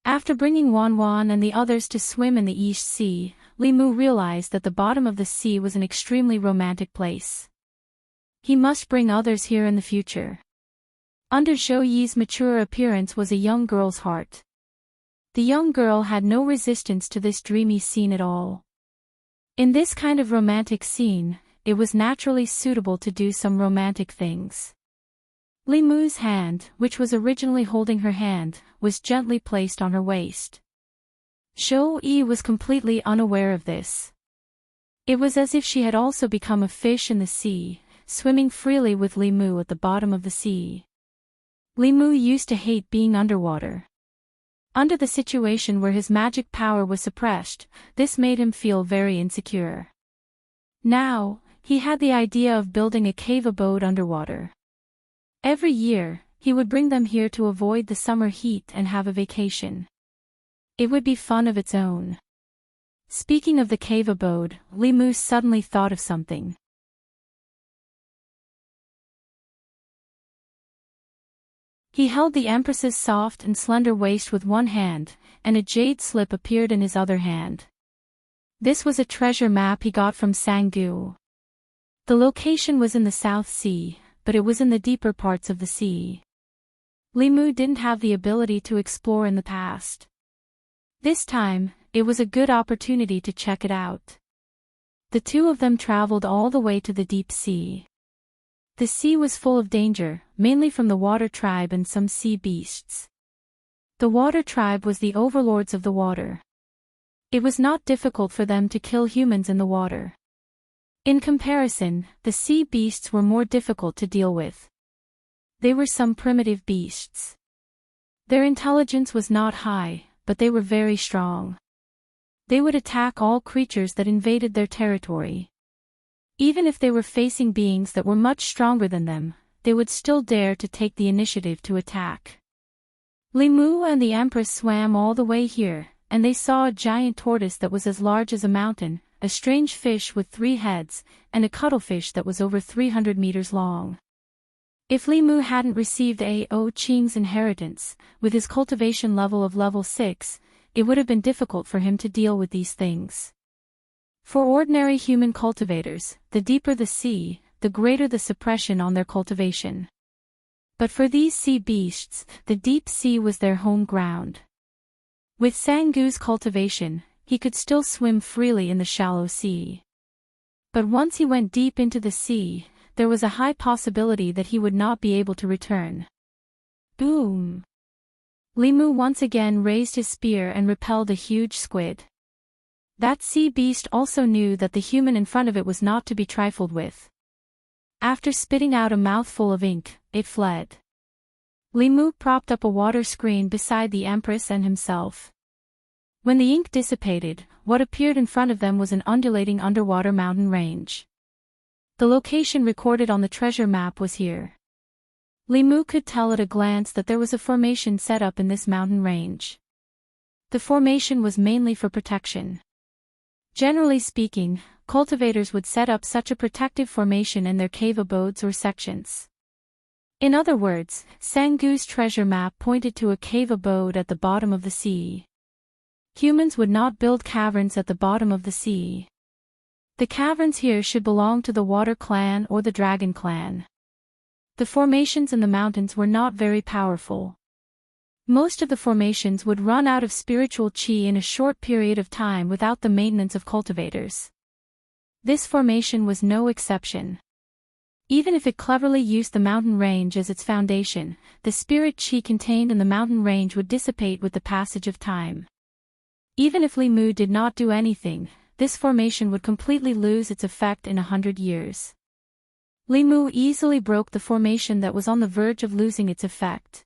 After bringing Wan Wan and the others to swim in the East Sea, Li Mu realized that the bottom of the sea was an extremely romantic place. He must bring others here in the future. Under Shou-Yi's mature appearance was a young girl's heart. The young girl had no resistance to this dreamy scene at all. In this kind of romantic scene, it was naturally suitable to do some romantic things. Li Mu's hand, which was originally holding her hand, was gently placed on her waist. Shou-Yi was completely unaware of this. It was as if she had also become a fish in the sea, swimming freely with Li Mu at the bottom of the sea. Li Mu used to hate being underwater. Under the situation where his magic power was suppressed, this made him feel very insecure. Now, he had the idea of building a cave abode underwater. Every year, he would bring them here to avoid the summer heat and have a vacation. It would be fun of its own. Speaking of the cave abode, Li Mu suddenly thought of something. He held the Empress's soft and slender waist with one hand, and a jade slip appeared in his other hand. This was a treasure map he got from Sanggu. The location was in the South Sea, but it was in the deeper parts of the sea. Li Mu didn't have the ability to explore in the past. This time, it was a good opportunity to check it out. The two of them traveled all the way to the deep sea. The sea was full of danger, mainly from the water tribe and some sea beasts. The water tribe was the overlords of the water. It was not difficult for them to kill humans in the water. In comparison, the sea beasts were more difficult to deal with. They were some primitive beasts. Their intelligence was not high, but they were very strong. They would attack all creatures that invaded their territory. Even if they were facing beings that were much stronger than them, they would still dare to take the initiative to attack. Li Mu and the Empress swam all the way here, and they saw a giant tortoise that was as large as a mountain, a strange fish with 3 heads, and a cuttlefish that was over 300 meters long. If Li Mu hadn't received Ao Qing's inheritance, with his cultivation level of level 6, it would have been difficult for him to deal with these things. For ordinary human cultivators, the deeper the sea, the greater the suppression on their cultivation. But for these sea beasts, the deep sea was their home ground. With Sanggu's cultivation, he could still swim freely in the shallow sea. But once he went deep into the sea, there was a high possibility that he would not be able to return. Boom! Li Mu once again raised his spear and repelled a huge squid. That sea beast also knew that the human in front of it was not to be trifled with. After spitting out a mouthful of ink, it fled. Li Mu propped up a water screen beside the Empress and himself. When the ink dissipated, what appeared in front of them was an undulating underwater mountain range. The location recorded on the treasure map was here. Li Mu could tell at a glance that there was a formation set up in this mountain range. The formation was mainly for protection. Generally speaking, cultivators would set up such a protective formation in their cave abodes or sections. In other words, Sangu's treasure map pointed to a cave abode at the bottom of the sea. Humans would not build caverns at the bottom of the sea. The caverns here should belong to the Water Clan or the Dragon Clan. The formations in the mountains were not very powerful. Most of the formations would run out of spiritual chi in a short period of time without the maintenance of cultivators. This formation was no exception. Even if it cleverly used the mountain range as its foundation, the spirit chi contained in the mountain range would dissipate with the passage of time. Even if Li Mu did not do anything, this formation would completely lose its effect in 100 years. Li Mu easily broke the formation that was on the verge of losing its effect.